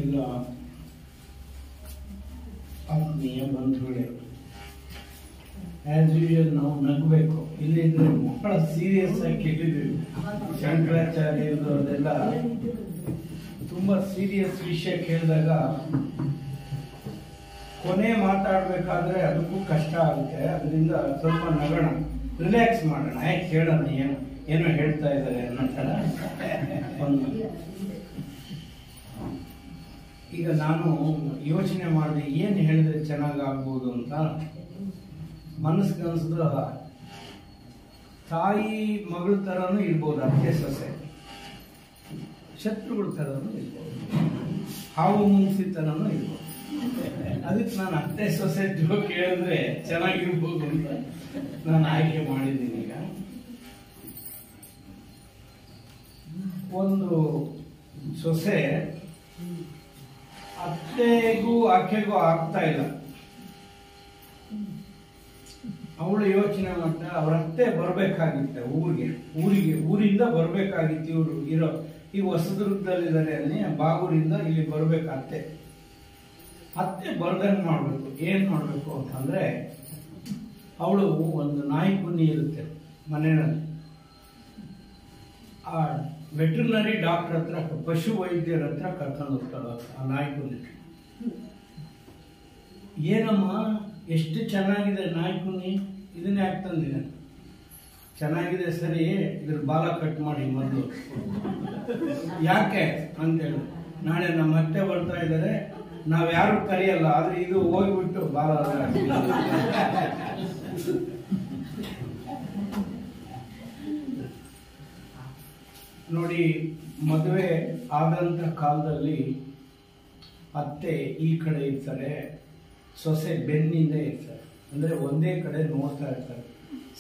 ಎಲ್ಲ ಆತ್ಮೀಯ ಬಂಧುಗಳೇ, ಆಸ್ ಯೂಶುವಲ್ ನಾವು ನಗಬೇಕು, ಇಲ್ಲಿದ್ರೆ ಬಹಳ ಸೀರಿಯಸ್ ಆಗಿ ಕೇಳಿದ್ವಿ. ಶಂಕರಾಚಾರ್ಯರು ಅದೆಲ್ಲ ತುಂಬಾ ಸೀರಿಯಸ್ ವಿಷಯ ಕೇಳಿದಾಗ ಕೊನೆ ಮಾತಾಡ್ಬೇಕಾದ್ರೆ ಅದಕ್ಕೂ ಕಷ್ಟ ಆಗುತ್ತೆ. ಅದರಿಂದ ಸ್ವಲ್ಪ ನಗೋಣ, ರಿಲ್ಯಾಕ್ಸ್ ಮಾಡೋಣ, ಯಾಕೆ ಕೇಳೋಣ ಏನೋ ಹೇಳ್ತಾ ಇದ್ದಾರೆ ಅನ್ನೋ ಥರ. ಈಗ ನಾನು ಯೋಚನೆ ಮಾಡಿದೆ ಏನು ಹೇಳಿದ್ರೆ ಚೆನ್ನಾಗಾಗ್ಬೋದು ಅಂತ. ಮನಸ್ಸಿಗೆ ಅನ್ಸಿದ ತಾಯಿ ಮಗಳ ಥರನೂ ಇರ್ಬೋದು, ಅತ್ತೆ ಸೊಸೆ, ಶತ್ರುಗಳ ಥರನೂ ಇರ್ಬೋದು, ಹಾವು ಮುಂಗ್ಸಿ ಥರನೂ ಇರ್ಬೋದು. ಅದಕ್ಕೆ ನಾನು ಅತ್ತೆ ಸೊಸೆ ಜೋಕ್ ಹೇಳಿದ್ರೆ ಚೆನ್ನಾಗಿರ್ಬೋದು ಅಂತ ನಾನು ಆಯ್ಕೆ ಮಾಡಿದ್ದೀನಿ. ಈಗ ಒಂದು ಸೊಸೆ ಅತ್ತೆಗೂ ಆಕೆಗೂ ಆಗ್ತಾ ಇಲ್ಲ. ಅವಳು ಯೋಚನೆ ಮಾಡ್ತಾ ಅವ್ರ ಅತ್ತೆ ಬರ್ಬೇಕಾಗಿತ್ತೆ ಊರಿಂದ ಬರ್ಬೇಕಾಗಿತ್ತು. ಇವರು ಈ ಹೊಸದುರ್ಗದಲ್ಲಿದ್ದಾರೆ ಅಲ್ಲಿ, ಬಾಗೂರಿಂದ ಇಲ್ಲಿ ಬರ್ಬೇಕು ಅತ್ತೆ ಬರ್ದಂಗೆ ಮಾಡ್ಬೇಕು. ಏನ್ ಮಾಡ್ಬೇಕು ಅಂತಂದ್ರೆ, ಅವಳು ಒಂದು ನಾಯಿ ಕುನ್ನಿ ಇರುತ್ತೆ ಮನೆಯಲ್ಲಿ, ಆ ವೆಟರ್ನರಿ ಡಾಕ್ಟರ್ ಹತ್ರ, ಪಶು ವೈದ್ಯರ ಹತ್ರ ಕರ್ಕೊಂಡು ಹೋಗ್ತಾಳ ಆ ನಾಯಿ ಕುನ್ನಿ. ಏನಮ್ಮ ಎಷ್ಟು ಚೆನ್ನಾಗಿದೆ ನಾಯಿ ಕುನ್ನಿ, ಇದನ್ನೇ ಯಾಕೆ ತಂದಿದೆ? ಚೆನ್ನಾಗಿದೆ ಸರಿ, ಇದ್ರ ಬಾಲ ಕಟ್ ಮಾಡಿ ಮೊದಲು. ಯಾಕೆ ಅಂತೇಳಿ, ನಾಳೆ ನಮ್ಮ ಅತ್ತೆ ಬರ್ತಾ ಇದ್ದಾರೆ, ನಾವ್ ಯಾರು ಕರೆಯಲ್ಲ, ಆದ್ರೆ ಇದು ಹೋಗ್ಬಿಟ್ಟು ಬಾಲ ನೋಡಿ. ಮದುವೆ ಆದಂತ ಕಾಲದಲ್ಲಿ ಅತ್ತೆ ಈ ಕಡೆ ಇರ್ತಾರೆ, ಸೊಸೆ ಬೆನ್ನಿಂದ ಇರ್ತಾರೆ. ಅಂದ್ರೆ ಒಂದೇ ಕಡೆ ನೋಡ್ತಾ ಇರ್ತಾರೆ,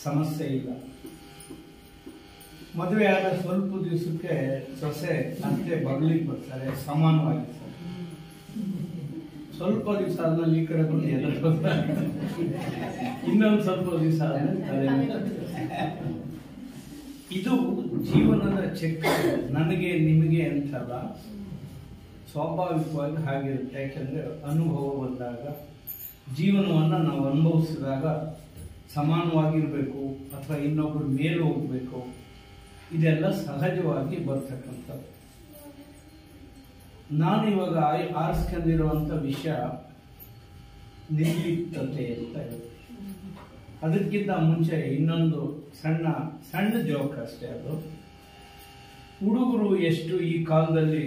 ಸಮಸ್ಯೆ ಇಲ್ಲ. ಮದುವೆ ಆದ ಸ್ವಲ್ಪ ದಿವಸಕ್ಕೆ ಸೊಸೆ ಅತ್ತೆ ಬಗ್ಲಿಗೆ ಬರ್ತಾರೆ, ಸಮಾನವಾಗಿರ್ತಾರೆ. ಸ್ವಲ್ಪ ದಿವಸ ಆದ್ಮೇಲೆ ಈ ಕಡೆ ಬಂದು ಇನ್ನೊಂದು ಸ್ವಲ್ಪ ದಿವಸ ಆದ್ಮೇಲೆ ಇದು ಜೀವನದ ಚಕ್ರ. ನನಗೆ ನಿಮಗೆ ಅಂತಲ್ಲ, ಸ್ವಾಭಾವಿಕವಾಗಿ ಹಾಗಿರುತ್ತೆ. ಯಾಕೆಂದ್ರೆ ಅನುಭವ ಬಂದಾಗ, ಜೀವನವನ್ನು ನಾವು ಅನುಭವಿಸಿದಾಗ ಸಮಾನವಾಗಿರ್ಬೇಕು ಅಥವಾ ಇನ್ನೊಬ್ಬರ ಮೇಲೆ ಹೋಗ್ಬೇಕು, ಇದೆಲ್ಲ ಸಹಜವಾಗಿ ಬರ್ತಕ್ಕಂಥದ್ದು. ನಾನಿವಾಗ ಆರಿಸ್ಕೊಂಡಿರುವಂಥ ವಿಷಯ ನಿರ್ಲಿಪ್ತತೆ ಅಂತ ಇದೆ. ಅದಕ್ಕಿಂತ ಮುಂಚೆ ಇನ್ನೊಂದು ಸಣ್ಣ ಜೋಕ್ ಅಷ್ಟೇ. ಅದು ಹುಡುಗರು ಎಷ್ಟು ಈ ಕಾಲದಲ್ಲಿ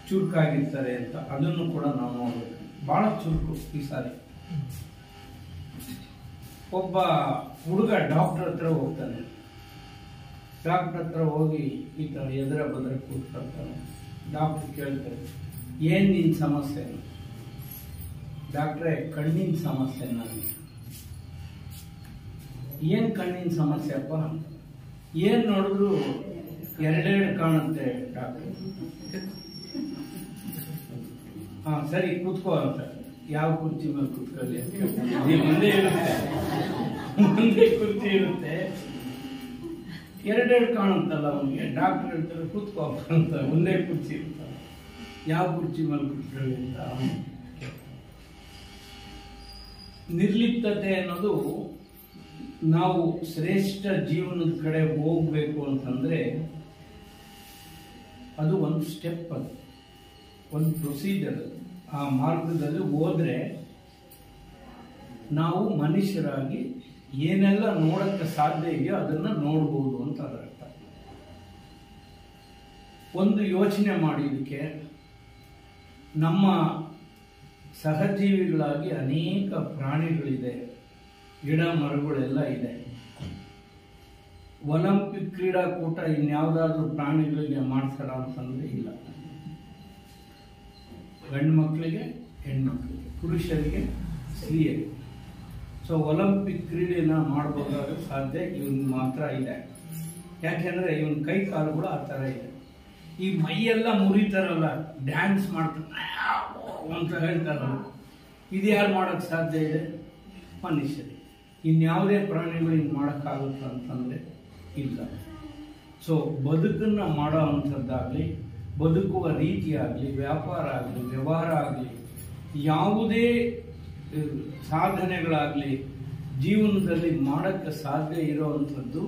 ಚುರುಕಾಗಿರ್ತಾರೆ ಅಂತ ಅದನ್ನು ಕೂಡ ನಾವು ನೋಡ್ಬೇಕು. ಬಹಳ ಚುರುಕು ಈ ಸಾರಿ. ಒಬ್ಬ ಹುಡುಗ ಡಾಕ್ಟರ್ ಹತ್ರ ಹೋಗ್ತಾನೆ. ಡಾಕ್ಟರ್ ಹತ್ರ ಹೋಗಿ ಈ ತರ ಎದುರ ಬದ್ರ ಕೂತ್ಕೊಳ್ತಾನೆ. ಡಾಕ್ಟರ್ ಕೇಳ್ತಾರೆ, ಏನ್ ನಿನ್ ಸಮಸ್ಯೆ? ಡಾಕ್ಟ್ರೇ, ಕಣ್ಣಿನ ಸಮಸ್ಯೆ. ನನಗೆ ಏನ್ ಕಣ್ಣಿನ ಸಮಸ್ಯೆ ಅಪ್ಪ? ಏನ್ ನೋಡಿದ್ರು ಎರಡೆರಡು ಕಾಣುತ್ತೆ ಡಾಕ್ಟರ್. ಹಾ ಸರಿ, ಕೂತ್ಕೋ ಅಂತ. ಯಾವ ಕುರ್ಚಿ ಮೇಲೆ ಕೂತ್ಕೊಳ್ಳಿ? ಮುಂದೆ ಕುರ್ಚಿ ಇರುತ್ತೆ, ಎರಡೆರಡು ಕಾಣುತ್ತಲ್ಲ ಅವನಿಗೆ. ಡಾಕ್ಟರ್ ಹೇಳ್ತಾರೆ ಕೂತ್ಕೋ ಅಂತ, ಒಂದೇ ಕುರ್ಚಿ ಇರ್ತಾರೆ. ಯಾವ ಕುರ್ಚಿ ಮೇಲೆ ಕೂತ್ಕೊಳ್ಳಿ ಅಂತ. ನಿರ್ಲಿಪ್ತತೆ ಅನ್ನೋದು, ನಾವು ಶ್ರೇಷ್ಠ ಜೀವನದ ಕಡೆ ಹೋಗ್ಬೇಕು ಅಂತಂದ್ರೆ ಅದು ಒಂದು ಸ್ಟೆಪ್, ಅದು ಒಂದು ಪ್ರೊಸೀಜರ್. ಆ ಮಾರ್ಗದಲ್ಲಿ ಹೋದ್ರೆ ನಾವು ಮನುಷ್ಯರಾಗಿ ಏನೆಲ್ಲ ನೋಡಕ್ಕೆ ಸಾಧ್ಯ ಇದೆಯೋ ಅದನ್ನ ನೋಡ್ಬೋದು ಅಂತ ಅದರ್ಥ. ಒಂದು ಯೋಚನೆ ಮಾಡಿದಕ್ಕೆ, ನಮ್ಮ ಸಹಜೀವಿಗಳಾಗಿ ಅನೇಕ ಪ್ರಾಣಿಗಳಿದೆ, ಗಿಡ ಮರಗಳೆಲ್ಲ ಇದೆ. ಒಲಿಂಪಿಕ್ ಕ್ರೀಡಾಕೂಟ ಇನ್ಯಾವುದಾದ್ರೂ ಪ್ರಾಣಿಗಳಿಗೆ ಮಾಡ್ತಾರ ಅಂತಂದ್ರೆ ಇಲ್ಲ. ಗಂಡು ಮಕ್ಕಳಿಗೆ, ಹೆಣ್ಮಕ್ಳಿಗೆ, ಪುರುಷರಿಗೆ, ಸ್ತ್ರೀಯರಿಗೆ. ಸೊ ಒಲಿಂಪಿಕ್ ಕ್ರೀಡೆನ ಮಾಡಬಹುದಾದ ಸಾಧ್ಯ ಇವನ್ ಮಾತ್ರ ಇದೆ. ಯಾಕೆಂದ್ರೆ ಇವನ್ ಕೈ ಕಾಲುಗಳು ಆ ಥರ ಇದೆ. ಈ ಮೈಯೆಲ್ಲ ಮುರಿತಾರಲ್ಲ, ಡ್ಯಾನ್ಸ್ ಮಾಡ್ತಾರೆ ಅಂತ ಹೇಳ್ತಾರಲ್ಲ, ಇದು ಯಾರು ಮಾಡಕ್ ಸಾಧ್ಯ ಇದೆ? ಮನುಷ್ಯರಿಗೆ. ಇನ್ಯಾವುದೇ ಪ್ರಾಣಿಗಳು ಹಿಂಗೆ ಮಾಡೋಕ್ಕಾಗುತ್ತೆ ಅಂತಂದ್ರೆ ಇಲ್ಲ. ಸೊ ಬದುಕನ್ನ ಮಾಡೋ ಅಂಥದ್ದಾಗಲಿ ಬದುಕುವ ರೀತಿ ಆಗಲಿ, ವ್ಯಾಪಾರ ಆಗಲಿ, ವ್ಯವಹಾರ ಆಗಲಿ, ಯಾವುದೇ ಸಾಧನೆಗಳಾಗಲಿ ಜೀವನದಲ್ಲಿ ಮಾಡೋಕ್ಕೆ ಸಾಧ್ಯ ಇರುವಂಥದ್ದು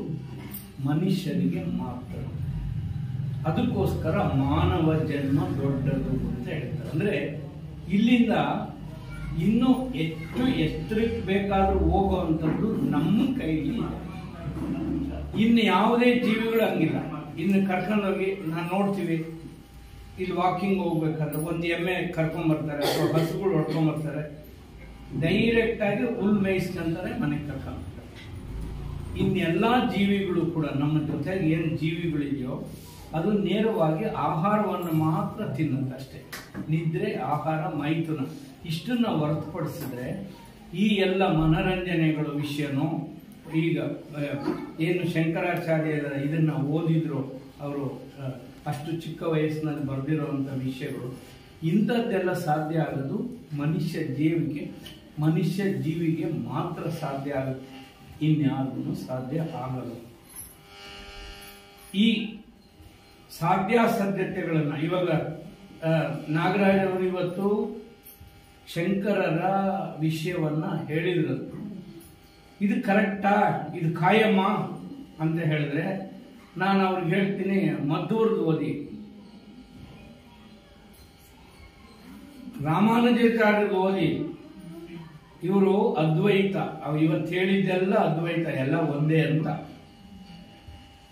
ಮನುಷ್ಯನಿಗೆ ಮಾತ್ರ. ಅದಕ್ಕೋಸ್ಕರ ಮಾನವ ಜನ್ಮ ದೊಡ್ಡದು ಅಂತ ಹೇಳ್ತಾರೆ. ಅಂದರೆ ಇಲ್ಲಿಂದ ಇನ್ನೂ ಹೆಚ್ಚು ಎತ್ತರಕ್ಕೆ ಬೇಕಾದ್ರೂ ಹೋಗುವಂಥದ್ದು ನಮ್ಮ ಕೈಲಿ ಇದೆ. ಇನ್ನು ಯಾವುದೇ ಜೀವಿಗಳು ಹಂಗಿಲ್ಲ. ಇನ್ನು ಕರ್ಕೊಂಡೋಗಿ ನಾನು ನೋಡ್ತೀವಿ, ಇಲ್ಲಿ ವಾಕಿಂಗ್ ಹೋಗ್ಬೇಕಾದ್ರೆ ಒಂದು ಎಮ್ಮೆ ಕರ್ಕೊಂಡ್ಬರ್ತಾರೆ ಅಥವಾ ಹಸುಗಳು ಹೊಡ್ಕೊಂಡ್ಬರ್ತಾರೆ, ಡೈರೆಕ್ಟ್ ಆಗಿ ಹುಲ್ ಮೇಯಿಸ್ಕೊಂತಾರೆ, ಮನೆಗೆ ಕರ್ಕೊಂಡ್ಬರ್ತಾರೆ. ಇನ್ನೆಲ್ಲ ಜೀವಿಗಳು ಕೂಡ ನಮ್ಮ ಜೊತೆಗೆ ಏನು ಜೀವಿಗಳಿದೆಯೋ ಅದು ನೇರವಾಗಿ ಆಹಾರವನ್ನು ಮಾತ್ರ ತಿನ್ನುತ್ತಷ್ಟೇ. ನಿದ್ರೆ, ಆಹಾರ, ಮೈಥುನ ಇಷ್ಟನ್ನ ಹೊರತುಪಡಿಸಿದ್ರೆ ಈ ಎಲ್ಲ ಮನರಂಜನೆಗಳು ವಿಷಯನೋ, ಈಗ ಏನು ಶಂಕರಾಚಾರ್ಯರ ಇದನ್ನ ಓದಿದ್ರು ಅವರು, ಅಷ್ಟು ಚಿಕ್ಕ ವಯಸ್ಸಿನಲ್ಲಿ ಬರೆದಿರುವಂಥ ವಿಷಯಗಳು, ಇಂಥದ್ದೆಲ್ಲ ಸಾಧ್ಯ ಆಗೋದು ಮನುಷ್ಯ ಜೀವಿಗೆ ಮಾತ್ರ ಸಾಧ್ಯ ಆಗುತ್ತೆ, ಇನ್ಯಾರಿಗೂ ಸಾಧ್ಯ ಆಗಲ್ಲ. ಈ ಸಾಧ್ಯಾಸಾಧ್ಯತೆಗಳನ್ನ ಇವಾಗ ನಾಗರಾಜ್ ಅವರು ಇವತ್ತು ಶಂಕರರ ವಿಷಯವನ್ನ ಹೇಳಿದ್ರು. ಇದು ಕರೆಕ್ಟಾ, ಇದು ಖಾಯಮ್ಮ ಅಂತ ಹೇಳಿದ್ರೆ ನಾನು ಅವ್ರಿಗೆ ಹೇಳ್ತೀನಿ, ಮದ್ದೂರ್ದು ಓದಿ, ರಾಮಾನುಜಾಚಾರ್ಯರು ಓದಿ. ಇವರು ಅದ್ವೈತ, ಇವತ್ತು ಹೇಳಿದ್ದೆಲ್ಲ ಅದ್ವೈತ, ಎಲ್ಲ ಒಂದೇ ಅಂತ.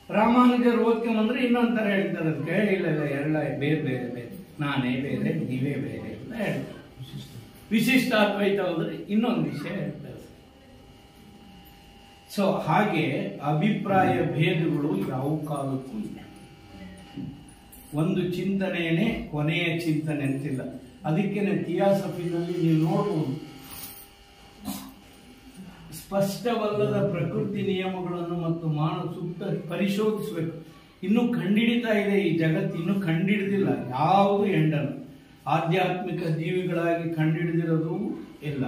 ರಾಮಾನುಜರು ಓದ್ಕೊಂಬಂದ್ರೆ ಇನ್ನೊಂಥರ ಹೇಳ್ತಾರೆ, ಅದಕ್ಕೆ ಇಲ್ಲ ಎಲ್ಲ ಬೇರೆ ಬೇರೆ ಬೇರೆ, ನಾನೇ ಬೇರೆ ನೀವೇ ಬೇರೆ ಅಂತ ಹೇಳ್ತಾರೆ. ವಿಶಿಷ್ಟ ಅದ್ವೈತ ಹೋದ್ರೆ ಇನ್ನೊಂದು ವಿಷಯ ಹೇಳ್ತಾರೆ. ಸೊ ಹಾಗೆ ಅಭಿಪ್ರಾಯ ಭೇದಗಳು ಯಾವ ಕಾಲಕ್ಕೂ ಇಲ್ಲ. ಒಂದು ಚಿಂತನೆಯೇ ಕೊನೆಯ ಚಿಂತನೆ ಅಂತಿಲ್ಲ. ಅದಕ್ಕೇನೆ ಥಿಯಾಸಫಿನಲ್ಲಿ ನೀವು ನೋಡಬಹುದು, ಸ್ಪಷ್ಟವಲ್ಲದ ಪ್ರಕೃತಿ ನಿಯಮಗಳನ್ನು ಮತ್ತು ಮಾನವ ಸೂಕ್ತ ಪರಿಶೋಧಿಸಬೇಕು. ಇನ್ನೂ ಕಂಡಿಡಿತಾ ಇದೆ ಈ ಜಗತ್ತು, ಇನ್ನೂ ಕಂಡಿಡಿದಿಲ್ಲ ಯಾವುದು ಎಂಡನ್ನು. ಆಧ್ಯಾತ್ಮಿಕ ಜೀವಿಗಳಾಗಿ ಕಂಡುಹಿಡಿದಿರೋದು ಇಲ್ಲ,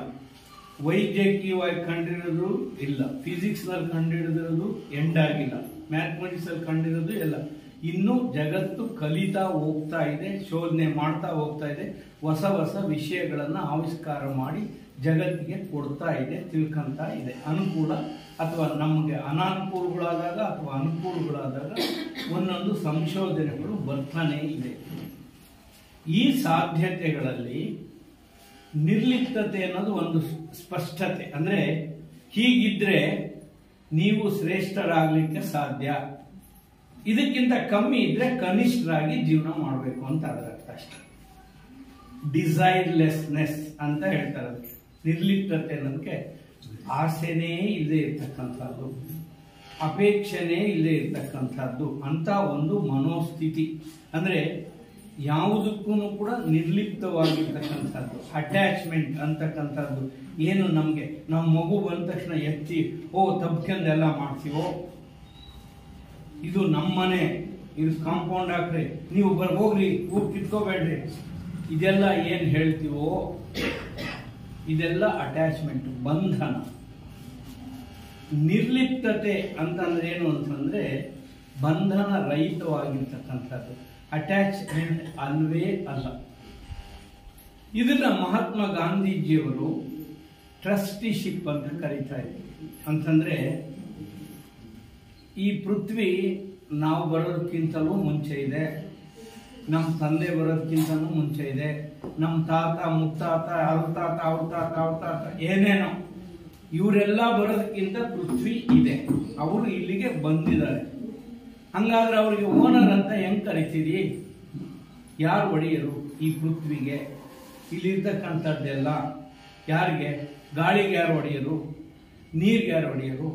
ವೈದ್ಯಕೀಯವಾಗಿ ಕಂಡುಹಿಡಿದ್ರು ಇಲ್ಲ, ಫಿಸಿಕ್ಸ್ನಲ್ಲಿ ಕಂಡುಹಿಡಿದಿರೋದು ಎಂಡಾಗಿಲ್ಲ, ಮ್ಯಾಥಮೆಟಿಕ್ಸ್ ಅಲ್ಲಿ ಕಂಡಿರೋದು ಇಲ್ಲ. ಇನ್ನು ಜಗತ್ತು ಕಲಿತಾ ಹೋಗ್ತಾ ಇದೆ, ಶೋಧನೆ ಮಾಡ್ತಾ ಹೋಗ್ತಾ ಇದೆ, ಹೊಸ ಹೊಸ ವಿಷಯಗಳನ್ನು ಆವಿಷ್ಕಾರ ಮಾಡಿ ಜಗತ್ತಿಗೆ ಕೊಡ್ತಾ ಇದೆ, ತಿಳ್ಕೊಂತ ಇದೆ. ಅನುಕೂಲ ಅಥವಾ ನಮಗೆ ಅನಾನುಕೂಲಗಳಾದಾಗ ಅಥವಾ ಅನುಕೂಲಗಳಾದಾಗ ಒಂದೊಂದು ಸಂಶೋಧನೆಗಳು ಬರ್ತಾನೆ ಇದೆ. ಈ ಸಾಧ್ಯತೆಗಳಲ್ಲಿ ನಿರ್ಲಿಪ್ತತೆ ಅನ್ನೋದು ಒಂದು ಸ್ಪಷ್ಟತೆ. ಅಂದ್ರೆ ಹೀಗಿದ್ರೆ ನೀವು ಶ್ರೇಷ್ಠರಾಗಲಿಕ್ಕೆ ಸಾಧ್ಯ, ಇದಕ್ಕಿಂತ ಕಮ್ಮಿ ಇದ್ರೆ ಕನಿಷ್ಠರಾಗಿ ಜೀವನ ಮಾಡಬೇಕು ಅಂತ ಅದರ ಅರ್ಥ ಅಷ್ಟೇ. ಡಿಸೈರ್ಲೆಸ್ನೆಸ್ ಅಂತ ಹೇಳ್ತಾರೆ. ನಿರ್ಲಿಪ್ತತೆ ಅನ್ನೋದಕ್ಕೆ ಆಸೆನೇ ಇಲ್ಲದೆ ಇರ್ತಕ್ಕಂಥದ್ದು, ಅಪೇಕ್ಷೆನೇ ಇಲ್ಲದೆ ಇರ್ತಕ್ಕಂಥದ್ದು ಅಂತ ಒಂದು ಮನೋಸ್ಥಿತಿ. ಅಂದ್ರೆ ಯಾವುದಕ್ಕೂ ಕೂಡ ನಿರ್ಲಿಪ್ತವಾಗಿರ್ತಕ್ಕಂಥದ್ದು, ಅಟ್ಯಾಚ್ಮೆಂಟ್ ಅಂತಕ್ಕಂಥದ್ದು. ಏನು ನಮಗೆ ನಮ್ಮ ಮಗು ಬಂದ ತಕ್ಷಣ ಎತ್ತಿ ತಬ್ಕೊಂಡೆಲ್ಲ ಮಾಡ್ತೀವೋ, ಇದು ನಮ್ಮನೆ, ಇದು ಕಾಂಪೌಂಡ್ ಹಾಕ್ರಿ, ನೀವು ಹೋಗ್ರಿ, ಊರ್ ಕಿತ್ಕೋಬೇಡ್ರಿ, ಇದೆಲ್ಲ ಏನ್ ಹೇಳ್ತೀವೋ ಇದೆಲ್ಲ ಅಟ್ಯಾಚ್ಮೆಂಟ್, ಬಂಧನ. ನಿರ್ಲಿಪ್ತತೆ ಅಂತಂದ್ರೆ ಏನು ಅಂತಂದ್ರೆ ಬಂಧನ ರಹಿತವಾಗಿರ್ತಕ್ಕಂಥದ್ದು, ಅಟ್ಯಾಚ್ಮೆಂಟ್ ಅಲ್ವೇ ಅಲ್ಲ. ಇದನ್ನ ಮಹಾತ್ಮ ಗಾಂಧೀಜಿಯವರು ಟ್ರಸ್ಟಿಶಿಪ್ ಅಂತ ಕರೀತಾ ಇದ್ರು. ಅಂತಂದ್ರೆ ಈ ಪೃಥ್ವಿ ನಾವು ಬರೋದಕ್ಕಿಂತಲೂ ಮುಂಚೆ ಇದೆ, ನಮ್ಮ ತಂದೆ ಬರೋದಕ್ಕಿಂತಲೂ ಮುಂಚೆ ಇದೆ, ನಮ್ಮ ತಾತ ಮುತ್ತಾತ ಅವ್ರ ತಾತ ಅವ್ರ ತಾತ ಅವ್ರ ತಾತ ಏನೇನೋ ಇವರೆಲ್ಲ ಬರೋದಕ್ಕಿಂತ ಪೃಥ್ವಿ ಇದೆ, ಅವರು ಇಲ್ಲಿಗೆ ಬಂದಿದ್ದಾರೆ. ಹಂಗಾದ್ರೆ ಅವರಿಗೆ ಓನರ್ ಅಂತ ಹೆಂಗ್ ಕರಿತೀರಿ? ಯಾರು ಒಡೆಯರು ಈ ಪೃಥ್ವಿಗೆ? ಇಲ್ಲಿರ್ತಕ್ಕಂಥದ್ದೆಲ್ಲ ಯಾರಿಗೆ? ಗಾಳಿಗೆ ಯಾರು ಒಡೆಯರು? ನೀರ್ಗೆ ಯಾರು ಒಡೆಯರು?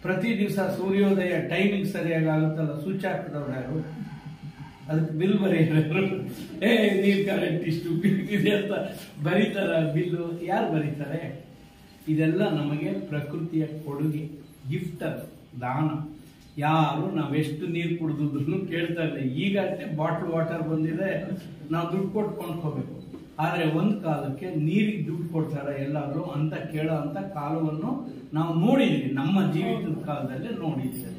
ಪ್ರತಿ ದಿವಸ ಸೂರ್ಯೋದಯ ಟೈಮಿಂಗ್ ಸರಿಯಾಗಿ ಆಗುತ್ತಲ್ಲ, ಸ್ವಿಚ್ ಹಾಕಿದವ್ರು ಯಾರು? ಅದಕ್ಕೆ ಬಿಲ್ ಬರೆಯೋರು, ನೀರ್ ಕರೆಂಟ್ ಇಷ್ಟು ಬಿಲ್ ಇದೆ ಅಂತ ಬರೀತಾರ. ಬಿಲ್ಲು ಯಾರು ಬರೀತಾರೆ? ಇದೆಲ್ಲ ನಮಗೆ ಪ್ರಕೃತಿಯ ಕೊಡುಗೆ, ಗಿಫ್ಟ್, ಅದು ದಾನ. ಯಾರು ನಾವೆಷ್ಟು ನೀರು ಕುಡಿದ್ರು ಕೇಳ್ತಾ ಇಲ್ಲ. ಈಗ ಬಾಟ್ಲ್ ವಾಟರ್ ಬಂದಿದೆ, ನಾವು ದುಡ್ಡು ಕೊಟ್ಟು ಕೊಂಡ್ಕೋಬೇಕು. ಆದ್ರೆ ಒಂದ್ ಕಾಲಕ್ಕೆ ನೀರಿಗೆ ದುಡ್ಡು ಕೊಡ್ತಾರ ಎಲ್ಲಾದ್ರೂ ಅಂತ ಕೇಳೋ ಅಂತ ಕಾಲವನ್ನು ನಾವು ನೋಡಿದ್ವಿ, ನಮ್ಮ ಜೀವಿತದ ಕಾಲದಲ್ಲೇ ನೋಡಿದ್ವಿ.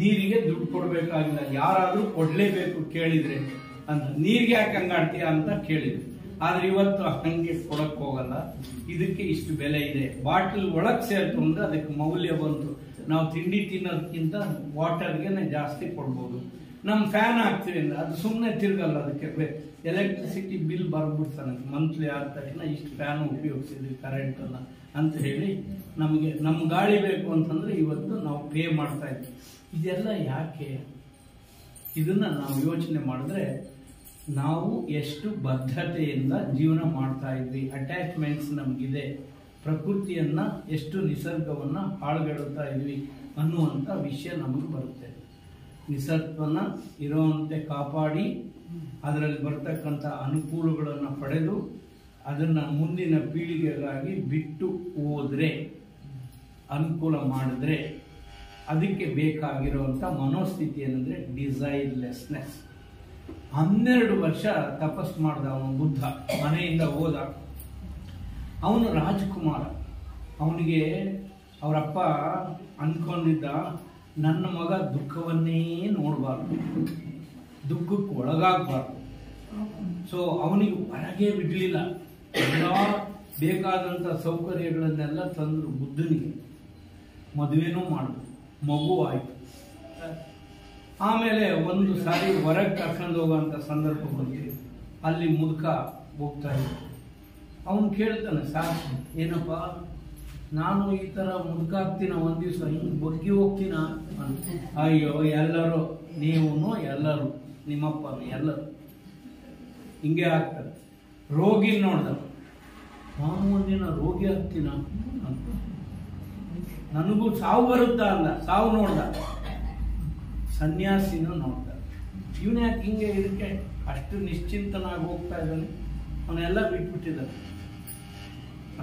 ನೀರಿಗೆ ದುಡ್ಡು ಕೊಡ್ಬೇಕಾಗಿಲ್ಲ, ಯಾರಾದ್ರೂ ಕೊಡ್ಲೇಬೇಕು ಕೇಳಿದ್ರೆ. ಅಂತ. ನೀರಿಗೆ ಯಾಕೆ ಹಂಗಾಡ್ತೀಯ ಅಂತ ಕೇಳಿದ್ವಿ. ಆದ್ರೆ ಇವತ್ತು ಹಂಗೆ ಕೊಡಕ್ ಹೋಗಲ್ಲ. ಇದಕ್ಕೆ ಇಷ್ಟು ಬೆಲೆ ಇದೆ. ಬಾಟಲ್ ಒಳಗ್ ಸೇರ್ತು ಅಂದ್ರೆ ಅದಕ್ಕೆ ಮೌಲ್ಯ ಬಂತು. ನಾವು ತಿಂಡಿ ತಿನ್ನೋದಕ್ಕಿಂತ ವಾಟರ್ಗೆ ಜಾಸ್ತಿ ಕೊಡ್ಬೋದು. ನಮ್ ಫ್ಯಾನ್ ಹಾಕ್ತೀವಿ ಅಂದ್ರೆ ಅದು ಸುಮ್ಮನೆ ತಿರ್ಗಲ್ಲ. ಅದಕ್ಕೆ ಎಲೆಕ್ಟ್ರಿಸಿಟಿ ಬಿಲ್ ಬರ್ಬಿಡ್ತಾನೆ ಮಂತ್ಲಿ ಆದ ತಕ್ಷಣ ಇಷ್ಟು ಫ್ಯಾನ್ ಉಪಯೋಗಿಸಿದ್ವಿ ಕರೆಂಟ್ ಅನ್ನ ಅಂತ ಹೇಳಿ ನಮಗೆ ನಮ್ ಗಾಳಿ ಬೇಕು ಅಂತಂದ್ರೆ ಇವತ್ತು ನಾವು ಪೇ ಮಾಡ್ತಾ ಇದ್ವಿ. ಇದೆಲ್ಲ ಯಾಕೆ? ಇದನ್ನ ನಾವು ಯೋಚನೆ ಮಾಡಿದ್ರೆ ನಾವು ಎಷ್ಟು ಬದ್ಧತೆಯಿಂದ ಜೀವನ ಮಾಡ್ತಾ ಇದ್ವಿ, ಅಟ್ಯಾಚ್ಮೆಂಟ್ಸ್ ನಮಗಿದೆ, ಪ್ರಕೃತಿಯನ್ನ ಎಷ್ಟು ನಿಸರ್ಗವನ್ನ ಹಾಳುಗೆಡುತ್ತಾ ಇದ್ವಿ ಅನ್ನುವಂಥ ವಿಷಯ ನಮಗೆ ಬರುತ್ತೆ. ನಿಸರ್ಗವನ್ನ ಇರುವಂತೆ ಕಾಪಾಡಿ ಅದರಲ್ಲಿ ಬರ್ತಕ್ಕಂಥ ಅನುಕೂಲಗಳನ್ನು ಪಡೆದು ಅದನ್ನ ಮುಂದಿನ ಪೀಳಿಗೆಗಾಗಿ ಬಿಟ್ಟು ಹೋದ್ರೆ, ಅನುಕೂಲ ಮಾಡಿದ್ರೆ, ಅದಕ್ಕೆ ಬೇಕಾಗಿರುವಂಥ ಮನೋಸ್ಥಿತಿ ಏನಂದ್ರೆ ಡಿಸೈರ್ಲೆಸ್ನೆಸ್. 12 ವರ್ಷ ತಪಸ್ ಮಾಡಿದ ಅವನು ಬುದ್ಧ. ಮನೆಯಿಂದ ಹೋದ. ಅವನು ರಾಜಕುಮಾರ. ಅವನಿಗೆ ಅವರಪ್ಪ ಅಂದ್ಕೊಂಡಿದ್ದ, ನನ್ನ ಮಗ ದುಃಖವನ್ನೇ ನೋಡಬಾರ್ದು, ದುಃಖಕ್ಕೆ ಒಳಗಾಗಬಾರ್ದು. ಸೊ ಅವನಿಗೆ ಹೊರಗೆ ಬಿಡಲಿಲ್ಲ. ಎಲ್ಲ ಬೇಕಾದಂಥ ಸೌಕರ್ಯಗಳನ್ನೆಲ್ಲ ತಂದರು ಬುದ್ಧನಿಗೆ. ಮದುವೆನೂ ಮಾಡಿದ್ರು, ಮಗು ಆಯ್ತು. ಆಮೇಲೆ ಒಂದು ಸಾರಿ ಹೊರಗೆ ಕರ್ಕೊಂಡು ಹೋಗುವಂಥ ಸಂದರ್ಭ ಬಂದಿದೆ. ಅಲ್ಲಿ ಮುದುಕ ಹೋಗ್ತಾ ಇದ್ದ. ಅವನು ಕೇಳ್ತಾನೆ, ಸಾಕು ಏನಪ್ಪ, ನಾನು ಈ ತರ ಮುದುಕ ಆಗ್ತೀನ, ಒಂದ್ ದಿವಸ ಹಿಂಗ್ ಬಗ್ಗಿ ಹೋಗ್ತೀನ ಅಂತ. ಅಯ್ಯೋ, ಎಲ್ಲರೂ, ನೀವು ಎಲ್ಲರೂ, ನಿಮ್ಮಪ್ಪನು ಎಲ್ಲರೂ ಹಿಂಗೆ ಆಗ್ತಾರೆ. ರೋಗಿ ನೋಡ್ದ, ನಾನು ಒಂದಿನ ರೋಗಿ ಆಗ್ತೀನ ಅಂತ. ನನಗೂ ಸಾವು ಬರುತ್ತಾ ಅಲ್ಲ, ಸಾವು ನೋಡ್ದ. ಸನ್ಯಾಸಿನೂ ನೋಡ್ದ. ಇವನು ಯಾಕೆ ಹಿಂಗೆ ಇದಕ್ಕೆ ಅಷ್ಟು ನಿಶ್ಚಿಂತನಾಗಿ ಹೋಗ್ತಾ ಇದ್ದಾನೆ, ಅವನ್ನೆಲ್ಲ ಬಿಟ್ಬಿಟ್ಟಿದ್ದಾನೆ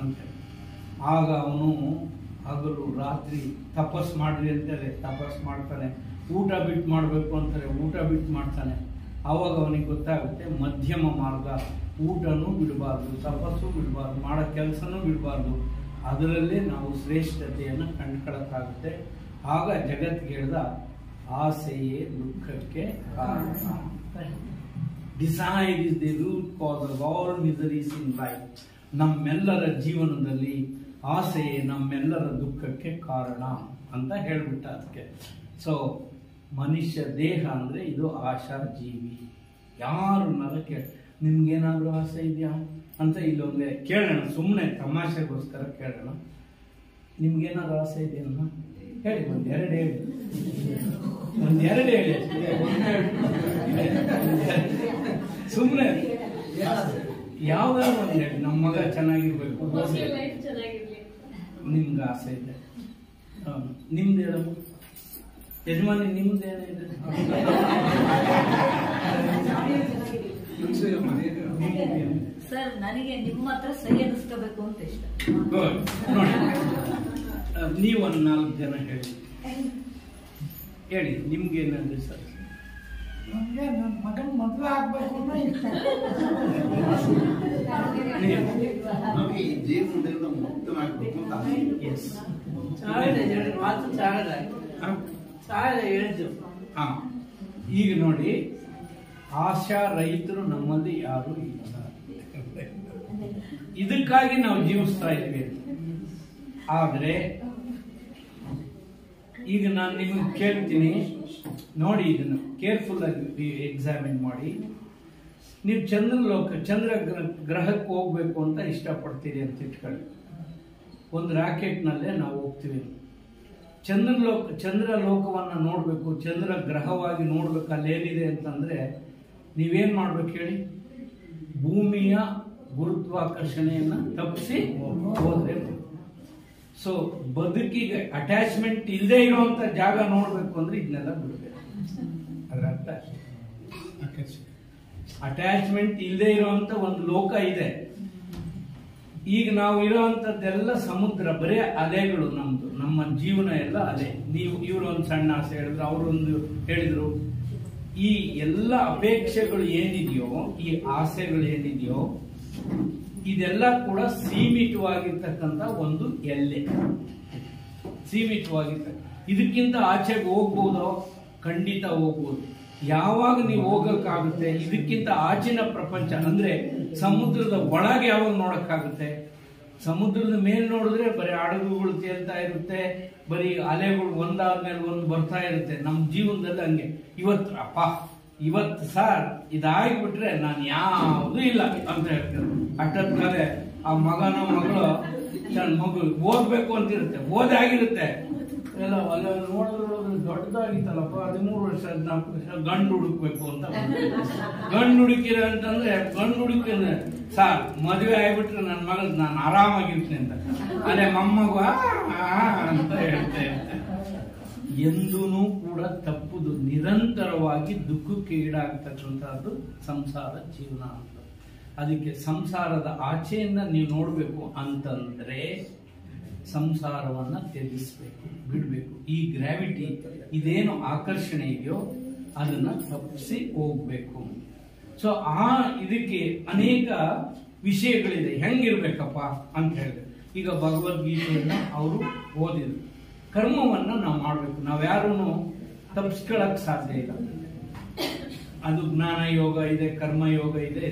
ಅಂತ. ಆಗ ಅವನು ಹಗಲು ರಾತ್ರಿ ತಪಸ್ ಮಾಡ್ರಿ ಅಂತಾರೆ, ತಪಸ್ ಮಾಡ್ತಾನೆ. ಊಟ ಬಿಟ್ಟು ಮಾಡಬೇಕು ಅಂತಾರೆ, ಊಟ ಬಿಟ್ಟು ಮಾಡ್ತಾನೆ. ಆವಾಗ ಅವನಿಗೆ ಗೊತ್ತಾಗುತ್ತೆ ಮಧ್ಯಮ ಮಾರ್ಗ. ಊಟನೂ ಬಿಡಬಾರ್ದು, ತಪಸ್ಸು ಬಿಡಬಾರ್ದು, ಮಾಡೋ ಕೆಲಸನೂ ಬಿಡಬಾರ್ದು. ಅದರಲ್ಲೇ ನಾವು ಶ್ರೇಷ್ಠತೆಯನ್ನು ಕಂಡುಕೊಳ್ಳಕ್ಕಾಗುತ್ತೆ. ಆಗ ಜಗತ್ತಿಗೆ ಹೇಳ್ದ, ಆಸೆಯೇ ದುಃಖಕ್ಕೆ ಕಾರಣ. Desire is the root cause of all miseries in life. ನಮ್ಮೆಲ್ಲರ ಜೀವನದಲ್ಲಿ ಆಸೆಯೇ ನಮ್ಮೆಲ್ಲರ ದುಃಖಕ್ಕೆ ಕಾರಣ ಅಂತ ಹೇಳ್ಬಿಟ್ಟ ಅದಕ್ಕೆ. ಸೊ ಮನುಷ್ಯ ದೇಹ ಅಂದ್ರೆ ಇದು ಆಶಾ ಜೀವಿ. ಯಾರು ನರಕ್ಕೆ ನಿಮ್ಗೇನಾದ್ರೂ ಆಸೆ ಇದೆಯಾ ಅಂತ ಇಲ್ಲೊಂದೇ ಕೇಳೋಣ, ಸುಮ್ಮನೆ ತಮಾಷೆಗೋಸ್ಕರ ಕೇಳೋಣ. ನಿಮ್ಗೇನಾದ್ರೂ ಆಸೆ ಇದೆಯನ್ನ ಹೇಳಿ, ಒಂದೆರಡು ಹೇಳಿ, ಒಂದೆರಡು ಹೇಳಿ, ಸುಮ್ಮನೆ ಯಾವ್ದಾದ್ರು ಒಂದು ಹೇಳಿ. ನಮ್ಮ ಮಗ ಚೆನ್ನಾಗಿರ್ಬೇಕು, ನಿಮ್ಗೆ ಆಸೆ ಇದೆ. ನಿಮ್ದು ಹೇಳಮ್ಮ ಯಜಮಾನಿ, ನಿಮ್ದೇನಿದೆ? ಸರ್, ನನಗೆ ನಿಮ್ಮ ಹತ್ರ ಸಹಿ ಅನ್ನಿಸ್ಕೋಬೇಕು ಅಂತ ಇಷ್ಟ. ನೋಡಿ, ನೀವೊಂದು 4 ಜನ ಹೇಳಿ ಹೇಳಿ, ನಿಮ್ಗೆ ಏನಂದ್ರೆ ಸರ್? ನಮ್ಗೆ ನನ್ನ ಮಗನ ಮದುವೆ ಆಗ್ಬೇಕು ಅನ್ನೋ ಇಷ್ಟ. ಈ ಜೀವನದಿಂದ ಮುಕ್ತನಾಗಬೇಕು ಅಂತ. ಈಗ ನೋಡಿ, ಆಶಾ ರೈತರು ನಮ್ಮಲ್ಲಿ ಯಾರು ಇಲ್ಲ. ಇದಕ್ಕಾಗಿ ನಾವು ಜೀವಿಸ್ತಾ ಇದ್ವಿ. ಆದ್ರೆ ಈಗ ನಾನು ನಿಮಗೆ ಕೇಳ್ತೀನಿ, ನೋಡಿ, ಇದನ್ನು ಕೇರ್ಫುಲ್ ಆಗಿ ಎಕ್ಸಾಮಿನ್ ಮಾಡಿ. ನೀವು ಚಂದ್ರ ಗ್ರಹಕ್ಕೆ ಹೋಗ್ಬೇಕು ಅಂತ ಇಷ್ಟಪಡ್ತೀರಿ ಅಂತ ಇಟ್ಕೊಳ್ಳಿ. ಒಂದು ರಾಕೆಟ್ನಲ್ಲೇ ನಾವು ಹೋಗ್ತೀವಿ. ಚಂದ್ರ ಲೋಕವನ್ನು ನೋಡಬೇಕು, ಚಂದ್ರ ಗ್ರಹವಾಗಿ ನೋಡ್ಬೇಕು, ಅಲ್ಲೇನಿದೆ ಅಂತಂದ್ರೆ ನೀವೇನ್ ಮಾಡ್ಬೇಕು ಹೇಳಿ? ಭೂಮಿಯ ಗುರುತ್ವಾಕರ್ಷಣೆಯನ್ನ ತಪ್ಪಿಸಿ ಹೋದ್ರೆ. ಸೊ ಬದುಕಿಗೆ ಅಟ್ಯಾಚ್ಮೆಂಟ್ ಇಲ್ಲದೆ ಇರುವಂತ ಜಾಗ ನೋಡ್ಬೇಕು ಅಂದ್ರೆ ಇದನ್ನೆಲ್ಲ ಬಿಡಬೇಕು. ಅದರ ಅರ್ಥ ಅಟ್ಯಾಚ್ಮೆಂಟ್ ಇಲ್ಲದೆ ಇರುವಂತ ಒಂದು ಲೋಕ ಇದೆ. ಈಗ ನಾವು ಇರುವಂತದ್ದೆಲ್ಲ ಸಮುದ್ರ, ಬರೇ ಅಲೆಗಳು. ನಮ್ಮ ಜೀವನ ಎಲ್ಲ ಅಲೆ. ಇವರು ಒಂದು ಸಣ್ಣ ಆಸೆ ಹೇಳಿದ್ರು, ಅವರೊಂದು ಹೇಳಿದ್ರು. ಈ ಎಲ್ಲ ಅಪೇಕ್ಷೆಗಳು ಏನಿದೆಯೋ, ಈ ಆಸೆಗಳು ಏನಿದೆಯೋ, ಇದೆಲ್ಲ ಕೂಡ ಸೀಮಿತವಾಗಿರ್ತಕ್ಕಂಥ ಒಂದು ಎಲ್ಲೆ. ಸೀಮಿತವಾಗಿರ್ತಕ್ಕ, ಇದಕ್ಕಿಂತ ಆಚೆಗೆ ಹೋಗ್ಬೋದೋ? ಖಂಡಿತ ಹೋಗ್ಬೋದು. ಯಾವಾಗ ನೀವು ಹೋಗಕ್ಕಾಗುತ್ತೆ? ಇದಕ್ಕಿಂತ ಆಚಿನ ಪ್ರಪಂಚ ಅಂದ್ರೆ ಸಮುದ್ರದ ಒಳಗೆ ಯಾವಾಗ ನೋಡಕ್ಕಾಗುತ್ತೆ? ಸಮುದ್ರದ ಮೇಲೆ ನೋಡಿದ್ರೆ ಬರೀ ಹಡಗುಗಳು ತೇಲ್ತಾ ಇರುತ್ತೆ, ಬರೀ ಅಲೆಗಳು ಒಂದಾದ್ಮೇಲೆ ಒಂದು ಬರ್ತಾ ಇರುತ್ತೆ. ನಮ್ಮ ಜೀವನದಲ್ಲಿ ಹಂಗೆ. ಇವತ್ತು ಸರ್ ಇದಾಗ್ಬಿಟ್ರೆ ನಾನು ಯಾವುದೂ ಇಲ್ಲ ಅಂತ ಹೇಳ್ತಾರೆ. ಅಷ್ಟೊತ್ತಿಗೆ ಆ ಮಗನೋ ಮಗಳು ನನ್ನ ಮಗು ಓದ್ಬೇಕು ಅಂತಿರುತ್ತೆ, ಓದಾಗಿರುತ್ತೆ ಎಲ್ಲ ಅಲ್ಲ ನೋಡಿದ್ರು ದೊಡ್ಡದಾಗಿತ್ತಲ್ಲಪ್ಪ, 13 ವರ್ಷ 14 ವರ್ಷ ಗಂಡು ಹುಡುಕ್ಬೇಕು ಅಂತ. ಗಂಡು ಹುಡುಕಿರ ಅಂತಂದ್ರೆ ಗಂಡು ಹುಡುಕಿದ್ರೆ ಸಾರ್ ಮದುವೆ ಆಗ್ಬಿಟ್ರೆ ನನ್ನ ಮಗಳು ನಾನು ಆರಾಮಾಗಿರ್ತೀನಿ ಅಂತ. ಅದೇ ಮೊಮ್ಮಗು ಅಂತ ಹೇಳ್ತಾ ಇರ್ತಾರೆ. ಎಂದೂ ಕೂಡ ತಪ್ಪುದು. ನಿರಂತರವಾಗಿ ದುಃಖಕ್ಕೆ ಈಡಾಗ್ತಕ್ಕಂಥದ್ದು ಸಂಸಾರ ಜೀವನ ಅಂತ. ಅದಕ್ಕೆ ಸಂಸಾರದ ಆಚೆಯನ್ನ ನೀವು ನೋಡ್ಬೇಕು ಅಂತಂದ್ರೆ ಸಂಸಾರವನ್ನ ತ್ಯಜಿಸ್ಬೇಕು, ಬಿಡ್ಬೇಕು. ಈ ಗ್ರಾವಿಟಿ ಇದೇನು ಆಕರ್ಷಣೆ ಇದೆಯೋ ಅದನ್ನ ತಪ್ಪಿಸಿ ಹೋಗ್ಬೇಕು. ಸೊ ಇದಕ್ಕೆ ಅನೇಕ ವಿಷಯಗಳಿದೆ. ಹೆಂಗಿರ್ಬೇಕಪ್ಪ ಅಂತ ಹೇಳಿದ್ರೆ, ಈಗ ಭಗವದ್ಗೀತೆಯನ್ನ ಅವರು ಓದಿದ್ರು. ಕರ್ಮವನ್ನ ನಾವು ಮಾಡ್ಬೇಕು. ನಾವ್ಯಾರೂ ತಪ್ಪಿಸ್ಕೊಳಕ್ ಸಾಧ್ಯ ಇಲ್ಲ. ಅದು ಜ್ಞಾನ ಯೋಗ ಇದೆ, ಕರ್ಮ ಯೋಗ ಇದೆ.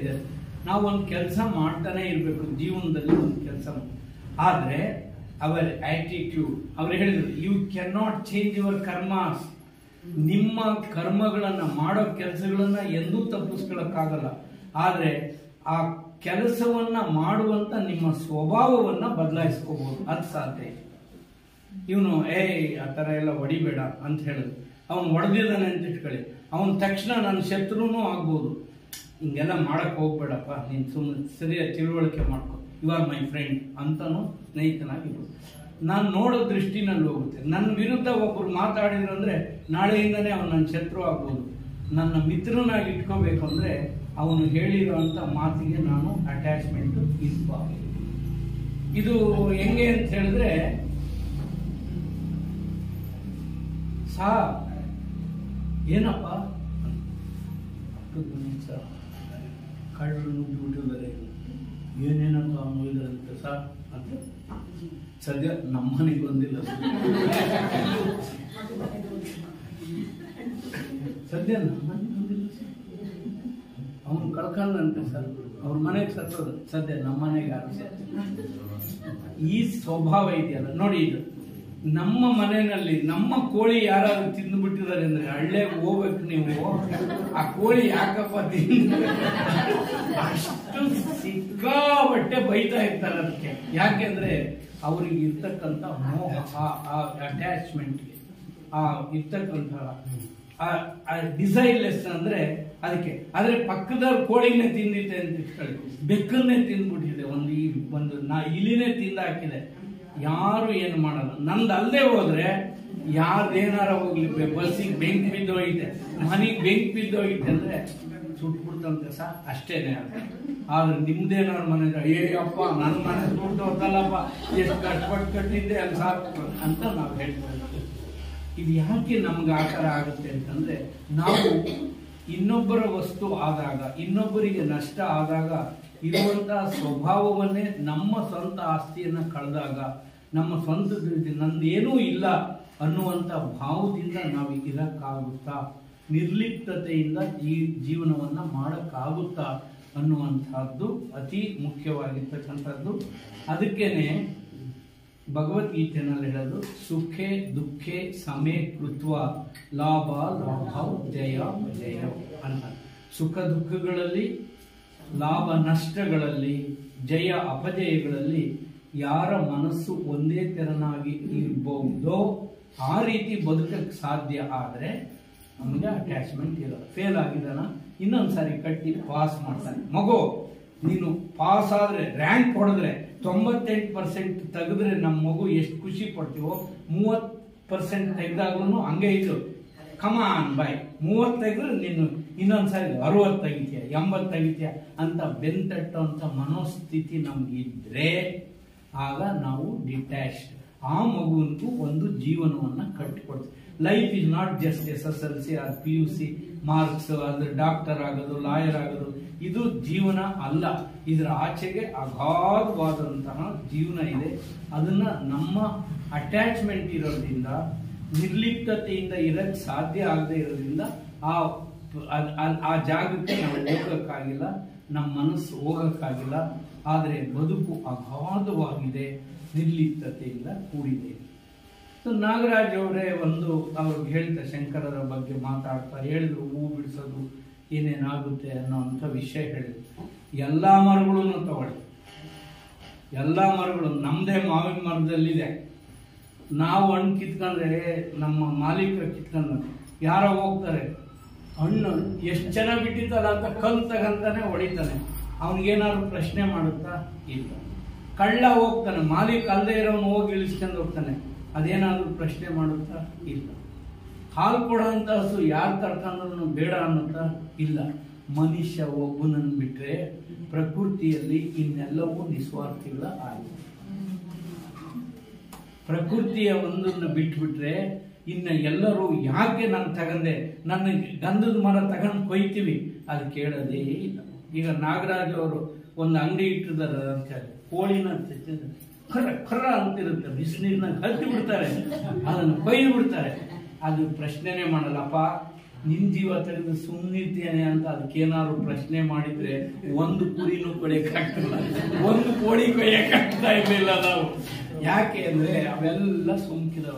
ನಾವು ಒಂದು ಕೆಲಸ ಮಾಡ್ತಾನೆ ಇರ್ಬೇಕು ಜೀವನದಲ್ಲಿ. ಒಂದು ಕೆಲಸ ಆದ್ರೆ ಅವರ್ ಆಟಿಟ್ಯೂಡ್, ಅವ್ರು ಹೇಳಿದ್ರು you can not change your karmas. ನಿಮ್ಮ ಕರ್ಮಗಳನ್ನ ಮಾಡೋ ಕೆಲಸಗಳನ್ನ ಎಂದೂ ತಪ್ಪಿಸ್ಕೊಳಕ್ಕಾಗಲ್ಲ. ಆದ್ರೆ ಆ ಕೆಲಸವನ್ನ ಮಾಡುವಂತ ನಿಮ್ಮ ಸ್ವಭಾವವನ್ನ ಬದಲಾಯಿಸ್ಕೋಬಹುದು, ಅದು ಸಾಧ್ಯ. ಇವನು ಆ ತರ ಎಲ್ಲ ಹೊಡಿಬೇಡ ಅಂತ ಹೇಳಿದ್ರು. ಅವನು ಹೊಡೆದಿದ್ದಾನೆ ಅಂತ ಇಟ್ಕೊಳ್ಳಿ, ಅವನ ತಕ್ಷಣ ನನ್ನ ಶತ್ರುನೂ ಆಗ್ಬೋದು. ಹಿಂಗೆಲ್ಲ ಮಾಡಕ್ ಹೋಗ್ಬೇಡಪ್ಪ, ನೀನ್ ಸುಮ್ಮನೆ ಸರಿಯಾದ ತಿಳುವಳಿಕೆ ಮಾಡ್ಕೊ, ಯು ಆರ್ ಮೈ ಫ್ರೆಂಡ್ ಅಂತಾನು ಸ್ನೇಹಿತನಾಗಿರ್ಬೋದು. ನಾನು ನೋಡೋ ದೃಷ್ಟಿನಲ್ಲಿ ಹೋಗುತ್ತೆ. ನನ್ನ ವಿರುದ್ಧ ಒಬ್ಬರು ಮಾತಾಡಿದ್ರಂದ್ರೆ ನಾಳೆಯಿಂದನೇ ಅವನು ನನ್ನ ಶತ್ರು ಆಗ್ಬೋದು. ನನ್ನ ಮಿತ್ರನಾಗಿ ಇಟ್ಕೋಬೇಕು ಅಂದ್ರೆ ಅವನು ಹೇಳಿರೋಂಥ ಮಾತಿಗೆ ನಾನು ಅಟ್ಯಾಚ್ಮೆಂಟ್ ಇರಬಾರ್ದು. ಇದು ಹೆಂಗೆ ಅಂತ ಹೇಳಿದ್ರೆ, ಏನಪ್ಪ ಕಳ್ಳರು ನುಗ್ಗಿಬಿಟ್ಟಿದ್ದಾರೆ, ಏನೇನಪ್ಪ ನೋಡಿದ್ರಂತೆ ಸರ್ ಅಂತ. ಸದ್ಯ ನಮ್ಮನೆಗೆ ಬಂದಿಲ್ಲ, ಸದ್ಯ ನಮ್ಮನೆಗೆ ಬಂದಿಲ್ಲ. ಅವನು ಕಳ್ಕೊಂಡಂತೆ ಸರ್, ಅವ್ರ ಮನೆಗೆ ಸತ್ತೋದು, ಸದ್ಯ ನಮ್ಮನೆಗೆ ಯಾರು. ಈ ಸ್ವಭಾವ ಇದೆಯಲ್ಲ ನೋಡಿ, ಇದು ನಮ್ಮ ಮನೆಯಲ್ಲಿ ನಮ್ಮ ಕೋಳಿ ಯಾರಾದ್ರೂ ತಿಂದು ಬಿಟ್ಟಿದ್ದಾರೆ ಅಂದ್ರೆ ಹಳ್ಳಿಗೆ ಹೋಗ್ಬೇಕು ನೀವು. ಆ ಕೋಳಿ ಯಾಕಪ್ಪ ತಿಂದು ಅಷ್ಟು ಸಿಕ್ಕಾಬಟ್ಟೆ ಬೈತಾ ಇರ್ತಾರೆ ಅದಕ್ಕೆ. ಯಾಕೆಂದ್ರೆ ಅವ್ರಿಗೆ ಇರ್ತಕ್ಕಂಥ ಮೋಹ, ಆ ಅಟ್ಯಾಚ್ಮೆಂಟ್ಗೆ, ಆ ಇರ್ತಕ್ಕಂಥ ಡಿಸೈರ್ಲೆಸ್ ಅಂದ್ರೆ ಅದಕ್ಕೆ. ಆದ್ರೆ ಪಕ್ಕದವ್ರ ಕೋಳಿನೇ ತಿಂದಿದೆ ಅಂತ ಇಟ್ಕೊಳ್ಳಿ, ಬೆಕ್ಕನ್ನೇ ತಿಂದ್ಬಿಟ್ಟಿದೆ, ಒಂದು ಇಲಿನೇ ತಿಂದ ಹಾಕಿದೆ, ಯಾರು ಏನು ಮಾಡಲ್ಲ. ನಂದು ಅಲ್ಲದೆ ಹೋದ್ರೆ ಯಾರ್ದೇನಾರ ಹೋಗ್ಲಿ, ಬಸ್ಸಿಗೆ ಬೆಂಕಿ ಬಿದ್ದೋಗಿದೆ, ಮನೆಗೆ ಬೆಂಕಿ ಬಿದ್ದೋಗಿದೆ ಅಂದ್ರೆ ಸುಟ್ಬಿಡ್ತಂತೆ ಸರ್, ಅಷ್ಟೇನೆ. ಆದ್ರೆ ನಿಮ್ದೇನಾರು ಮನೆ ಅಯ್ಯಪ್ಪ ನನ್ನ ಮನೆ ಸುಟ್ಟು ಹೋಗ್ತಲ್ಲಪ್ಪ, ಎಷ್ಟು ಕಷ್ಟಪಟ್ಟು ಕಟ್ಟಿದ್ದೆ ಅಲ್ಲಿ ಸಾಕು ಅಂತ ನಾವು ಹೇಳ್ತೀವಿ. ಇದು ಯಾಕೆ ನಮ್ಗೆ ಆ ಥರ ಆಗುತ್ತೆ ಅಂತಂದ್ರೆ, ನಾವು ಇನ್ನೊಬ್ಬರ ವಸ್ತು ಆದಾಗ, ಇನ್ನೊಬ್ಬರಿಗೆ ನಷ್ಟ ಆದಾಗ ಇರುವಂತಹ ಸ್ವಭಾವವನ್ನೇ ನಮ್ಮ ಸ್ವಂತ ಆಸ್ತಿಯನ್ನ ಕಳೆದಾಗ, ನಮ್ಮ ಸ್ವಂತ ನಂದೇನೂ ಇಲ್ಲ ಅನ್ನುವಂಥ ಭಾವದಿಂದ ನಾವು ಇರಕ್ಕಾಗುತ್ತಾ, ನಿರ್ಲಿಪ್ತತೆಯಿಂದ ಈ ಜೀವನವನ್ನ ಮಾಡಕ್ಕಾಗುತ್ತಾ ಅನ್ನುವಂಥದ್ದು ಅತಿ ಮುಖ್ಯವಾಗಿರ್ತಕ್ಕಂಥದ್ದು. ಅದಕ್ಕೇನೆ ಭಗವದ್ಗೀತೆಯಲ್ಲಿ ಹೇಳೋದು, ಸುಖೇ ದುಃಖೇ ಸಮೇ ಕೃತ್ವ ಲಾಭ ಲಾಭ ಜಯ ಜಯ ಅಂತ. ಸುಖ ದುಃಖಗಳಲ್ಲಿ, ಲಾಭ ನಷ್ಟಗಳಲ್ಲಿ, ಜಯ ಅಪಜಯಗಳಲ್ಲಿ ಯಾರ ಮನಸ್ಸು ಒಂದೇ ತೆರನಾಗಿ ಇರಬಹುದೋ ಆ ರೀತಿ ಬದುಕಕ್ಕೆ ಸಾಧ್ಯ. ಆದ್ರೆ ನಮಗೆ ಅಟ್ಯಾಚ್ಮೆಂಟ್ ಇರೋದು. ಫೇಲ್ ಆಗಿದಾನ ಇನ್ನೊಂದ್ಸಾರಿ ಕಟ್ಟಿ ಪಾಸ್ ಮಾಡ್ತಾನೆ. ಮಗು ನೀನು ಪಾಸ್ ಆದ್ರೆ, ರ್ಯಾಂಕ್ ಹೊಡೆದ್ರೆ 98% ತೆಗೆದ್ರೆ ನಮ್ಮ ಮಗು ಎಷ್ಟು ಖುಷಿ ಪಡ್ತೀವೋ, 30% ತೆಗೆದಾಗ್ಲೂ ಹಂಗೆ ಇದು ಕಮಾನ್ ಬಾಯ್ 30 ತೆಗೆದ್ರೆ ನೀನು ಇನ್ನೊಂದ್ಸಾರಿ 60 ತೆಗಿತೀಯ, 80 ತೆಗಿತೀಯ ಅಂತ ಬೆಂತಟ್ಟುವಂತ ಮನೋಸ್ಥಿತಿ ನಮ್ಗಿದ್ರೆ ಆಗ ನಾವು ಡಿಟ್ಯಾಚ್ಡ್. ಆ ಮಗುವಿಗೂ ಒಂದು ಜೀವನವನ್ನ ಕಟ್ಟಿಕೊಡ್ತೀವಿ. Life is not just SSLC or PUC marks, ಅದು ಡಾಕ್ಟರ್ ಆಗೋದು, ಲಾಯರ್ ಆಗೋದು, ಇದು ಜೀವನ ಅಲ್ಲ. ಇದರ ಆಚೆಗೆ ಅಗಾಧವಾದಂತಹ ಜೀವನ ಇದೆ. ಅದನ್ನ ನಮ್ಮ ಅಟ್ಯಾಚ್ಮೆಂಟ್ ಇರೋದ್ರಿಂದ, ನಿರ್ಲಿಪ್ತತೆಯಿಂದ ಇರಕ್ಕೆ ಸಾಧ್ಯ ಆಗದೆ ಇರೋದ್ರಿಂದ, ಆ ಆ ಜಾಗಕ್ಕೆ ನಾವು ಹೋಗೋಕ್ಕಾಗಿಲ್ಲ, ನಮ್ಮ ಮನಸ್ಸು ಹೋಗೋಕ್ಕಾಗಿಲ್ಲ. ಆದರೆ ಬದುಕು ಅಗಾಧವಾಗಿದೆ, ನಿರ್ಲಿಪ್ತತೆಯಿಂದ ಕೂಡಿದೆ. ನಾಗರಾಜ್ ಅವರೇ ಅವ್ರಿಗೆ ಹೇಳ್ತಾ ಶಂಕರರ ಬಗ್ಗೆ ಮಾತಾಡ್ತಾ ಹೇಳಿದ್ರು, ಹೂ ಬಿಡಿಸೋದು ಏನೇನಾಗುತ್ತೆ ಅನ್ನೋಂಥ ವಿಷಯ ಹೇಳಿದ್ರು. ಎಲ್ಲ ಮರಗಳನ್ನು ತಗೊಳ್ಳಿ, ಎಲ್ಲ ಮರಗಳು ನಮ್ಮದೇ ಮಾವಿನ ಮರದಲ್ಲಿದೆ. ನಾವು ಹಣ್ಣು ಕಿತ್ಕೊಂಡ್ರೆ ನಮ್ಮ ಮಾಲೀಕರು ಕಿತ್ಕೊಂಡ್ರೆ ಯಾರೋ ಹೋಗ್ತಾರೆ, ಹಣ್ಣು ಎಷ್ಟು ಚೆನ್ನಾಗಿ ಬಿಟ್ಟಿತ್ತಲ್ಲ ಅಂತ ಕಲ್ಲು ತಗಂತಾನೆ ಹೊಡಿತಾನೆ. ಅವನಿಗೇನಾದ್ರು ಪ್ರಶ್ನೆ ಮಾಡುತ್ತಾ? ಇಲ್ಲ. ಕಳ್ಳ ಹೋಗ್ತಾನೆ, ಮಾಲೀಕ ಅಲ್ಲದೆ ಇರೋನು ಹೋಗಿ ಇಳಿಸ್ಕೊಂಡು ಹೋಗ್ತಾನೆ, ಅದೇನಾದ್ರೂ ಪ್ರಶ್ನೆ ಮಾಡುತ್ತಾ? ಇಲ್ಲ. ಹಾಲು ಕೊಡೋಂಥ ಹಸು ಯಾರು ತಡ್ಕೊಂಡ್ರು ಬೇಡ ಅನ್ನುತ್ತಾ? ಇಲ್ಲ. ಮನುಷ್ಯ ಒಬ್ಬನನ್ನು ಬಿಟ್ಟರೆ ಪ್ರಕೃತಿಯಲ್ಲಿ ಇನ್ನೆಲ್ಲವೂ ನಿಸ್ವಾರ್ಥಿಗಳ ಆಗಿದೆ. ಪ್ರಕೃತಿಯ ಒಂದನ್ನು ಬಿಟ್ಬಿಟ್ರೆ ಇನ್ನು ಎಲ್ಲರೂ ಯಾಕೆ ನಾನು ತಗಂದೆ, ನನ್ನ ಗಂಧದ ಮರ ತಗೊಂಡು ಕೊಯ್ತೀವಿ, ಅದು ಕೇಳೋದೇ ಇಲ್ಲ. ಈಗ ನಾಗರಾಜ್ ಅವರು ಒಂದು ಅಂಗಡಿ ಇಟ್ಟಿದ್ದಾರೆ ಅಂತ ಹೇಳಿ, ಕೋಳಿನ ಖರ ಖರ ಅಂತಿರುತ್ತೆ, ಬಿಸಿನೀರ್ನಾಗ ಹತ್ತಿ ಬಿಡ್ತಾರೆ, ಅದನ್ನು ಕೊಯ್ದು ಬಿಡ್ತಾರೆ. ಅದು ಪ್ರಶ್ನೆನೇ ಮಾಡಲ್ಲಪ್ಪ, ನಿನ್ ಜೀವ ತೆಗೆದು ಸುಮ್ಮನಿರ್ತೇನೆ ಅಂತ ಅದಕ್ಕೇನಾದ್ರು ಪ್ರಶ್ನೆ ಮಾಡಿದ್ರೆ ಒಂದು ಕುರಿನೂ ಕೊಯ್ಯಕ್ಕಾಗ್ತಿಲ್ಲ, ಒಂದು ಕೋಳಿ ಕೊಯ್ಯಕ್ಕಾಗ್ತಾ ಇರ್ಲಿಲ್ಲ ನಾವು. ಯಾಕೆ ಅಂದ್ರೆ ಅವೆಲ್ಲ ಸುಮ್ಕಿದವ.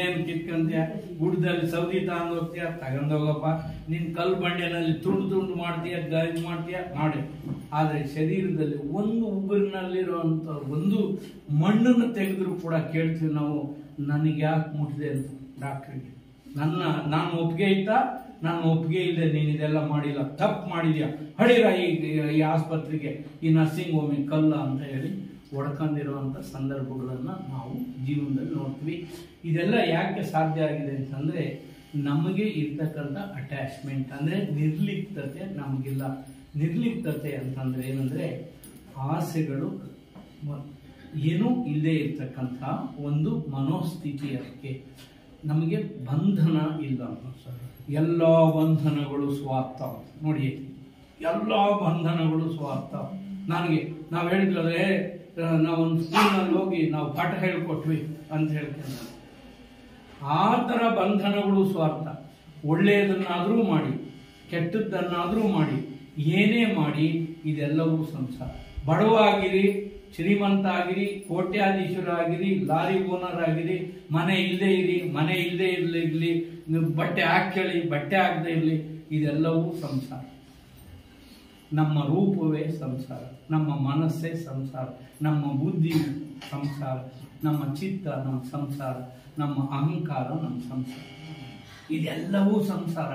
ಏನ್ ಕಿತ್ಕಂತ್ಯ, ಗುಡ್ಡದಲ್ಲಿ ಸೌದಿ ತಗೊಂಡ್ ಹೋಗ್ತೀಯ, ತಗೊಂಡೋಗಪ್ಪ. ನಿನ್ ಕಲ್ಲು ಬಂಡೆನಲ್ಲಿ ತುಂಡು ಮಾಡ್ತೀಯ, ಗಾಯ ಮಾಡ್ತೀಯ, ಮಾಡಿ. ಆದ್ರೆ ಶರೀರದಲ್ಲಿ ಒಂದು ಉಗುರಿನಲ್ಲಿರುವಂತ ಒಂದು ಮಣ್ಣನ್ನು ತೆಗೆದ್ರು ಕೂಡ ಕೇಳ್ತೀವಿ ನಾವು, ನನಗೆ ಯಾಕೆ ಮುಟ್ಟಿದೆ ಅಂತ ಡಾಕ್ಟ್ರಿಗೆ. ನಾನು ಒಪ್ಪಿಗೆ ಇತ್ತಾ? ನಾನು ಒಪ್ಪಿಗೆ ಇದೆ, ನೀನ್ ಇದೆಲ್ಲ ಮಾಡಿಲ್ಲ, ತಪ್ಪು ಮಾಡಿದ್ಯಾ, ಹಡಿರ ಈ ಆಸ್ಪತ್ರೆಗೆ, ಈ ನರ್ಸಿಂಗ್ ಹೋಮಿಗೆ ಕಲ್ಲ ಅಂತ ಹೇಳಿ ಒಡ್ಕೊಂಡಿರುವಂತ ಸಂದರ್ಭಗಳನ್ನ ನಾವು ಜೀವನದಲ್ಲಿ ನೋಡ್ತೀವಿ. ಇದೆಲ್ಲ ಯಾಕೆ ಸಾಧ್ಯ ಆಗಿದೆ ಅಂತಂದ್ರೆ ನಮಗೆ ಇರ್ತಕ್ಕಂಥ ಅಟ್ಯಾಚ್ಮೆಂಟ್, ಅಂದ್ರೆ ನಿರ್ಲಿಪ್ತತೆ ನಮಗಿಲ್ಲ. ನಿರ್ಲಿಪ್ತತೆ ಅಂತಂದ್ರೆ ಏನಂದ್ರೆ ಆಸೆಗಳು ಏನೂ ಇಲ್ಲದೆ ಇರ್ತಕ್ಕಂಥ ಒಂದು ಮನೋಸ್ಥಿತಿ. ಅದಕ್ಕೆ ನಮಗೆ ಬಂಧನ ಇಲ್ಲ. ಎಲ್ಲ ಬಂಧನಗಳು ಸ್ವಾರ್ಥ. ನೋಡಿ, ಎಲ್ಲ ಬಂಧನಗಳು ಸ್ವಾರ್ಥ. ನಾವು ಹೇಳಿದ್ರೆ ನಾವೊಂದು ಸ್ಕೂಲ್ನಲ್ಲಿ ಹೋಗಿ ನಾವು ಪಾಠ ಹೇಳ್ಕೊಟ್ವಿ ಅಂತ ಹೇಳ್ತೇನೆ, ಆ ಥರ ಬಂಧನಗಳು ಸ್ವಾರ್ಥ. ಒಳ್ಳೆಯದನ್ನಾದರೂ ಮಾಡಿ, ಕೆಟ್ಟದ್ದನ್ನಾದರೂ ಮಾಡಿ, ಏನೇ ಮಾಡಿ, ಇದೆಲ್ಲವೂ ಸಂಸಾರ. ಬಡವಾಗಿರಿ, ಶ್ರೀಮಂತ ಆಗಿರಿ, ಕೋಟ್ಯಾಧೀಶರ ಆಗಿರಿ, ಲಾರಿ ಓನರ್ ಆಗಿರಿ, ಮನೆ ಇಲ್ಲದೆ ಇರಿ, ಮನೆ ಇಲ್ಲದೆ ಇರಲಿ, ಬಟ್ಟೆ ಹಾಕಿ ಬಟ್ಟೆ ಹಾಕದೆ ಇರಲಿ, ಇದೆಲ್ಲವೂ ಸಂಸಾರ. ನಮ್ಮ ರೂಪವೇ ಸಂಸಾರ, ನಮ್ಮ ಮನಸ್ಸೇ ಸಂಸಾರ, ನಮ್ಮ ಬುದ್ಧಿ ಸಂಸಾರ, ನಮ್ಮ ಚಿತ್ತ ನಮ್ಮ ಸಂಸಾರ, ನಮ್ಮ ಅಹಂಕಾರ ನಮ್ಮ ಸಂಸಾರ. ಇದೆಲ್ಲವೂ ಸಂಸಾರ.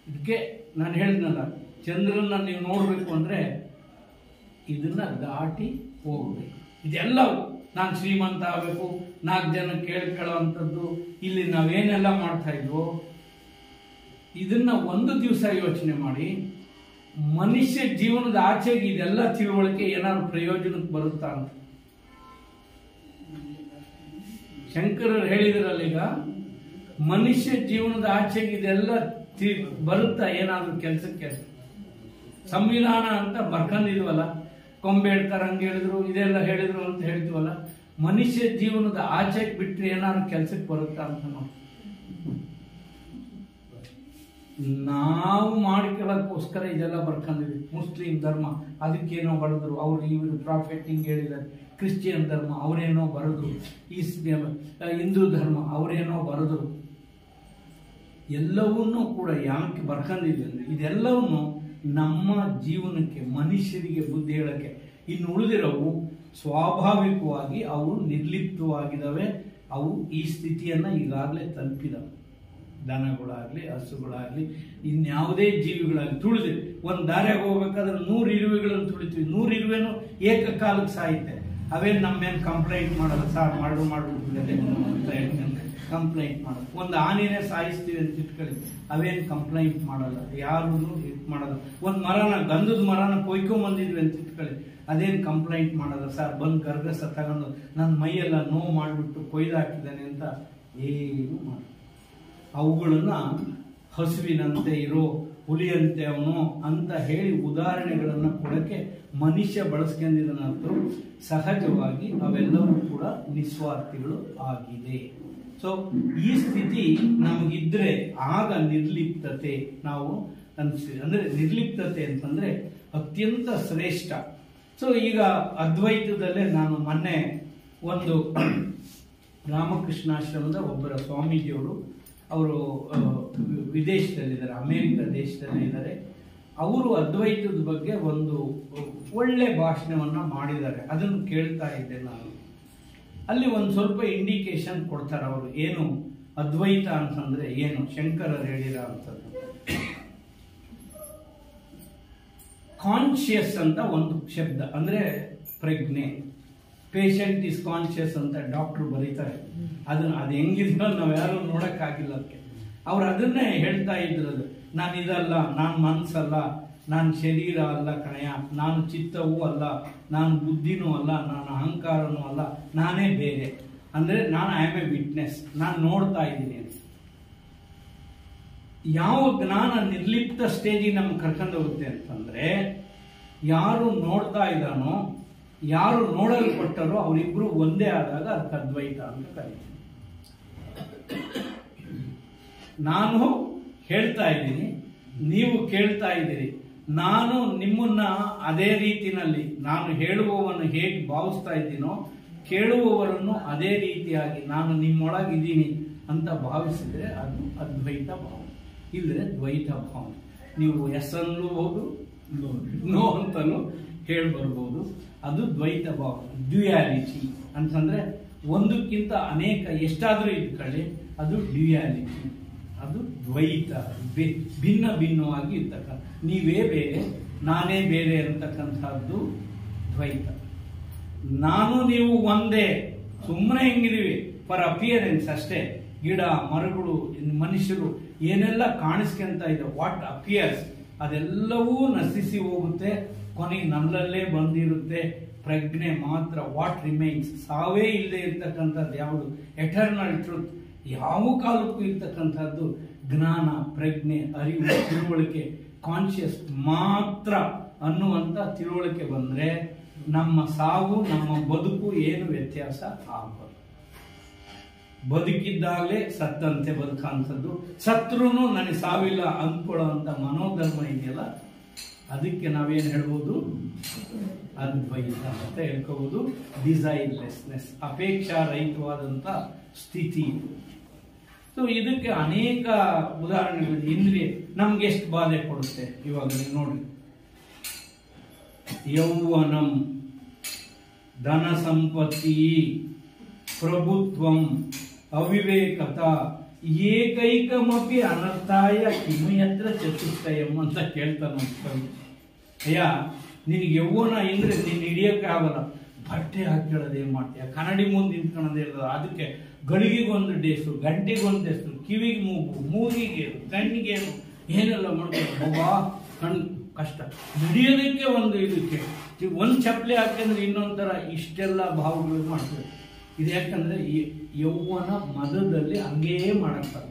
ಇದಕ್ಕೆ ನಾನು ಹೇಳಿದ್ನಲ್ಲ, ಚಂದ್ರನ್ನ ನೀವು ನೋಡಬೇಕು ಅಂದ್ರೆ ಇದನ್ನ ದಾಟಿ ಹೋಗ್ಬೇಕು. ಇದೆಲ್ಲವೂ ನಾನು ಶ್ರೀಮಂತ ಆಗಬೇಕು, 4 ಜನ ಕೇಳ್ಕೊಳ್ಳುವಂಥದ್ದು, ಇಲ್ಲಿ ನಾವೇನೆಲ್ಲ ಮಾಡ್ತಾ ಇದ್ವೋ ಇದನ್ನ ಒಂದು ದಿವಸ ಯೋಚನೆ ಮಾಡಿ. ಮನುಷ್ಯ ಜೀವನದ ಆಚೆಗೆ ಇದೆಲ್ಲ ತಿಳುವಳಿಕೆ ಏನಾದ್ರು ಪ್ರಯೋಜನಕ್ಕೆ ಬರುತ್ತಾ ಅಂತ ಶಂಕರರು ಹೇಳಿದ್ರಲ್ಲ. ಈಗ ಮನುಷ್ಯ ಜೀವನದ ಆಚೆಗೆ ಇದೆಲ್ಲ ಬರುತ್ತಾ ಏನಾದ್ರು ಕೆಲಸಕ್ಕೆ? ಸಂವಿಧಾನ ಅಂತ ಬರ್ಕೊಂಡಿದ್ವಲ್ಲ, ಕೊಂಬೇಡ್ಕರ್ ಹಂಗೆ ಹೇಳಿದ್ರು, ಇದೆಲ್ಲ ಹೇಳಿದ್ರು ಅಂತ ಹೇಳ್ತೀವಲ್ಲ, ಮನುಷ್ಯ ಜೀವನದ ಆಚೆಗೆ ಬಿಟ್ಟರೆ ಏನಾದ್ರು ಕೆಲಸಕ್ಕೆ ಬರುತ್ತಾ ಅಂತ ನೋಡಿ. ನಾವು ಮಾಡ್ಕೊಳ್ಳೋಕ್ಕೋಸ್ಕರ ಇದೆಲ್ಲ ಬರ್ಕೊಂಡಿದ್ವಿ. ಮುಸ್ಲಿಂ ಧರ್ಮ ಅದಕ್ಕೇನೋ ಬರೆದ್ರು, ಇವರು ಪ್ರಾಫಿಟ್ ಹಿಂಗೆ ಹೇಳಿದ್ದಾರೆ. ಕ್ರಿಶ್ಚಿಯನ್ ಧರ್ಮ ಅವರೇನೋ ಬರೆದ್ರು, ಹಿಂದೂ ಧರ್ಮ ಅವರೇನೋ ಬರೆದ್ರು. ಎಲ್ಲವನ್ನೂ ಕೂಡ ಯಾಕೆ ಬರ್ಕೊಂಡಿದ್ವಿ ಅಂದ್ರೆ ಇದೆಲ್ಲವನ್ನು ನಮ್ಮ ಜೀವನಕ್ಕೆ, ಮನುಷ್ಯರಿಗೆ ಬುದ್ಧಿ ಹೇಳಕ್ಕೆ. ಇನ್ನು ಉಳಿದಿರೋವು ಸ್ವಾಭಾವಿಕವಾಗಿ ಅವು ನಿರ್ಲಿಪ್ತವಾಗಿದ್ದಾವೆ. ಅವು ಈ ಸ್ಥಿತಿಯನ್ನ ಈಗಾಗಲೇ ತಲುಪಿದವು. ದನಗಳಾಗ್ಲಿ, ಹಸುಗಳಾಗ್ಲಿ, ಇನ್ಯಾವುದೇ ಜೀವಿಗಳಾಗಲಿ ತುಳಿದು ಒಂದು ದಾರ್ಯಾಗ ಹೋಗ್ಬೇಕಾದ್ರೆ 100 ಇರುವೆಗಳನ್ನು ತುಳಿತೀವಿ. 100 ಇರುವೆನು ಏಕಕಾಲಕ್ಕೆ ಸಾಯುತ್ತೆ. ಅವೇನು ನಮ್ಮೇನು ಕಂಪ್ಲೇಂಟ್ ಮಾಡಲ್ಲ, ಸಾರ್ ಮಾಡ್ಬಿಟ್ಟು ಕಂಪ್ಲೇಂಟ್ ಮಾಡಲ್ಲ. ಒಂದು ಆನೆನೇ ಸಾಯಿಸ್ತೀವಿ ಅಂತ ಇಟ್ಕೊಳ್ಳಿ, ಅವೇನು ಕಂಪ್ಲೇಂಟ್ ಮಾಡಲ್ಲ, ಯಾರು ಇದು ಮಾಡಲ್ಲ. ಒಂದು ಗಂಧದ ಮರನ ಕೊಯ್ಕೊಂಬಂದಿದ್ವಿ ಅಂತ ಇಟ್ಕೊಳ್ಳಿ, ಅದೇನು ಕಂಪ್ಲೇಂಟ್ ಮಾಡಲ್ಲ. ಸರ್ ಬಂದು ಗರ್ಗಸ ತಗೊಂಡು ನನ್ನ ಮೈಯೆಲ್ಲ ನೋವು ಮಾಡಿಬಿಟ್ಟು ಕೊಯ್ದಾಕಿದ್ದಾನೆ ಅಂತ ಏನು ಮಾಡ. ಅವುಗಳನ್ನ ಹಸುವಿನಂತೆ ಇರೋ, ಹುಲಿಯಂತೆ ಅವನು ಅಂತ ಹೇಳಿ ಉದಾಹರಣೆಗಳನ್ನು ಕೊಡಕ್ಕೆ ಮನುಷ್ಯ ಬಳಸ್ಕೊಂಡಿದ್ದನಂತರೂ ಸಹಜವಾಗಿ ಅವೆಲ್ಲವೂ ಕೂಡ ನಿಸ್ವಾರ್ಥಿಗಳು ಆಗಿದೆ. ಸೊ ಸೊ ಈ ಸ್ಥಿತಿ ನಮಗಿದ್ರೆ ಆಗ ನಿರ್ಲಿಪ್ತತೆ ನಾವು ಅಂದ್ರೆ ನಿರ್ಲಿಪ್ತತೆ ಅಂತಂದ್ರೆ ಅತ್ಯಂತ ಶ್ರೇಷ್ಠ. ಸೊ ಈಗ ಅದ್ವೈತದಲ್ಲೇ ನಾನು ಮೊನ್ನೆ ಒಂದು ರಾಮಕೃಷ್ಣಾಶ್ರಮದ ಒಬ್ಬರ ಸ್ವಾಮೀಜಿಯವರು, ಅವರು ವಿದೇಶದಲ್ಲಿದ್ದಾರೆ, ಅಮೆರಿಕ ದೇಶದಲ್ಲೇ ಇದ್ದಾರೆ. ಅವರು ಅದ್ವೈತದ ಬಗ್ಗೆ ಒಂದು ಒಳ್ಳೆ ಭಾಷಣವನ್ನ ಮಾಡಿದ್ದಾರೆ. ಅದನ್ನು ಕೇಳ್ತಾ ಇದ್ದೆ ನಾನು. ಅಲ್ಲಿ ಒಂದು ಸ್ವಲ್ಪ ಇಂಡಿಕೇಶನ್ ಕೊಡ್ತಾರೆ ಅವರು, ಏನು ಅದ್ವೈತ ಅಂತಂದ್ರೆ ಏನು, ಶಂಕರರು ಹೇಳಿರೋ ಅಂತದ್ದು. ಕಾನ್ಶಿಯಸ್ ಅಂತ ಒಂದು ಶಬ್ದ, ಅಂದ್ರೆ ಪ್ರಜ್ಞೆ. ಪೇಷಂಟ್ ಇಸ್ ಕಾನ್ಶಿಯಸ್ ಅಂತ ಡಾಕ್ಟರ್ ಬರೀತಾರೆ. ಅದು ಹೆಂಗಿದ್ರೂ ನಾವು ಯಾರು ನೋಡಕ್ಕಾಗಿಲ್ಲ ಅದಕ್ಕೆ. ಅವ್ರು ಅದನ್ನೇ ಹೇಳ್ತಾ ಇದ್ರದು, ನಾನು ಇದಲ್ಲ, ನಾನು ಮನಸ್ಸಲ್ಲ, ನಾನು ಶರೀರ ಅಲ್ಲ ಕಣಯ್ಯ, ನಾನು ಚಿತ್ತವೂ ಅಲ್ಲ, ನಾನು ಬುದ್ಧಿನೂ ಅಲ್ಲ, ನಾನು ಅಹಂಕಾರನೂ ಅಲ್ಲ, ನಾನೇ ಬೇರೆ. ಅಂದ್ರೆ ನಾನು ಐ ಆಮ್ ಎ ವಿಟ್ನೆಸ್, ನಾನು ನೋಡ್ತಾ ಇದ್ದೀನಿ. ಯಾವ ಜ್ಞಾನ ನಿರ್ಲಿಪ್ತ ಸ್ಟೇಜಿಗೆ ನಮ್ಗೆ ಕರ್ಕೊಂಡು ಹೋಗುತ್ತೆ ಅಂತಂದ್ರೆ, ಯಾರು ನೋಡ್ತಾ ಇದ್ದಾನೋ, ಯಾರು ನೋಡಲ್ಪಟ್ಟರೋ ಅವರಿಬ್ರು ಒಂದೇ ಆದಾಗ ಅದಕ್ಕೆ ಅದ್ವೈತ ಅಂತ ಕರೀತೀವಿ. ನಾನು ಹೇಳ್ತಾ ಇದ್ದೀನಿ, ನೀವು ಕೇಳ್ತಾ ಇದ್ದೀರಿ. ನಾನು ನಿಮ್ಮನ್ನ ಅದೇ ರೀತಿನಲ್ಲಿ, ನಾನು ಹೇಳುವವನು ಹೇಗೆ ಭಾವಿಸ್ತಾ ಇದ್ದೀನೋ ಕೇಳುವವರನ್ನು ಅದೇ ರೀತಿಯಾಗಿ ನಾನು ನಿಮ್ಮೊಳಗಿದ್ದೀನಿ ಅಂತ ಭಾವಿಸಿದ್ರೆ ಅದು ಅದ್ವೈತ ಭಾವ. ಇಲ್ಲದ್ರೆ ದ್ವೈತ ಭಾವ. ನೀವು ಎಸ್ ಅನ್ನಬಹುದು, ನೋ ಅಂತಲೂ ಹೇಳ್ಬರ್ಬೋದು. ಅದು ದ್ವೈತ ಭಾವ. ಡ್ಯುಯಾಲಿಟಿ ಅಂತಂದ್ರೆ ಒಂದಕ್ಕಿಂತ ಅನೇಕ ಎಷ್ಟಾದ್ರೂ ಇಟ್ಕೊಳ್ಳಿ, ಅದು ಡ್ಯುಯಾಲಿಟಿ, ಅದು ದ್ವೈತ. ಭಿನ್ನ ಭಿನ್ನವಾಗಿ ಇರ್ತಕ್ಕಂಥ, ನೀವೇ ಬೇರೆ ನಾನೇ ಬೇರೆ ಇರತಕ್ಕಂಥದ್ದು ದ್ವೈತ. ನಾನು ನೀವು ಒಂದೇ, ಸುಮ್ಮನೆ ಹೆಂಗಿದೀವಿ ಫಾರ್ ಅಪಿಯರೆನ್ಸ್ ಅಷ್ಟೇ. ಗಿಡ ಮರಗಳು ಮನುಷ್ಯರು ಏನೆಲ್ಲ ಕಾಣಿಸ್ಕೊಂತ ಇದೆ, ವಾಟ್ ಅಪಿಯರ್ಸ್, ಅದೆಲ್ಲವೂ ನಶಿಸಿ ಹೋಗುತ್ತೆ, ಕೊನೆಗೆ ನಲ್ಲಲ್ಲೇ ಬಂದಿರುತ್ತೆ. ಪ್ರಜ್ಞೆ ಮಾತ್ರ ವಾಟ್ ರಿಮೈನ್ಸ್, ಸಾವೇ ಇಲ್ಲದೆ ಇರ್ತಕ್ಕಂಥದ್ದು ಯಾವುದು, ಎಟರ್ನಲ್ ಟ್ರೂತ್, ಯಾವ ಕಾಲಕ್ಕೂ ಇರ್ತಕ್ಕಂಥದ್ದು ಜ್ಞಾನ, ಪ್ರಜ್ಞೆ, ಅರಿವು, ತಿಳುವಳಿಕೆ, ಕಾನ್ಶಿಯಸ್ ಮಾತ್ರ ಅನ್ನುವಂಥ ತಿಳುವಳಿಕೆ ಬಂದ್ರೆ ನಮ್ಮ ಸಾವು ನಮ್ಮ ಬದುಕು ಏನು ವ್ಯತ್ಯಾಸ ಆಗಬಾರ್ದು. ಬದುಕಿದ್ದಾಗಲೇ ಸತ್ತಂತೆ ಬದುಕಂಥದ್ದು, ಸತ್ರುನು ನನಗೆ ಸಾವಿಲ್ಲ ಅಂದ್ಕೊಳ್ಳೋ ಅಂತ ಮನೋಧರ್ಮ ಇದೆಯಲ್ಲ, ಅದಕ್ಕೆ ನಾವೇನು ಹೇಳ್ಬೋದು, ಅದ್ವೈತ ಅಂತ ಹೇಳ್ಕೋಬಹುದು. ಡಿಸೈರ್ಲೆಸ್ನೆಸ್, ಅಪೇಕ್ಷಾ ರಹಿತವಾದಂಥ ಸ್ಥಿತಿ. ಸೊ ಇದಕ್ಕೆ ಅನೇಕ ಉದಾಹರಣೆಗಳು. ಇಂದ್ರಿಯ ನಮ್ಗೆ ಎಷ್ಟು ಬಾಧೆ ಕೊಡುತ್ತೆ ಇವಾಗ ನೀವು ನೋಡಿ. ಯೌವನಂ, ಧನ ಸಂಪತ್ತಿ, ಪ್ರಭುತ್ವಂ, ಅವಿವೇಕತ, ಏಕೈಕಮಪಿ ಅನರ್ಥಾಯ ಕಿಮಯತ್ರ ಚತುಷ್ಟಯಂ ಅಂತ ಕೇಳ್ತಾನೆ. ಅಯ್ಯ, ನಿನಗೆ ಯೌವನ ಅಂದ್ರೆ ನೀನು ಹಿಡಿಯೋಕೆ ಆಗಲ್ಲ, ಬಟ್ಟೆ ಹಾಕೊಳ್ಳೋದು ಏನ್ ಮಾಡ್ತೀಯ, ಕನ್ನಡಿ ಮುಂದೆ ನಿಂತ್ಕೊಳ್ಳೋದೇ ಇರೋದು, ಅದಕ್ಕೆ ಗಳಿಗೆಗೊಂದು ಡೇಸು, ಗಂಟೆಗೊಂದು ಡೇಸು, ಕಿವಿಗೆ ಮೂಗು, ಮೂಗಿಗೆ ಕಣ್ಣಿಗೆ ಏನೆಲ್ಲ ಮಾಡ್ತಾರೆ. ಹೋಗಾ ಕಣ್ ಕಷ್ಟ, ಹಿಡಿಯೋದಕ್ಕೆ ಒಂದು ಇದಕ್ಕೆ ಒಂದು ಚಪ್ಪಲಿ ಹಾಕಿದ್ರೆ ಇನ್ನೊಂಥರ ಇಷ್ಟೆಲ್ಲ ಭಾವಗಳು ಮಾಡ್ತಾರೆ. ಇದು ಯಾಕಂದ್ರೆ ಯೌವನ ಮದದಲ್ಲಿ ಹಂಗೇ ಮಾಡಕ್ತಾರೆ.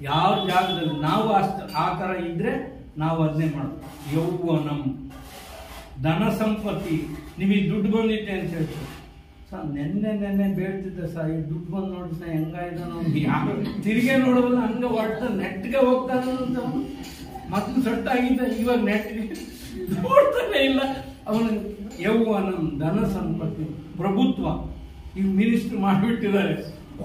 ಯಾವ ಜಾಗದಲ್ಲಿ ನಾವು ಆ ಥರ ಇದ್ರೆ ನಾವು ಅದನ್ನೇ ಮಾಡ್ತೀವಿ. ಯೌವನಂ, ಧನ ಸಂಪತ್ತಿ, ನಿಮಗೆ ದುಡ್ಡು ಬಂದಿತ್ತೆ ಅಂತ ಹೇಳ್ತೀವಿ. ಸರ್ ನೆನ್ನೆ ಬೇಡ್ತಿದ್ದೆ ಸರ್, ಈ ದುಡ್ಡು ಬಂದು ನೋಡಿ ಸರ್ ಹೆಂಗಾಯ್ತಾನೋ, ಯಾರು ತಿರುಗಿ ನೋಡೋಲ್ಲ, ಹಂಗ ಒಟ್ಟ ನೆಟ್ಗೆ ಹೋಗ್ತಾನಂತ. ಮೊದಲು ಸೊಟ್ಟಾಗಿದ್ದ, ಇವಾಗ ನೆಟ್ಗೆ ನೋಡ್ತಾನೆ ಇಲ್ಲ ಅವನು. ಯೌವನಂ, ಧನ ಸಂಪತ್ತಿ, ಪ್ರಭುತ್ವ, ಈಗ ಮಿನಿಸ್ಟರ್ ಮಾಡಿಬಿಟ್ಟಿದ್ದಾರೆ.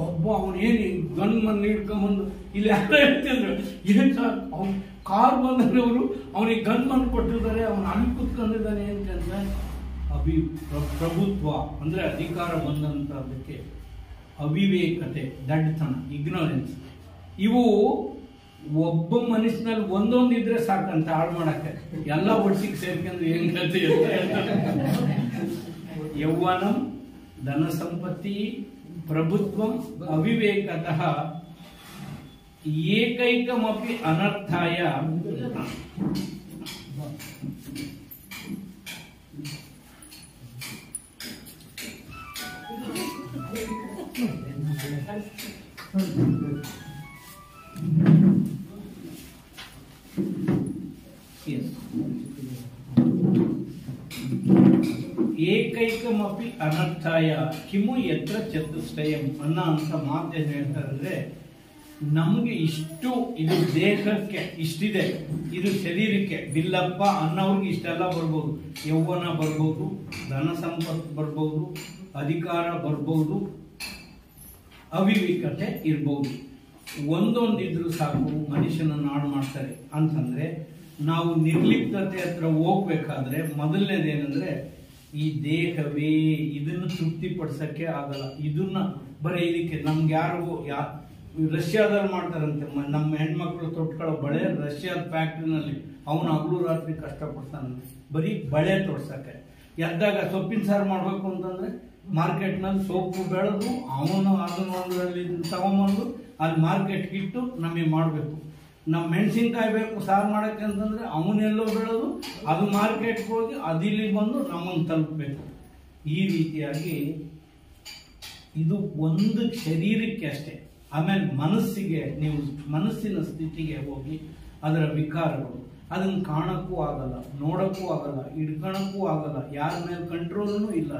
ಒಬ್ಬ ಅವನೇನು ಗನ್ ಮನ್ ಹಿಡ್ಕೊಂಬಂದು ಇಲ್ಲಿ ಯಾರು ಹೇಳ್ತಿದ್ರು, ಏನ್ ಸರ್ ಅವ್ನು ಕಾರ್ ಬಂದ್ರೆ ಅವರು ಅವನಿಗೆ ಗನ್ ಮನ್ ಕೊಟ್ಟಿದ್ದಾರೆ, ಅವನು ಅಲ್ಲಿ ಕುತ್ಕೊಂಡಿದ್ದಾನೆ ಅಂತಂದ್ರೆ ಪ್ರಭುತ್ವ ಅಂದ್ರೆ ಅಧಿಕಾರ ಬಂದಂತದಕ್ಕೆ ಅವಿವೇಕತೆ, ದಡ್ಡತನ, ಇಗ್ನೋರೆನ್ಸ್, ಇವು ಒಬ್ಬ ಮನುಷ್ಯನಲ್ಲಿ ಒಂದೊಂದು ಇದ್ರೆ ಸಾಕಂತ ಹಾಳು ಮಾಡಕ್ಕೆ. ಎಲ್ಲ ಒಟ್ಟಿಗೆ ಸೇರ್ಕೊಂಡ್ರೆ ಏನ್ ಕತೆ ಅಂತ ಹೇಳ್ತಾರೆ. ಯೌವನಂ, ಧನ ಸಂಪತ್ತಿ, ಪ್ರಭುತ್ವಂ, ಅವಿವೇಕತಃ, ಏಕೈಕಮಪಿ ಅನರ್ಥಾಯ ಏಕೈಕಮಪಿ ಅನರ್ಥಾಯ ಕಿಮು ಯತ್ರ ಚತುಷ್ಟಯಂ ಅನ್ನೋ ಅಂತ ಮಾತೇನು ಹೇಳ್ತಾರೆ ಅಂದ್ರೆ, ನಮ್ಗೆ ಇಷ್ಟು ಇದು ದೇಹಕ್ಕೆ ಇಷ್ಟಿದೆ, ಇದು ಶರೀರಕ್ಕೆ ಬಿಲ್ಲಪ್ಪ ಅನ್ನೋರ್ಗೆ ಇಷ್ಟೆಲ್ಲ ಬರ್ಬೋದು. ಯೌವನ ಬರ್ಬೋದು, ಧನ ಸಂಪತ್ತು ಬರ್ಬೋದು, ಅಧಿಕಾರ ಬರ್ಬೋದು, ಅವಿವೇಕತೆ ಇರ್ಬೋದು. ಒಂದೊಂದಿದ್ರು ಸಾಕು ಮನುಷ್ಯನನ್ನು ಹಾಳು ಮಾಡ್ತಾರೆ. ಅಂತಂದ್ರೆ ನಾವು ನಿರ್ಲಿಪ್ತತೆ ಹತ್ರ ಹೋಗ್ಬೇಕಾದ್ರೆ ಮೊದಲನೇದೇನೆಂದ್ರೆ, ಈ ದೇಹವೇ ಇದನ್ನು ತೃಪ್ತಿಪಡಿಸಕ್ಕೆ ಆಗಲ್ಲ. ಇದನ್ನ ಬರೀ ಇದಕ್ಕೆ ನಮ್ಗೆ ಯಾರಿಗೂ ರಷ್ಯಾದಲ್ಲಿ ಮಾಡ್ತಾರಂತೆ, ನಮ್ಮ ಹೆಣ್ಮಕ್ಳು ತೊಟ್ಕೊಳ್ಳೋ ಬಳೆ ರಷ್ಯಾದ ಫ್ಯಾಕ್ಟ್ರಿನಲ್ಲಿ ಅವನು ಹಗಲು ರಾತ್ರಿ ಕಷ್ಟಪಡ್ತಾನಂತೆ ಬರೀ ಬಳೆ ತೊಡ್ಸಕ್ಕೆ. ಎದ್ದಾಗ ಸೊಪ್ಪಿನ ಸಾರು ಮಾಡ್ಬೇಕು ಅಂತಂದ್ರೆ ಮಾರ್ಕೆಟ್ನಲ್ಲಿ ಸೊಪ್ಪು ಬೆಳೆದು ಅವನು ಅದನ್ನೊಂದರಲ್ಲಿ ತಗೊಂಬಂದು ಅಲ್ಲಿ ಮಾರ್ಕೆಟ್ಗೆ ಇಟ್ಟು ನಮಗೆ ಮಾಡಬೇಕು. ನಮ್ಮ ಮೆಣಸಿನ್ಕಾಯಿ ಬೇಕು ಸಾರು ಮಾಡಕ್ಕೆ ಅಂತಂದ್ರೆ ಅವನೆಲ್ಲೋ ಬೆಳೆದು ಅದು ಮಾರ್ಕೆಟ್ಗೆ ಹೋಗಿ ಅದಿಲ್ಲಿ ಬಂದು ನಮ್ಮನ್ನು ತಲುಪಬೇಕು. ಈ ರೀತಿಯಾಗಿ ಇದು ಒಂದು ಶರೀರಕ್ಕೆ ಅಷ್ಟೇ. ಆಮೇಲೆ ಮನಸ್ಸಿಗೆ, ನೀವು ಮನಸ್ಸಿನ ಸ್ಥಿತಿಗೆ ಹೋಗಿ ಅದರ ವಿಕಾರಗಳು, ಅದನ್ನು ಕಾಣಕ್ಕೂ ಆಗಲ್ಲ, ನೋಡಕ್ಕೂ ಆಗಲ್ಲ, ಹಿಡ್ಕೊಳಕ್ಕೂ ಆಗಲ್ಲ, ಯಾರ ಮೇಲೆ ಕಂಟ್ರೋಲೂ ಇಲ್ಲ.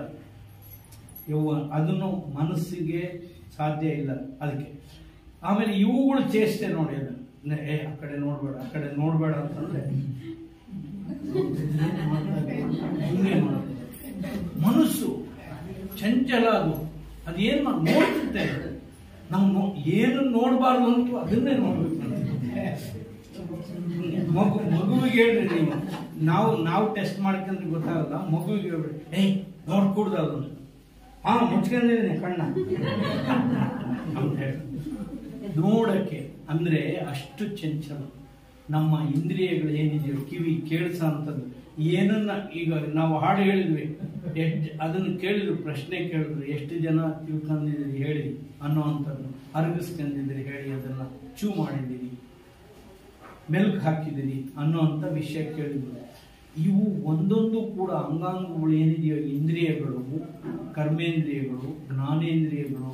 ಅದನ್ನು ಮನಸ್ಸಿಗೆ ಸಾಧ್ಯ ಇಲ್ಲ ಅದಕ್ಕೆ. ಆಮೇಲೆ ಇವುಗಳು ಚೇಷ್ಟೆ ನೋಡಿ, ಅದನ್ನು ಆ ಕಡೆ ನೋಡ್ಬೇಡ, ಆ ಕಡೆ ನೋಡ್ಬೇಡ ಅಂತಂದ್ರೆ ಹಿಂಗೆ ಮಾಡೋದು. ಮನಸ್ಸು ಚಂಚಲ, ಅದೇನ್ ನೋಡ್ತಿರುತ್ತೆ. ನಾವು ಏನು ನೋಡಬಾರ್ದು ಅಂತ ಅದನ್ನೇ ನೋಡ್ಬೇಕು. ಮಗುವಿಗೆ ಹೇಳ್ರಿ, ನಾವು ಟೆಸ್ಟ್ ಮಾಡ್ಕೊಂಡ್ರೆ ಗೊತ್ತಾಗಲ್ಲ. ಮಗುವಿಗೆ ಹೇಳ್ರಿ, ನೋಡ್ಕೊಡ್ದು ಅದನ್ನು, ಮುಚ್ಕೊಂಡಿದ್ದೀನಿ ಕಣ್ಣ ಅಂತ ಹೇಳಿ. ನೋಡಕ್ಕೆ ಅಂದ್ರೆ ಅಷ್ಟು ಚಂಚಲ ನಮ್ಮ ಇಂದ್ರಿಯಗಳು ಏನಿದೆಯೋ, ಕಿವಿ ಕೇಳಿಸೋ ಅಂತದ್ದು ಏನನ್ನ. ಈಗ ನಾವು ಹಾಡು ಹೇಳಿದ್ವಿ, ಅದನ್ನು ಕೇಳಿದ್ರು, ಪ್ರಶ್ನೆ ಕೇಳಿದ್ರು, ಎಷ್ಟು ಜನ ತಿಳ್ಕೊಂಡಿದ್ದೀರಿ ಹೇಳಿ ಅನ್ನೋವಂಥದ್ದು, ಅರಗಿಸ್ಕೊಂಡಿದ್ದೀರಿ ಹೇಳಿ, ಅದನ್ನ ಚೂ ಮಾಡಿದ್ದೀರಿ, ಮೆಲ್ಕ್ ಹಾಕಿದ್ದೀರಿ ಅನ್ನೋವಂಥ ವಿಷಯ ಕೇಳಿದ್ರು. ಇವು ಒಂದೊಂದು ಕೂಡ ಅಂಗಾಂಗಗಳು ಏನಿದೆಯೋ, ಇಂದ್ರಿಯಗಳು, ಕರ್ಮೇಂದ್ರಿಯಗಳು, ಜ್ಞಾನೇಂದ್ರಿಯಗಳು,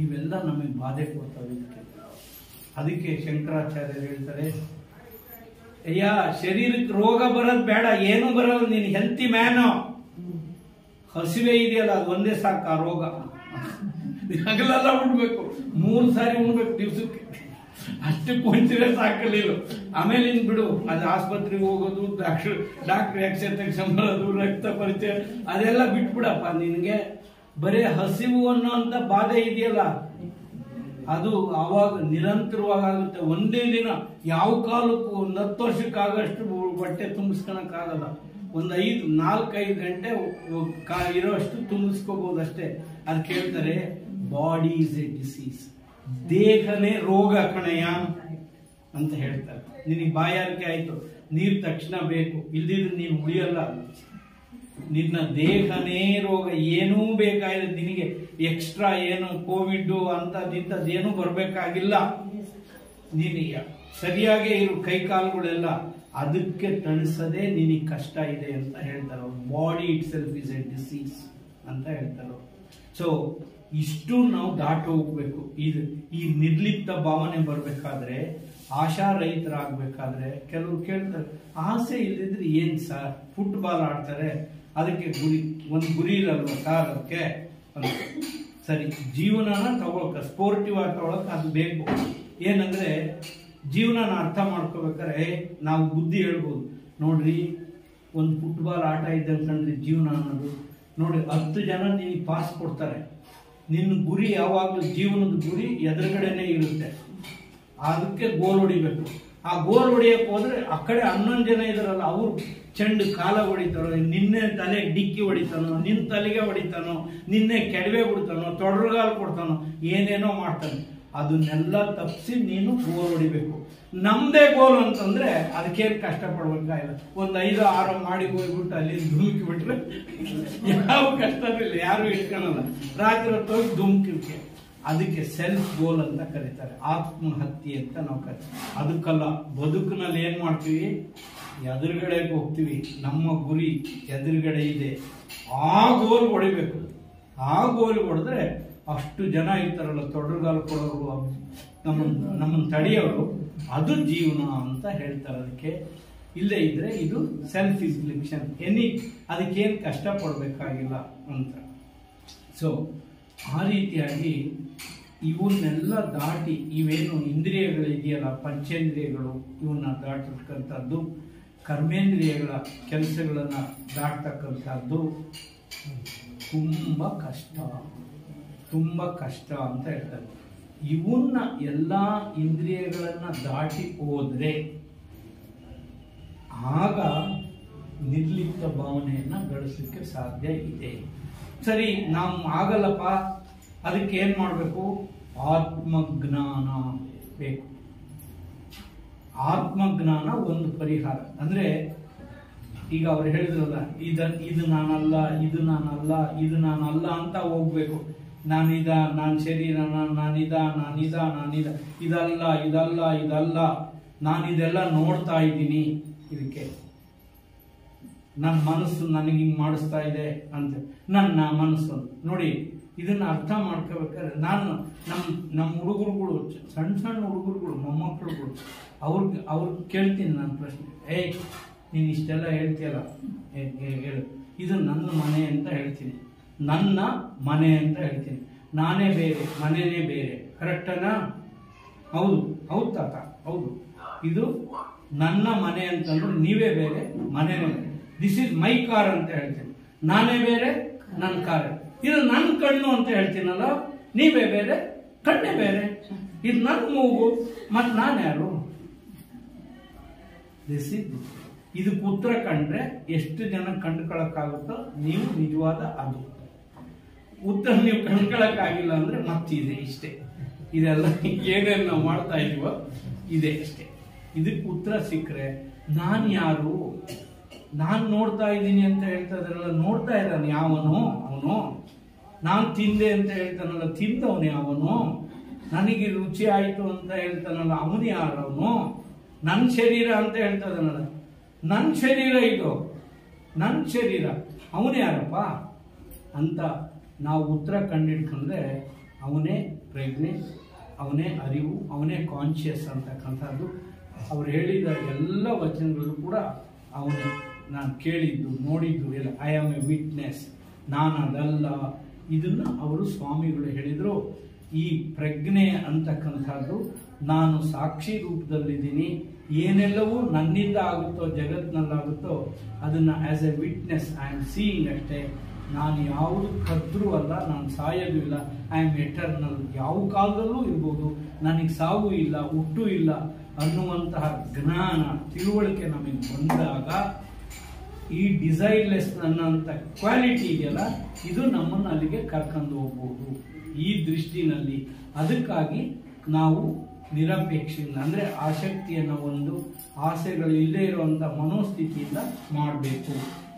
ಇವೆಲ್ಲ ನಮಗೆ ಬಾಧೆ ಕೊಡ್ತವೆ. ಅದಕ್ಕೆ ಶಂಕರಾಚಾರ್ಯರು ಹೇಳ್ತಾರೆ, ಅಯ್ಯ ಶರೀರಕ್ಕೆ ರೋಗ ಬರೋದು ಬೇಡ, ಏನು ಬರೋದು, ನೀನು ಹೆಲ್ತಿ ಮ್ಯಾನು. ಹಸಿವೆ ಇದೆಯಲ್ಲ ಅದು ಒಂದೇ ಸಾಕು ಆ ರೋಗ. ಹಗಲೆಲ್ಲ ಉಣ್ಬೇಕು, 3 ಸಾರಿ ಉಣ್ಬೇಕು ದಿವ್ಸಕ್ಕೆ, ಅಷ್ಟು ಕೊಂಚಿದ್ರೆ ಸಾಕಲಿಲ್ಲ. ಆಮೇಲೆ ಇನ್ ಬಿಡು, ಅದು ಆಸ್ಪತ್ರೆಗೆ ಹೋಗೋದು, ಡಾಕ್ಟರ್ ಎಕ್ಸ್ರೇ ತೆಗೆಸಂಬರೋದು, ರಕ್ತ ಪರಿಚಯ ಅದೆಲ್ಲ ಬಿಟ್ಬಿಡಪ್ಪ. ನಿನ್ಗೆ ಬರೀ ಹಸಿವು ಅನ್ನೋಂಥ ಬಾಧೆ ಇದೆಯಲ್ಲ, ಅದು ಆವಾಗ ನಿರಂತರವಾಗುತ್ತೆ. ಒಂದೇ ದಿನ ಯಾವ ಕಾಲಕ್ಕೂ 10 ವರ್ಷಕ್ಕಾಗಷ್ಟು ಬಟ್ಟೆ ತುಂಬಿಸ್ಕೊಳಕ್ಕಾಗಲ್ಲ. ಒಂದು 4-5 ಗಂಟೆ ಇರೋಷ್ಟು ತುಂಬಿಸ್ಕೋಬಹುದು ಅಷ್ಟೇ. ಅದು ಕೇಳ್ತಾರೆ, ಬಾಡಿ ಇಸ್ ಎ ಡಿಸೀಸ್, ದೇಹನೇ ರೋಗ ಕಣಯ್ಯ ಅಂತ ಹೇಳ್ತಾರೆ. ನಿನಗೆ ಬಾಯಾರಿಕೆ ಆಯ್ತು, ನೀರು ತಕ್ಷಣ ಬೇಕು, ಇಲ್ದಿದ್ರೆ ನೀನು ಉಳಿಯಲ್ಲ. ನಿನ್ನ ದೇಹನೇ ರೋಗ, ಏನೂ ಬೇಕಾಗಿದೆ ನಿನಗೆ. ಎಕ್ಸ್ಟ್ರಾ ಏನು ಕೋವಿಡ್ ಅಂತದ್ದೇನು ಬರಬೇಕಾಗಿಲ್ಲ. ನೀನು ಸರಿಯಾಗೇ ಇರು, ಕೈ ಕಾಲುಗಳೆಲ್ಲ ಅದಕ್ಕೆ ತಣಿಸದೆ ನಿನಗೆ ಕಷ್ಟ ಇದೆ ಅಂತ ಹೇಳ್ತಾರೆ. Body it self is A disease ಅಂತ ಹೇಳ್ತಾರೆ. ಸೊ ಇಷ್ಟು ನಾವು ದಾಟಿ ಹೋಗ್ಬೇಕು. ಈ ನಿರ್ಲಿಪ್ತ ಭಾವನೆ ಬರ್ಬೇಕಾದ್ರೆ, ಆಶಾರಹಿತರಾಗಬೇಕಾದ್ರೆ, ಕೆಲವರು ಕೇಳ್ತಾರೆ, ಆಸೆ ಇಲ್ಲದಿದ್ರೆ ಏನ್ ಸರ್, ಫುಟ್ಬಾಲ್ ಆಡ್ತಾರೆ, ಅದಕ್ಕೆ ಒಂದು ಗುರಿ ಇರಲ್ವ ಸರ್ ಅದಕ್ಕೆ. ಸರಿ, ಜೀವನನ ತಗೊಳಕ ಸ್ಪೋರ್ಟಿವ್ ಆಗಿ ತಗೊಳಕ್ ಅದು ಬೇಕು. ಏನಂದ್ರೆ ಜೀವನನ ಅರ್ಥ ಮಾಡ್ಕೋಬೇಕಾದ್ರೆ ನಾವು ಬುದ್ಧಿ ಹೇಳ್ಬೋದು. ನೋಡ್ರಿ, ಒಂದು ಫುಟ್ಬಾಲ್ ಆಟ ಇದ್ದಂಕಂಡ್ರಿ ಜೀವನ ಅನ್ನೋದು. ನೋಡಿ, 10 ಜನ ನಿನಗೆ ಪಾಸ್ ಕೊಡ್ತಾರೆ, ನಿನ್ನ ಗುರಿ ಯಾವಾಗಲೂ ಜೀವನದ ಗುರಿ ಎದುರುಗಡೆನೆ ಇರುತ್ತೆ. ಅದಕ್ಕೆ ಗೋಲ್ ಹೊಡಿಬೇಕು. ಆ ಗೋಲ್ ಹೊಡಿಯಕ್ಕೆ ಹೋದ್ರೆ ಆ ಕಡೆ 11 ಜನ ಇದಾರಲ್ಲ, ಅವ್ರು ಚೆಂಡು ಕಾಲ ಹೊಡಿತಾನೋ, ನಿನ್ನೆ ತಲೆ ಡಿಕ್ಕಿ ಹೊಡಿತಾನೋ, ನಿನ್ನ ತಲೆಗೆ ಹೊಡಿತಾನೋ, ನಿನ್ನೆ ಕೆಡವೆ ಬಿಡ್ತಾನೋ, ತೊಡರುಗಾಲು ಕೊಡ್ತಾನೋ, ಏನೇನೋ ಮಾಡ್ತಾನೆ. ಅದನ್ನೆಲ್ಲ ತಪ್ಪಿಸಿ ನೀನು ಗೋಲ್ ಹೊಡಿಬೇಕು. ನಮ್ದೇ ಗೋಲ್ ಅಂತಂದ್ರೆ ಅದಕ್ಕೇನು ಕಷ್ಟಪಡ್ಬೇಕಾಗಿಲ್ಲ. ಒಂದು 5-6 ಮಾಡಿ ಹೋಗ್ಬಿಟ್ಟು ಅಲ್ಲಿ ಧುಮುಕಿ ಬಿಟ್ರೆ ಯಾವ ಕಷ್ಟನೂ ಇಲ್ಲ, ಯಾರು ಇಟ್ಕೊಳಲ್ಲ. ರಾತ್ರಿ ಹೊತ್ತು ಹೋಗಿ ಧುಮುಕಿಕೆ, ಅದಕ್ಕೆ ಸೆಲ್ಫ್ ಗೋಲ್ ಅಂತ ಕರೀತಾರೆ, ಆತ್ಮಹತ್ಯೆ ಅಂತ ನಾವು ಕರಿತೀವಿ. ಅದಕ್ಕಲ್ಲ, ಬದುಕಿನಲ್ಲಿ ಏನ್ ಮಾಡ್ತೀವಿ, ಎದುರುಗಡೆಗೆ ಹೋಗ್ತೀವಿ, ನಮ್ಮ ಗುರಿ ಎದುರುಗಡೆ ಇದೆ, ಆ ಗೋಲ್ ಹೊಡಿಬೇಕು. ಆ ಗೋಲ್ ಹೊಡೆದ್ರೆ ಅಷ್ಟು ಜನ ಇರ್ತಾರಲ್ಲ, ತೊಡರುಗಾಲು ಕೊಡೋರು, ನಮ್ಮನ್ನು ತಡೆಯೋರು, ಅದು ಜೀವನ ಅಂತ ಹೇಳ್ತಾರೆ. ಅದಕ್ಕೆ ಇಲ್ಲೇ ಇದ್ರೆ ಇದು ಸೆಲ್ಫ್ ಇನ್ಫ್ಲಿಕ್ಷನ್. ಅದಕ್ಕೇನು ಕಷ್ಟ ಪಡಬೇಕಾಗಿಲ್ಲ ಅಂತ. ಸೊ ಆ ರೀತಿಯಾಗಿ ಇವನ್ನೆಲ್ಲ ದಾಟಿ ಇವೇನು ಇಂದ್ರಿಯಗಳಿದೆಯಲ್ಲ, ಪಂಚೇಂದ್ರಿಯಗಳು, ಇವನ್ನ ದಾಟತಕ್ಕಂಥದ್ದು, ಕರ್ಮೇಂದ್ರಿಯಗಳ ಕೆಲಸಗಳನ್ನು ದಾಟತಕ್ಕಂಥದ್ದು ತುಂಬ ಕಷ್ಟ ಅಂತ ಹೇಳ್ತಾರೆ. ಇವನ್ನ ಎಲ್ಲ ಇಂದ್ರಿಯಗಳನ್ನು ದಾಟಿ ಹೋದ್ರೆ ಆಗ ನಿರ್ಲಿಪ್ತ ಭಾವನೆಯನ್ನ ಗಳಿಸಲಿಕ್ಕೆ ಸಾಧ್ಯ ಇದೆ. ಸರಿ, ನಾವು ಆಗಲ್ಲಪ್ಪ, ಅದಕ್ಕೆ ಏನ್ ಮಾಡಬೇಕು? ಆತ್ಮಜ್ಞಾನ ಬೇಕು. ಆತ್ಮಜ್ಞಾನ ಒಂದು ಪರಿಹಾರ. ಅಂದ್ರೆ ಈಗ ಅವ್ರು ಹೇಳಿದ್ರಲ್ಲ, ಇದು ನಾನಲ್ಲ, ಇದು ನಾನಲ್ಲ, ಇದು ನಾನಲ್ಲ ಅಂತ ಹೋಗ್ಬೇಕು. ನಾನು ಶರೀರ, ನಾನಿದ, ಇದಲ್ಲ, ನಾನಿದೆಲ್ಲ ನೋಡ್ತಾ ಇದ್ದೀನಿ, ಇದಕ್ಕೆ ನನ್ನ ಮನಸ್ಸು ನನಗೆ ಹಿಂಗೆ ಮಾಡಿಸ್ತಾ ಇದೆ ಅಂತ. ನನ್ನ ಮನಸ್ಸು ನೋಡಿ, ಇದನ್ನ ಅರ್ಥ ಮಾಡ್ಕೋಬೇಕಾದ್ರೆ ನಮ್ಮ ಹುಡುಗರುಗಳು, ಸಣ್ಣ ಹುಡುಗರುಗಳು, ಮೊಮ್ಮಕ್ಕಳುಗಳು, ಅವ್ರಿಗೆ ಕೇಳ್ತೀನಿ ನಾನು ಪ್ರಶ್ನೆ, ನೀನು ಇಷ್ಟೆಲ್ಲ ಹೇಳ್ತೀಯಲ್ಲ, ಹೇಳು, ಇದು ನನ್ನ ಮನೆ ಅಂತ ಹೇಳ್ತೀನಿ, ನನ್ನ ಮನೆ ಅಂತ ಹೇಳ್ತೀನಿ, ನಾನೇ ಬೇರೆ, ಮನೆನೇ ಬೇರೆ, ಕರೆಕ್ಟನಾ? ಹೌದು ತಾತ, ಹೌದು, ಇದು ನನ್ನ ಮನೆ ಅಂತಂದ್ರೆ ನೀವೇ ಬೇರೆ, ಮನೆನೇ ಬೇರೆ. ದಿಸ್ ಇಸ್ ಮೈ ಕಾರ್ ಅಂತ ಹೇಳ್ತೀನಿ, ನಾನೇ ಬೇರೆ, ನನ್ನ ಕಾರ್. ಇದು ನನ್ನ ಕಣ್ಣು ಅಂತ ಹೇಳ್ತೀನಲ್ಲ, ನೀವೇ ಬೇರೆ, ಕಣ್ಣೇ ಬೇರೆ. ಇದು ನನ್ನ ಮೂಗು, ಮತ್ತು ನಾನು ಯಾರು? ದಿಸ್ ಇಸ್ ಇದಕ್ಕೆ ಉತ್ತರ ಕಂಡ್ರೆ ಎಷ್ಟು ಜನ ಕಂಡುಕೊಳ್ಳಕ್ಕಾಗುತ್ತೋ ನೀವು ನಿಜವಾದ ಅದು ಉತ್ತರ. ನೀವು ಕಂಡುಕೊಳ್ಳಕ್ಕಾಗಿಲ್ಲ ಅಂದ್ರೆ ಮತ್ತಿದೆ ಇಷ್ಟೇ. ಇದೆಲ್ಲ ಏನೇನು ನಾವು ಮಾಡ್ತಾ ಇದೀವೋ ಇದೆ ಅಷ್ಟೇ. ಇದಕ್ಕೆ ಉತ್ತರ ಸಿಕ್ಕರೆ ನಾನು ಯಾರು, ನಾನು ನೋಡ್ತಾ ಇದ್ದೀನಿ ಅಂತ ಹೇಳ್ತಾ ಇದ್ದಾರಲ್ಲ, ನೋಡ್ತಾ ಇದ್ದಾನೆ ಯಾವನು? ಅವನು. ನಾನು ತಿಂದೆ ಅಂತ ಹೇಳ್ತಾನಲ್ಲ, ತಿಂದವನು ಯಾವನು? ನನಗೆ ರುಚಿ ಆಯ್ತು ಅಂತ ಹೇಳ್ತಾನಲ್ಲ, ಅವನು ಯಾರವನು? ನನ್ನ ಶರೀರ ಅಂತ ಹೇಳ್ತಾ ಇದ್ದಾನಲ್ಲ, ನನ್ನ ಶರೀರ ಇದು, ನನ್ನ ಶರೀರ, ಅವನು ಯಾರಪ್ಪ ಅಂತ ನಾವು ಉತ್ತರ ಕಂಡಿಡ್ಕೊಂಡ್ರೆ ಅವನೇ ಪ್ರಜ್ಞೆ, ಅವನೇ ಅರಿವು, ಅವನೇ ಕಾನ್ಶಿಯಸ್ ಅಂತಕ್ಕಂಥದ್ದು. ಅವ್ರು ಹೇಳಿದ ಎಲ್ಲ ವಚನಗಳು ಕೂಡ ಅವನೇ. ನಾನು ಕೇಳಿದ್ದು, ನೋಡಿದ್ದು ಎಲ್ಲ, ಐ ಆಮ್ ಎ ವಿಟ್ನೆಸ್, ನಾನು ಅದಲ್ಲ. ಇದನ್ನ ಅವರು ಸ್ವಾಮಿಗಳು ಹೇಳಿದ್ರು. ಈ ಪ್ರಜ್ಞೆ ಅಂತಕ್ಕಂಥದ್ದು, ನಾನು ಸಾಕ್ಷಿ ರೂಪದಲ್ಲಿದ್ದೀನಿ, ಏನೆಲ್ಲವೂ ನನ್ನಿಂದ ಆಗುತ್ತೋ, ಜಗತ್ತಿನಲ್ಲಾಗುತ್ತೋ ಅದನ್ನ as A witness I am seeing ಅಷ್ಟೇ. ನಾನು ಯಾವುದು ಕದ್ರೂ ಅಲ್ಲ, ನಾನು ಸಾಯೋದು ಇಲ್ಲ, ಐ ಆಮ್ ಎಟರ್ನಲ್, ಯಾವ ಕಾಲದಲ್ಲೂ ಇರ್ಬೋದು, ನನಗೆ ಸಾವು ಇಲ್ಲ, ಹುಟ್ಟು ಇಲ್ಲ ಅನ್ನುವಂತಹ ಜ್ಞಾನ, ತಿಳುವಳಿಕೆ ನಮಗೆ ಬಂದಾಗ ಈ ಡಿಸೈರ್ಲೆಸ್ ಅನ್ನೋಂಥ ಕ್ವಾಲಿಟಿ ಇದೆಯಲ್ಲ, ಇದು ನಮ್ಮನ್ನು ಅಲ್ಲಿಗೆ ಕರ್ಕೊಂಡು ಹೋಗ್ಬೋದು ಈ ದೃಷ್ಟಿನಲ್ಲಿ. ಅದಕ್ಕಾಗಿ ನಾವು ನಿರಪೇಕ್ಷೆಯಿಂದ, ಅಂದರೆ ಆಸಕ್ತಿಯನ್ನು ಒಂದು ಆಸೆಗಳು ಇಲ್ಲದೆ ಇರುವಂಥ ಮನೋಸ್ಥಿತಿಯಿಂದ ಮಾಡಬೇಕು.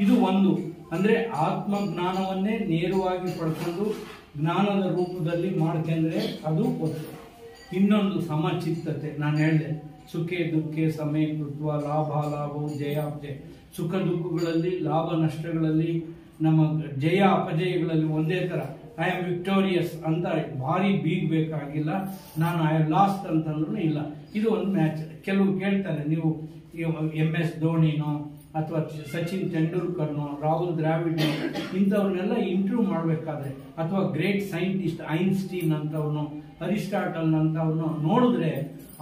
ಇದು ಒಂದು. ಅಂದರೆ ಆತ್ಮಜ್ಞಾನವನ್ನೇ ನೇರವಾಗಿ ಪಡ್ಕೊಂಡು ಜ್ಞಾನದ ರೂಪದಲ್ಲಿ ಮಾಡ್ಕೊಂಡ್ರೆ ಅದು ಒಂದು. ಇನ್ನೊಂದು ಸಮಚಿತ್ತತೆ. ನಾನು ಹೇಳಿದೆ, ಸುಖೆ ದುಃಖೆ ಸಮೀಕೃತ್ವ ಲಾಭವು ಜಯಾಪಜಯ. ಸುಖ ದುಃಖಗಳಲ್ಲಿ, ಲಾಭ ನಷ್ಟಗಳಲ್ಲಿ, ನಮ್ಮ ಜಯ ಅಪಜಯಗಳಲ್ಲಿ ಒಂದೇ ಥರ ಐ ಆಮ್ ವಿಕ್ಟೋರಿಯಸ್ ಅಂತ ಭಾರಿ ಬೀಗಬೇಕಾಗಿಲ್ಲ. ನಾನು ಐ ಹ್ಯಾವ್ ಲಾಸ್ಟ್ ಅಂತಂದ್ರೂ ಇಲ್ಲ. ಇದು ಒಂದು ಮ್ಯಾಚ್. ಕೆಲವು ಕೇಳ್ತಾರೆ, ನೀವು MS ಧೋನಿನೋ ಅಥವಾ ಸಚಿನ್ ತೆಂಡೂಲ್ಕರ್ನೋ, ರಾಹುಲ್ ದ್ರಾವಿಡ್ನೋ, ಇಂಥವ್ರನ್ನೆಲ್ಲ ಇಂಟರ್ವ್ಯೂ ಮಾಡಬೇಕಾದ್ರೆ, ಅಥವಾ ಗ್ರೇಟ್ ಸೈಂಟಿಸ್ಟ್ ಐನ್ಸ್ಟೀನ್ ಅಂತವ್ನು, ಅರಿಸ್ಟಾಟಲ್ ಅಂತವ್ನು ನೋಡಿದ್ರೆ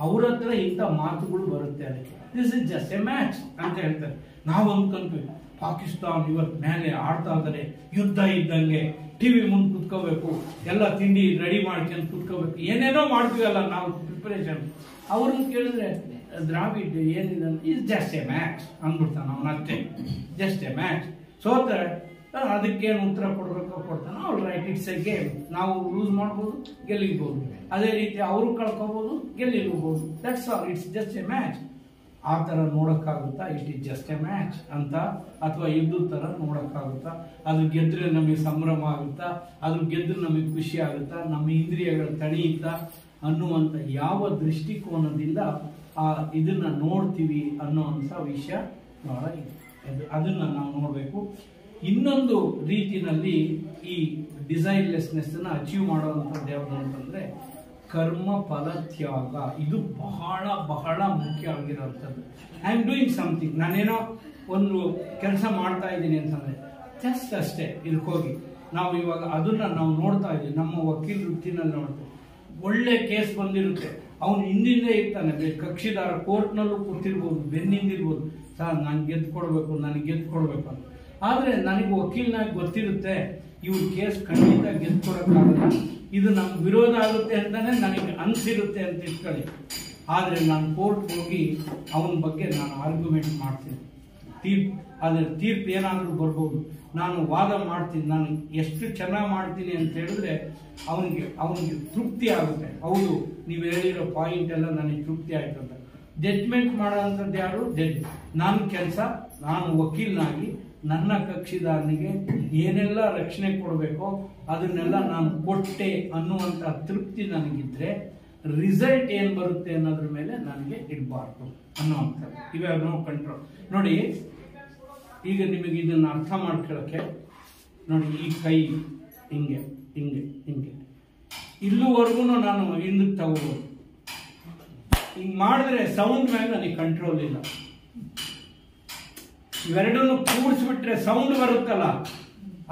ಅವ್ರ ಹತ್ರ ಇಂಥ ಮಾತುಗಳು ಬರುತ್ತೆ. ಅದಕ್ಕೆ this is just a match ಅಂತ ಹೇಳ್ತಾರೆ. ನಾವು ಅಂದ್ಕೊಂತೀವಿ ಪಾಕಿಸ್ತಾನ್ ಇವತ್ತು ಮೇಲೆ ಆಡ್ತಾ ಇದ್ದಾರೆ, ಯುದ್ಧ ಇದ್ದಂಗೆ, ಟಿವಿ ಮುಂದೆ ಕುತ್ಕೋಬೇಕು, ಎಲ್ಲ ತಿಂಡಿ ರೆಡಿ ಮಾಡ್ಕೊಂಡು ಕುತ್ಕೋಬೇಕು, ಏನೇನೋ ಮಾಡ್ತೀವಲ್ಲ ನಾವು ಪ್ರಿಪರೇಷನ್. ಅವ್ರನ್ನ ಕೇಳಿದ್ರೆ ದ್ರಾವಿಡ್ ಏನಿದೆ, ಇಸ್ ಜಸ್ಟ್ ಎ ಮ್ಯಾಚ್ ಅಂದ್ಬಿಡ್ತಾನೆ ಅವನು ಅಷ್ಟೇ. Just a match. ಸೋತ್ರೆ ಅದಕ್ಕೇನು ಉತ್ತರ ಕೊಡ್ಬೇಕೋ ಕೊಡ್ತಾನೆ. All right, it's a game. ನಾವು ಲೂಸ್ ಮಾಡ್ಬೋದು, ಗೆಲ್ಲಿರ್ಬೋದು. ಅದೇ ರೀತಿ ಅವರು ಕಳ್ಕೋಬಹುದು, ಗೆಲ್ಲಿರ್ಬೋದು. That's all, it's just a match. ಆ ಥರ ನೋಡೋಕ್ಕಾಗುತ್ತಾ? It is just a match ಅಂತ, ಅಥವಾ ಯುದ್ಧದ ಥರ ನೋಡೋಕ್ಕಾಗುತ್ತಾ? ಅದು ಗೆದ್ರೆ ನಮಗೆ ಸಂಭ್ರಮ ಆಗುತ್ತಾ? ಅದು ಗೆದ್ರೆ ನಮಗೆ ಖುಷಿ ಆಗುತ್ತಾ? ನಮ್ಮ ಇಂದ್ರಿಯಗಳ ತಣಿಯುತ್ತಾ ಅನ್ನುವಂಥ ಯಾವ ದೃಷ್ಟಿಕೋನದಿಂದ ಇದನ್ನ ನೋಡ್ತೀವಿ ಅನ್ನೋವಂಥ ವಿಷಯ ಬಹಳ ಇದೆ. ಅದನ್ನ ನಾವು ನೋಡಬೇಕು. ಇನ್ನೊಂದು ರೀತಿಯಲ್ಲಿ ಈ ಡಿಸೈರ್ಲೆಸ್ನೆಸ್ ಅಚೀವ್ ಮಾಡುವಂಥದ್ದು ಯಾವುದು ಅಂತಂದ್ರೆ, ಕರ್ಮ ಫಲ ತ್ಯಾಗ ಇದು ಬಹಳ ಬಹಳ ಮುಖ್ಯ ಆಗಿರುವಂಥದ್ದು. ಐ ಆಮ್ ಡೂಯಿಂಗ್ ಸಮಥಿಂಗ್, ನಾನೇನೋ ಒಂದು ಕೆಲಸ ಮಾಡ್ತಾ ಇದ್ದೀನಿ ಅಂತಂದ್ರೆ ಜಸ್ಟ್ ಅಷ್ಟೇ ಹೋಗಿ ನಾವು ಇವಾಗ ಅದನ್ನ ನಾವು ನೋಡ್ತಾ ಇದ್ದೀವಿ. ನಮ್ಮ ವಕೀಲ ವೃತ್ತಿನಲ್ಲಿ ನೋಡ್ತೇವೆ, ಒಳ್ಳೆ ಕೇಸ್ ಬಂದಿರುತ್ತೆ, ಅವನು ಹಿಂದಿಂದೇ ಇರ್ತಾನೆ, ಕಕ್ಷಿದಾರ ಕೋರ್ಟ್ನಲ್ಲೂ ಕೂತಿರ್ಬೋದು, ಬೆನ್ನಿಂದಿರ್ಬೋದು, ಸರ್ ನಾನು ಗೆದ್ದು ಕೊಡ್ಬೇಕು, ನನಗೆ ಗೆದ್ದು ಕೊಡ್ಬೇಕು ಅಂತ. ಆದ್ರೆ ನನಗೆ ವಕೀಲನಾಗಿ ಗೊತ್ತಿರುತ್ತೆ ಇವ್ರ ಕೇಸ್ ಖಂಡಿತ ಗೆದ್ದು ಕೊಡೋಕ್ಕಾಗಲ್ಲ, ಇದು ನಮ್ಗೆ ವಿರೋಧ ಆಗುತ್ತೆ ಅಂತಾನೆ ನನಗೆ ಅನ್ಸಿರುತ್ತೆ ಅಂತ ಇಟ್ಕೊಳ್ಳಿ. ಆದ್ರೆ ನಾನು ಕೋರ್ಟ್ ಹೋಗಿ ಅವನ ಬಗ್ಗೆ ನಾನು ಆರ್ಗ್ಯುಮೆಂಟ್ ಮಾಡ್ತೀನಿ, ತೀರ್ಪು ಏನಾದರೂ ಬರ್ಬೋದು, ನಾನು ವಾದ ಮಾಡ್ತೀನಿ, ನಾನು ಎಷ್ಟು ಚೆನ್ನಾಗಿ ಮಾಡ್ತೀನಿ ಅಂತ ಹೇಳಿದ್ರೆ ಅವನಿಗೆ ತೃಪ್ತಿ ಆಗುತ್ತೆ. ಹೌದು, ನೀವು ಹೇಳಿರೋ ಪಾಯಿಂಟ್ ಎಲ್ಲ ನನಗೆ ತೃಪ್ತಿ ಆಯ್ತು ಅಂತ. ಜಡ್ಜ್ಮೆಂಟ್ ಮಾಡೋಂಥದ್ದು ಯಾರು? ಜಡ್ಜ್. ನನ್ನ ಕೆಲಸ, ನಾನು ವಕೀಲನಾಗಿ ನನ್ನ ಕಕ್ಷಿದಾರನಿಗೆ ಏನೆಲ್ಲ ರಕ್ಷಣೆ ಕೊಡಬೇಕೋ ಅದನ್ನೆಲ್ಲ ನಾನು ಕೊಟ್ಟೆ ಅನ್ನುವಂಥ ತೃಪ್ತಿ ನನಗಿದ್ರೆ ರಿಸಲ್ಟ್ ಏನು ಬರುತ್ತೆ ಅನ್ನೋದ್ರ ಮೇಲೆ ನನಗೆ ಇಡಬಾರ್ದು ಅನ್ನೋವಂಥದ್ದು. ಇವ್ಯಾವ ನೋ ಕಂಟ್ರೋಲ್. ನೋಡಿ, ಈಗ ನಿಮಗೆ ಇದನ್ನ ಅರ್ಥ ಮಾಡ್ಕೊಳ್ಳೋಕ್ಕೆ ನೋಡಿ, ಈ ಕೈ ಹಿಂಗೆ ಹಿಂಗೆ ಹಿಂಗೆ ಇಲ್ಲಿವರೆಗೂ ನಾನು ಹಿಂದಕ್ಕೆ ತಗೋಬೋದು. ಹಿಂಗೆ ಮಾಡಿದ್ರೆ ಸೌಂಡ್ ಮೇಲೆ ನನಗೆ ಕಂಟ್ರೋಲ್ ಇಲ್ಲ. ಇವೆರಡನ್ನು ಕೂಡಿಸ್ಬಿಟ್ರೆ ಸೌಂಡ್ ಬರುತ್ತಲ್ಲ,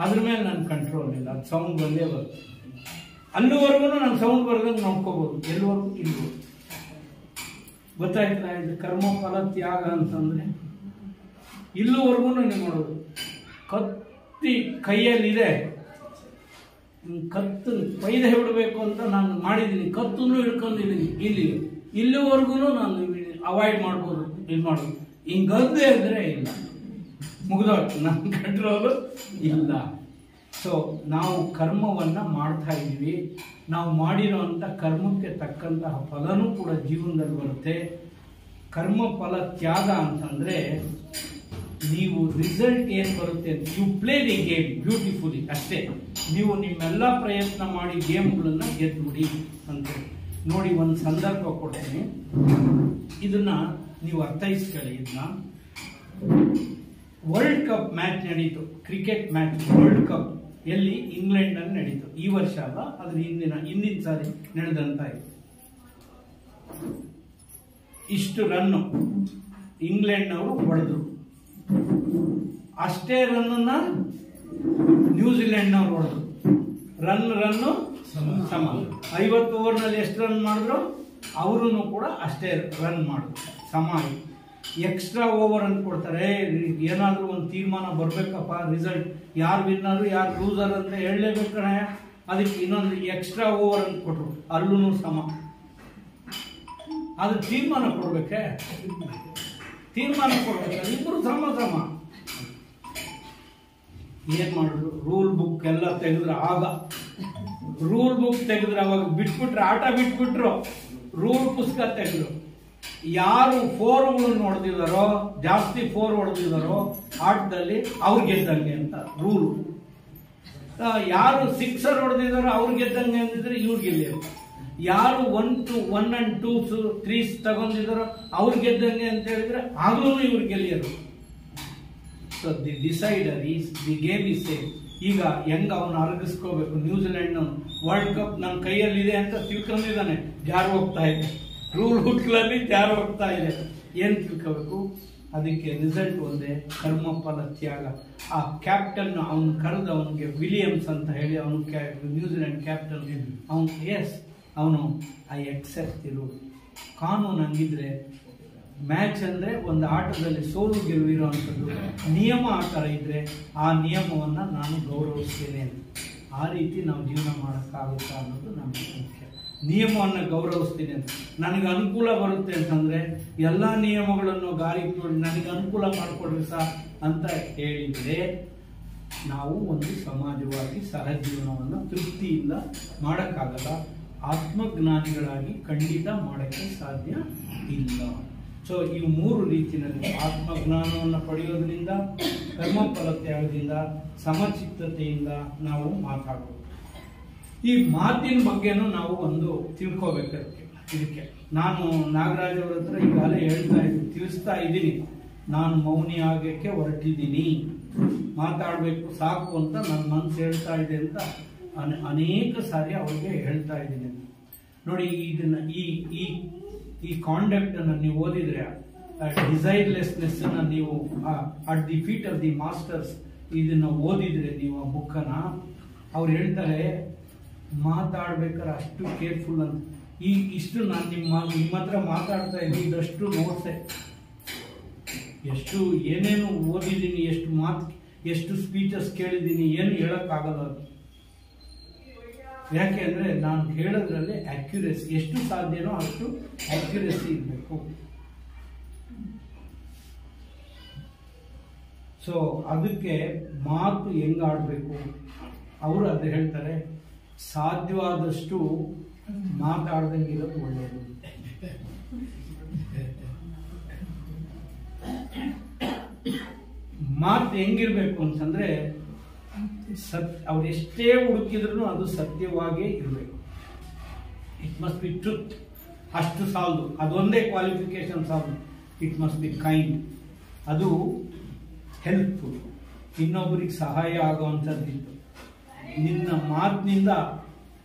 ಅದ್ರ ಮೇಲೆ ನನ್ನ ಕಂಟ್ರೋಲ್ ಇಲ್ಲ, ಅದು ಸೌಂಡ್ ಬಂದೇ ಬರುತ್ತೆ. ಅಲ್ಲಿವರೆಗೂ ನಾನು ಸೌಂಡ್ ಬರೋದಂಗೆ ನೋಡ್ಕೋಬಹುದು, ಎಲ್ಲಿವರೆಗೂ ಇಲ್ಲಿವರೆಗೂ. ಗೊತ್ತಾಯ್ತಾ? ಇದು ಕರ್ಮ ಫಲ ತ್ಯಾಗ ಅಂತಂದ್ರೆ ಇಲ್ಲಿವರೆಗೂ ನೀವು ಮಾಡೋದು. ಕತ್ತಿ ಕೈಯಲ್ಲಿದೆ, ಕತ್ತು ಪೈದೆ ಬಿಡಬೇಕು ಅಂತ ನಾನು ಮಾಡಿದ್ದೀನಿ, ಕತ್ತನ್ನು ಹಿಡ್ಕೊಂಡಿದ್ದೀನಿ, ಇಲ್ಲಿವರೆಗೂ ನಾನು ಅವಾಯ್ಡ್ ಮಾಡ್ಬೋದು, ಇದು ಮಾಡ್ಬೋದು. ಹಿಂಗದ್ದೆ ಅಂದ್ರೆ ಇಲ್ಲ, ಮುಗಿದೋಯ್ತು, ನನ್ನ ಕಂಟ್ರೋಲು ಇಲ್ಲ. ಸೊ ನಾವು ಕರ್ಮವನ್ನ ಮಾಡ್ತಾ ಇದ್ದೀವಿ, ನಾವು ಮಾಡಿರೋಂಥ ಕರ್ಮಕ್ಕೆ ತಕ್ಕಂತಹ ಫಲನೂ ಕೂಡ ಜೀವನದಲ್ಲಿ ಬರುತ್ತೆ. ಕರ್ಮ ಫಲ ತ್ಯಾಗ ಅಂತಂದ್ರೆ ನೀವು ರಿಸಲ್ಟ್ ಏನು ಬರುತ್ತೆ ಅಂತ, you play the game beautifully ಅಷ್ಟೇ. ನೀವು ನಿಮ್ಮೆಲ್ಲ ಪ್ರಯತ್ನ ಮಾಡಿ ಗೇಮ್ಗಳನ್ನ ಗೆದ್ದುಬಿಡಿ ಅಂತ ನೋಡಿ. ಒಂದು ಸಂದರ್ಭ ಕೊಡ್ತೀನಿ, ಇದನ್ನ ನೀವು ಅರ್ಥೈಸ್ಕೊಳ್ಳಿ. ಇದನ್ನ ವರ್ಲ್ಡ್ ಕಪ್ ಮ್ಯಾಚ್ ನಡೀತು, ಕ್ರಿಕೆಟ್ ಮ್ಯಾಚ್ ವರ್ಲ್ಡ್ ಕಪ್ ಎಲ್ಲಿ? ಇಂಗ್ಲೆಂಡ್ ಅಲ್ಲಿ ನಡೀತು. ಈ ವರ್ಷ ಅಲ್ಲ, ಅದ್ರ ಹಿಂದಿನ ಸಾರಿ ನಡೆದಂತ ಇದು. ಇಷ್ಟು ರನ್ನು ಇಂಗ್ಲೆಂಡ್ನವರು ಹೊಡೆದ್ರು, ಅಷ್ಟೇ ರನ್ನ ನ್ಯೂಜಿಲೆಂಡ್ನವ್ರು ಹೊಡೆದ್ರು. ರನ್ನು ಸಮ. 50 ಓವರ್ನಲ್ಲಿ ಎಷ್ಟು ರನ್ ಮಾಡಿದ್ರು ಅವರು ಕೂಡ ಅಷ್ಟೇ ರನ್ ಮಾಡಿದ್ರು, ಸಮ ಆಯಿತು. ಎಕ್ಸ್ಟ್ರಾ ಓವರ್ ಅಂತ ಕೊಡ್ತಾರೆ, ಏನಾದರೂ ಒಂದು ತೀರ್ಮಾನ ಬರ್ಬೇಕಪ್ಪ, ರಿಸಲ್ಟ್ ಯಾರು ವಿನ್ನರು ಯಾರು ಲೂಸರ್ ಅಂತ ಹೇಳಲೇಬೇಕು ಕಣ. ಅದಕ್ಕೆ ಇನ್ನೊಂದು ಎಕ್ಸ್ಟ್ರಾ ಓವರ್ ಅಂತ ಕೊಟ್ರು, ಅಲ್ಲೂ ಸಮ. ಅದು ತೀರ್ಮಾನ ಕೊಡ್ಬೇಕೆ? ತೀರ್ಮಾನ ಕೊಡ್ಬೇಕು, ಇಬ್ಬರು ಸಮ. ಏನ್ ಮಾಡಿದ್ರು? ರೂಲ್ ಬುಕ್ ಎಲ್ಲ ತೆಗೆದ್ರು. ಆಗ ರೂಲ್ ಬುಕ್ ತೆಗೆದ್ರೆ ಅವಾಗ ಬಿಟ್ಬಿಟ್ರೆ, ಆಟ ಬಿಟ್ಬಿಟ್ರು, ರೂಲ್ ಪುಸ್ತಕ ತೆಗೆದ್ರು. ಯಾರು 4ಗಳನ್ನು ಹೊಡೆದಿದಾರೋ, ಜಾಸ್ತಿ 4 ಹೊಡೆದಿದಾರೋ ಆಟದಲ್ಲಿ ಅವ್ರು ಗೆದ್ದಂಗೆ ಅಂತ ರೂಲ್. ಯಾರು 6 ಹೊಡೆದಿದಾರೋ ಅವ್ರು ಗೆದ್ದಂಗೆ ಅಂದಿದ್ರೆ ಇವ್ರು ಗೆಲ್ಲಿ ಅಂತ. ಯಾರು 1 and 2 3 ತಗೊಂಡಿದಾರೋ ಅವ್ರು ಗೆದ್ದಂಗೆ ಅಂತ ಹೇಳಿದ್ರೆ ಆಗ್ಲೂ ಇವ್ರು ಗೆಲ್ಲಿಯರು. So the decider is the game is same. ಈಗ ಹೆಂಗ ಅವನು ಅರಗಿಸ್ಕೋಬೇಕು? ನ್ಯೂಜಿಲೆಂಡ್ ವರ್ಲ್ಡ್ ಕಪ್ ನನ್ನ ಕೈಯಲ್ಲಿದೆ ಅಂತ ತಿಳ್ಕೊಂಡಿದ್ದಾನೆ, ಜಾರು ಹೋಗ್ತಾ ಇದೆ, ರೂಲ್ ಹುಟ್ಲಲ್ಲಿ ಜಾರು ಹೋಗ್ತಾ ಇದೆ. ಏನ್ ತಿಳ್ಕೋಬೇಕು? ಅದಕ್ಕೆ ರಿಸಲ್ಟ್ ಒಂದೇ, ಕರ್ಮ ಫಲ ತ್ಯಾಗ. ಆ ಕ್ಯಾಪ್ಟನ್ ಅವನು ಕರೆದು ಅವನಿಗೆ ವಿಲಿಯಮ್ಸ್ ಅಂತ ಹೇಳಿ, ಅವನು ನ್ಯೂಜಿಲೆಂಡ್ ಕ್ಯಾಪ್ಟನ್, ಅವನು ಅವನು ಐ ಎಕ್ಸೆಪ್ಟ್ ದಿ ರೂಲ್. ಕಾನೂನು ಹಂಗಿದ್ರೆ, ಮ್ಯಾಚ್ ಅಂದ್ರೆ ಒಂದು ಆಟದಲ್ಲಿ ಸೋಲು ಗೆಲುವು ಇರುವಂಥದ್ದು, ನಿಯಮ ಆ ಥರ ಇದ್ರೆ ಆ ನಿಯಮವನ್ನ ನಾನು ಗೌರವಿಸ್ತೇನೆ. ಆ ರೀತಿ ನಾವು ಜೀವನ ಮಾಡೋಕ್ಕಾಗುತ್ತಾ ಅನ್ನೋದು ನಮಗೆ ಮುಖ್ಯ. ನಿಯಮವನ್ನು ಗೌರವಿಸ್ತೀನಿ ಅಂತ, ನನಗೆ ಅನುಕೂಲ ಬರುತ್ತೆ ಅಂತಂದ್ರೆ ಎಲ್ಲ ನಿಯಮಗಳನ್ನು ಗಾಳಿಗೆ ನೋಡಿ ನನಗೆ ಅನುಕೂಲ ಮಾಡಿಕೊಡ್ರಿ ಸರ್ ಅಂತ ಹೇಳಿದ್ರೆ ನಾವು ಒಂದು ಸಮಾಜವಾಗಿ ಸಹಜೀವನವನ್ನು ತೃಪ್ತಿಯಿಂದ ಮಾಡೋಕ್ಕಾಗಲ್ಲ. ಆತ್ಮಜ್ಞಾನಿಗಳಾಗಿ ಖಂಡಿತ ಮಾಡೋಕ್ಕೆ ಸಾಧ್ಯ ಇಲ್ಲ. ಸೊ ಈ 3 ರೀತಿಯಲ್ಲಿ ಆತ್ಮಜ್ಞಾನವನ್ನು ಪಡೆಯೋದ್ರಿಂದ, ಕರ್ಮಫಲ ತ್ಯಾಗದಿಂದ, ಸಮಚಿತ್ತತೆಯಿಂದ ನಾವು ಮಾತಾಡಬಹುದು. ಈ ಮಾತಿನ ಬಗ್ಗೆನೂ ನಾವು ಒಂದು ತಿಳ್ಕೋಬೇಕು. ಇದಕ್ಕೆ ನಾನು ನಾಗರಾಜ್ ಅವರ ಹತ್ರ ಈಗಾಗಲೇ ತಿಳಿಸ್ತಾ ಇದ್ದೀನಿ, ನಾನು ಮೌನಿ ಆಗಕ್ಕೆ ಹೊರಟಿದ್ದೀನಿ, ಮಾತಾಡಬೇಕು ಸಾಕು ಅಂತ ನನ್ನ ಮನಸ್ಸು ಹೇಳ್ತಾ ಇದೆ ಅಂತ ಅನೇಕ ಸಾರಿ ಅವ್ರಿಗೆ ಹೇಳ್ತಾ ಇದ್ದೀನಿ. ನೋಡಿ ಇದನ್ನ ಈ ಕಾಂಡಕ್ಟ್ ಅನ್ನ ನೀವು ಓದಿದ್ರೆ ಡಿಸೈರ್ಲೆಸ್ನೆಸ್ ಅನ್ನ ನೀವು at the feet of the masters ಇದನ್ನ ಓದಿದ್ರೆ ನೀವು ಆ ಬುಕ್ಕನ್ನ ಅವ್ರು ಹೇಳ್ತಾರೆ ಮಾತಾಡ್ಬೇಕಾದ್ರೆ ಅಷ್ಟು ಕೇರ್ಫುಲ್ ಅಂತ. ಇಷ್ಟು ನಾನು ನಿಮ್ಮ ಹತ್ರ ಮಾತಾಡ್ತಾ ಇದ್ದೀನಿ, ಇದಷ್ಟು ನೋಡ್ತೆ, ಎಷ್ಟು ಏನೇನು ಓದಿದ್ದೀನಿ, ಎಷ್ಟು ಸ್ಪೀಚಸ್ ಕೇಳಿದ್ದೀನಿ, ಏನು ಹೇಳಕ್ಕಾಗಲ್ಲ ಅದು. ಯಾಕೆ ಅಂದ್ರೆ ನಾನು ಹೇಳೋದ್ರಲ್ಲಿ ಅಕ್ಯುರೇಸಿ ಎಷ್ಟು ಸಾಧ್ಯನೋ ಅಷ್ಟು ಅಕ್ಯುರೇಸಿ ಇರಬೇಕು. ಸೊ ಅದಕ್ಕೆ ಮಾತು ಹೆಂಗಾಡ್ಬೇಕು ಅವರು ಅದು ಹೇಳ್ತಾರೆ, ಸಾಧ್ಯವಾದಷ್ಟು ಮಾತಾಡ್ದಂಗಿರೋದು ಒಳ್ಳೆಯದು. ಮಾತು ಹೆಂಗಿರ್ಬೇಕು ಅಂತಂದ್ರೆ ಅವ್ರು ಎಷ್ಟೇ ಹುಡುಕಿದ್ರು ಅದು ಸತ್ಯವಾಗೇ ಇರಬೇಕು. It must be truth. ಅಷ್ಟು ಸಾಲದು, ಅದೊಂದೇ ಕ್ವಾಲಿಫಿಕೇಶನ್ ಸಾಲದು. ಇಟ್ ಮಸ್ಟ್ ಬಿ ಕೈಂಡ್, ಅದು ಹೆಲ್ಪ್ಫುಲ್, ಇನ್ನೊಬ್ಬರಿಗೆ ಸಹಾಯ ಆಗುವಂಥದ್ದಿತ್ತು. ನಿನ್ನ ಮಾತಿನಿಂದ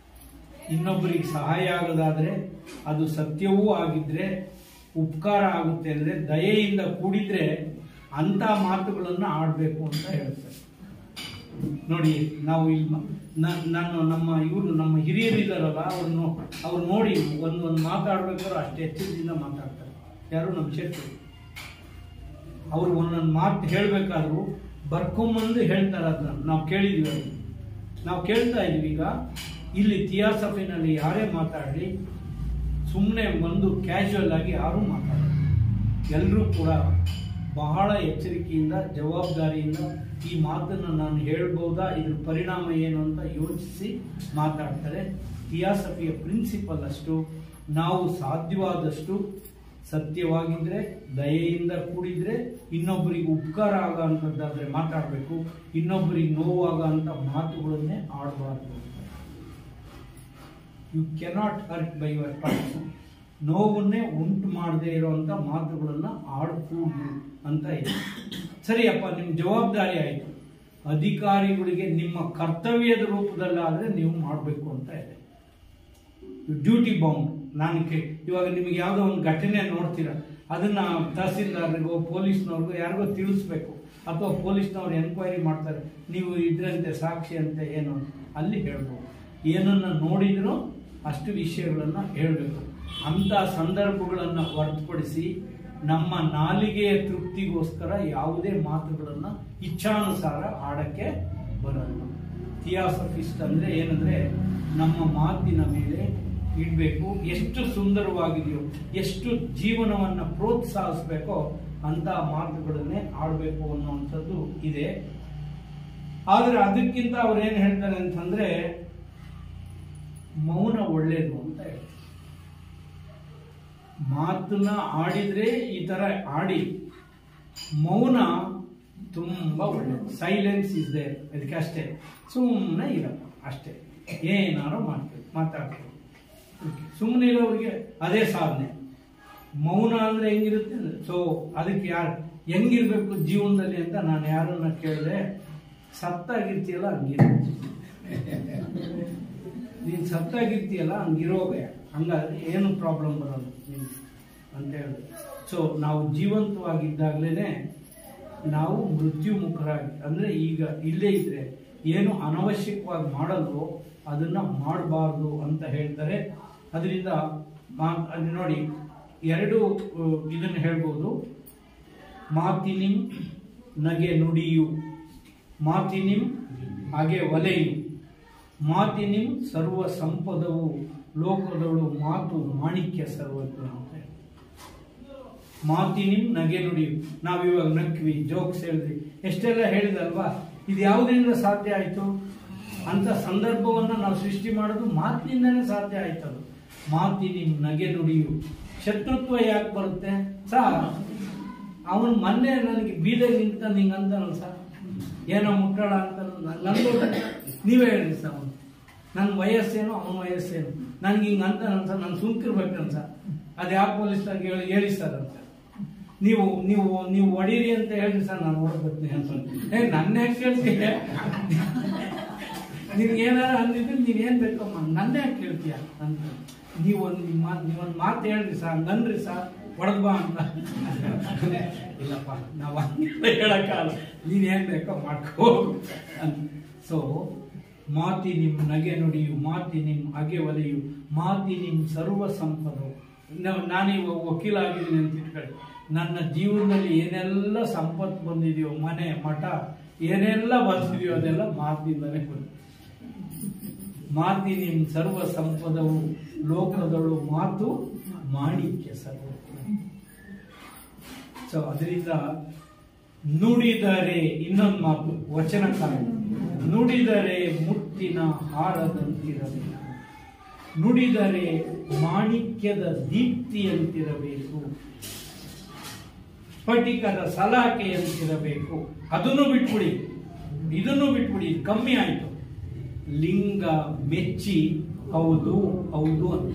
ಇನ್ನೊಬ್ಬರಿಗೆ ಸಹಾಯ ಆಗೋದಾದ್ರೆ ಅದು ಸತ್ಯವೂ ಆಗಿದ್ರೆ ಉಪಕಾರ ಆಗುತ್ತೆ. ಅಂದರೆ ದಯೆಯಿಂದ ಕೂಡಿದ್ರೆ ಅಂಥ ಮಾತುಗಳನ್ನು ಆಡಬೇಕು ಅಂತ ಹೇಳ್ತಾರೆ. ನೋಡಿ ನಾವು ಇಲ್ಲಿ ನಮ್ಮ ಹಿರಿಯರು ಇದ್ದಾರಲ್ಲ, ಅವ್ರು ನೋಡಿ ಒಂದು ಮಾತಾಡ್ಬೇಕಾದ್ರೆ ಅಷ್ಟು ಎಚ್ಚರದಿಂದ ಮಾತಾಡ್ತಾರೆ. ಯಾರು ನಮ್ಮ ಶತ್ರು, ಅವ್ರು ಒಂದೊಂದು ಮಾತು ಹೇಳ್ಬೇಕಾದ್ರು ಬರ್ಕೊಂಬಂದು ಹೇಳ್ತಾರೆ. ಅದನ್ನ ನಾವು ಕೇಳಿದ್ವಿ, ನಾವು ಕೇಳ್ತಾ ಇದೀವಿ. ಈಗ ಇಲ್ಲಿ ಥಿಯಾಸಫಿನಲ್ಲಿ ಯಾರೇ ಮಾತಾಡಲಿ, ಸುಮ್ಮನೆ ಬಂದು ಕ್ಯಾಶುವಲ್ ಆಗಿ ಯಾರೂ ಮಾತಾಡೋದು, ಎಲ್ಲರೂ ಕೂಡ ಬಹಳ ಎಚ್ಚರಿಕೆಯಿಂದ ಜವಾಬ್ದಾರಿಯಿಂದ ಈ ಮಾತನ್ನು ನಾನು ಹೇಳ್ಬೋದಾ, ಇದ್ರ ಪರಿಣಾಮ ಏನು ಅಂತ ಯೋಚಿಸಿ ಮಾತಾಡ್ತಾರೆ. ಥಿಯಾಸಫಿಯ ಪ್ರಿನ್ಸಿಪಲ್ ಅಷ್ಟು, ನಾವು ಸಾಧ್ಯವಾದಷ್ಟು ಸತ್ಯವಾಗಿದ್ರೆ, ದಯೆಯಿಂದ ಕೂಡಿದ್ರೆ, ಇನ್ನೊಬ್ಬರಿಗೆ ಉಪಕಾರ ಆಗೋಂಥದ್ದಾದ್ರೆ ಮಾತಾಡಬೇಕು, ಇನ್ನೊಬ್ಬರಿಗೆ ನೋವಾಗೋಂಥ ಮಾತುಗಳನ್ನೇ ಆಡಬಾರ್ದು. You cannot hurt by your person. ನೋವನ್ನೇ ಉಂಟು ಮಾಡದೇ ಇರುವಂಥ ಮಾತುಗಳನ್ನು ಆಡಕೂಡದು ಅಂತ ಇದೆ. ಸರಿಯಪ್ಪ, ನಿಮ್ಮ ಜವಾಬ್ದಾರಿ ಆಯಿತು, ಅಧಿಕಾರಿಗಳಿಗೆ ನಿಮ್ಮ ಕರ್ತವ್ಯದ ರೂಪದಲ್ಲಾದರೆ ನೀವು ಮಾಡಬೇಕು ಅಂತ ಇದೆ. Duty bound. ಇವಾಗ ನಿಮಗೆ ಯಾವುದೋ ಒಂದು ಘಟನೆ ನೋಡ್ತೀರ, ಅದನ್ನು ತಹಸೀಲ್ದಾರ್ರಿಗೋ ಪೊಲೀಸ್ನವ್ರಿಗೋ ಯಾರಿಗೋ ತಿಳಿಸ್ಬೇಕು, ಅಥವಾ ಪೊಲೀಸ್ನವ್ರು ಎನ್ಕ್ವೈರಿ ಮಾಡ್ತಾರೆ, ನೀವು ಇದರಂತೆ ಸಾಕ್ಷಿ ಅಂತೆ ಏನು ಅಲ್ಲಿ ಹೇಳ್ಬೋದು. ಏನನ್ನು ನೋಡಿದ್ರೂ ಅಷ್ಟು ವಿಷಯಗಳನ್ನು ಹೇಳಬೇಕು. ಅಂಥ ಸಂದರ್ಭಗಳನ್ನು ಹೊರತುಪಡಿಸಿ ನಮ್ಮ ನಾಲಿಗೆಯ ತೃಪ್ತಿಗೋಸ್ಕರ ಯಾವುದೇ ಮಾತುಗಳನ್ನು ಇಚ್ಛಾನುಸಾರ ಆಡಕ್ಕೆ ಬರಲ್ಲ. ಥಿಯಾಸಫಿಸ್ಟ್ ಅಂದರೆ ಏನಂದರೆ ನಮ್ಮ ಮಾತಿನ ಮೇಲೆ ಇಡಬೇಕು, ಎಷ್ಟು ಸುಂದರವಾಗಿದೆಯೋ, ಎಷ್ಟು ಜೀವನವನ್ನು ಪ್ರೋತ್ಸಾಹಿಸಬೇಕೋ ಅಂಥ ಮಾತುಗಳನ್ನೇ ಆಡಬೇಕು ಅನ್ನುವಂಥದ್ದು ಇದೆ. ಆದರೆ ಅದಕ್ಕಿಂತ ಅವ್ರು ಏನು ಹೇಳ್ತಾರೆ ಅಂತಂದರೆ, ಮೌನ ಒಳ್ಳೆಯದು ಅಂತ ಹೇಳ್ತಾರೆ. ಮಾತನ್ನ ಆಡಿದ್ರೆ ಈ ಥರ ಆಡಿ, ಮೌನ ತುಂಬ ಒಳ್ಳೆಯದು. Silence is there. ಅದಕ್ಕೆ ಅಷ್ಟೇ, ಸುಮ್ಮನೆ ಇರಪ್ಪ ಅಷ್ಟೇ, ಏನಾರು ಮಾತಾಡ್ತೀವಿ. ಸುಮ್ಮನೆ ಇರೋರಿಗೆ ಅದೇ ಸಾಧನೆ. ಮೌನ ಅಂದರೆ ಹೆಂಗಿರುತ್ತೆ ಅಂದರೆ, ಸೊ ಅದಕ್ಕೆ ಹೆಂಗಿರ್ಬೇಕು ಜೀವನದಲ್ಲಿ ಅಂತ ನಾನು ಯಾರನ್ನ ಕೇಳಿದೆ, ಸತ್ತಾಗಿರ್ತೀಯಲ್ಲ ಹಂಗಿರುತ್ತೆ, ನೀನು ಸತ್ತಾಗಿರ್ತೀಯಲ್ಲ ಹಂಗಿರೋಗೆ, ಹಂಗಾದ್ರೆ ಏನು ಪ್ರಾಬ್ಲಮ್ ಬರೋದು ಅಂತ ಹೇಳಿದೆ. ಸೊ ನಾವು ಜೀವಂತವಾಗಿದ್ದಾಗಲೇ ನಾವು ಮೃತ್ಯುಮುಖರಾಗಿ, ಅಂದರೆ ಈಗ ಇಲ್ಲೇ ಇದ್ರೆ ಏನು ಅನವಶ್ಯಕವಾಗಿ ಮಾಡಲ್ವೋ ಅದನ್ನು ಮಾಡಬಾರ್ದು ಅಂತ ಹೇಳ್ತಾರೆ. ಅದರಿಂದ ನೋಡಿ, ಎರಡು ಇದನ್ನು ಹೇಳ್ಬೋದು. ಮಾತಿನಿಂ ನಗೆ ನುಡಿಯು, ಮಾತಿನಿಂ ಹಾಗೆ ಒಲೆಯು, ಮಾತಿನಿಂ ಸರ್ವ ಸಂಪದವು, ಲೋಕದಳು ಮಾತು ಮಾಣಿಕ್ಯ ಸರ್ವಜ್ಞ ಅಂತ. ಮಾತಿನಿಂ ನಗೆ ನುಡಿಯು. ನಾವಿವಾಗ ನಕ್ವಿ, ಜೋಕ್ಸ್ ಹೇಳಿದ್ವಿ, ಎಷ್ಟೆಲ್ಲ ಹೇಳಿದಲ್ವಾ. ಇದು ಯಾವುದರಿಂದ ಸಾಧ್ಯ ಆಯಿತು? ಅಂತ ಸಂದರ್ಭವನ್ನು ನಾವು ಸೃಷ್ಟಿ ಮಾಡೋದು ಮಾತಿನಿಂದನೇ ಸಾಧ್ಯ ಆಯ್ತದು. ಮಾತಿನಿಂ ನಗೆ ನುಡಿಯು. ಶತ್ರುತ್ವ ಯಾಕೆ ಬರುತ್ತೆ ಸರ್? ಅವನು ಮೊನ್ನೆ ನನಗೆ ಬೀದಲ್ಲಿ ನಿಂತ ಹಿಂಗಂತಾನಲ್ಲ ಸರ್, ಏನೋ ಮುಟ್ಟೋಣ ಅಂತ ನಂದು, ನೀವೇ ಹೇಳಿ ಸರ್, ಅವನು ನನ್ನ ವಯಸ್ಸೇನು ಅವನ ವಯಸ್ಸೇನು, ನನಗೆ ಹಿಂಗೆ ಅಂತ ಸರ್, ನಾನು ಸುಮ್ಕಿರ್ಬೇಕಂತ ಸರ್, ಅದು ಯಾವ ಪೊಲೀಸ್ನವ್ರಿಗೆ ಹೇಳಿ ಸರ್ ಅಂತ. ನೀವು ನೀವು ನೀವು ಹೊಡೀರಿ ಅಂತ ಹೇಳಿ ಸರ್, ನಾನು ಹೊಡ್ಬರ್ತೀನಿ ಅಂತ. ನನ್ನ ಯಾಕೆ ಕೇಳ್ತೀಯ? ನಿನ್ಗೆ ಏನಾರು ಅಂದಿದ್ರೆ ನೀನೇನು ಬೇಕಮ್ಮ, ನನ್ನ ಯಾಕೆ ಕೇಳ್ತೀಯ ಅಂತ. ನೀವೊಂದು ಮಾತು ಹೇಳ್ರಿ ಸರ್, ಹಂಗನ್ರಿ ಸರ್, ಹೊಡೆದ್ ಬಾ ಅಂತ. ಇಲ್ಲಪ್ಪ, ನಾವು ಹಂಗೆಲ್ಲ ಹೇಳಕ್ಕಾಗಲ್ಲ, ನೀನ್ ಏನ್ ಬೇಕೋ ಮಾಡ್ಕೋ ಅಂತ. ಸೊ ಮಾತಿ ನಿಮ್ ನಗೆ ನುಡಿಯು, ಮಾತಿ ನಿಮ್ ಅಗೆ ಒಲೆಯು, ಮಾತಿ ನಿಮ್ ಸರ್ವ ಸಂಪದವು. ನಾನೀಗ ವಕೀಲ ಆಗಿದ್ದೀನಿ ಅಂತ ಇಟ್ಕೊಳ್ಳಿ, ನನ್ನ ಜೀವನದಲ್ಲಿ ಏನೆಲ್ಲ ಸಂಪತ್ತು ಬಂದಿದೆಯೋ, ಮನೆ ಮಠ ಏನೆಲ್ಲ ಬಂದಿದೆಯೋ ಅದೆಲ್ಲ ಮಾತಿನಿಂದಲೇ ಬಂದಿದೆ. ಮಾತಿ ನಿಮ್ ಸರ್ವ ಸಂಪದವು, ಲೋಕದಳು ಮಾತು ಮಾಣಿಕ್ಯ ಸರ್ವ. ಸೊ ಅದರಿಂದ ನುಡಿದರೆ, ಇನ್ನೊಂದು ಮಾತು ವಚನಕಾರ, ನುಡಿದರೆ ಮುತ್ತಿನ ಹಾರದಂತಿರಬೇಕು, ನುಡಿದರೆ ಮಾಣಿಕ್ಯದ ದೀಪ್ತಿಯಂತಿರಬೇಕು, ಸ್ಫಟಿಕದ ಸಲಾಕೆಯಂತಿರಬೇಕು. ಅದನ್ನು ಬಿಟ್ಬಿಡಿ, ಇದನ್ನು ಬಿಟ್ಬಿಡಿ, ಕಮ್ಮಿ ಆಯ್ತು. ಲಿಂಗ ಮೆಚ್ಚಿ ಹೌದು ಹೌದು ಅಂತ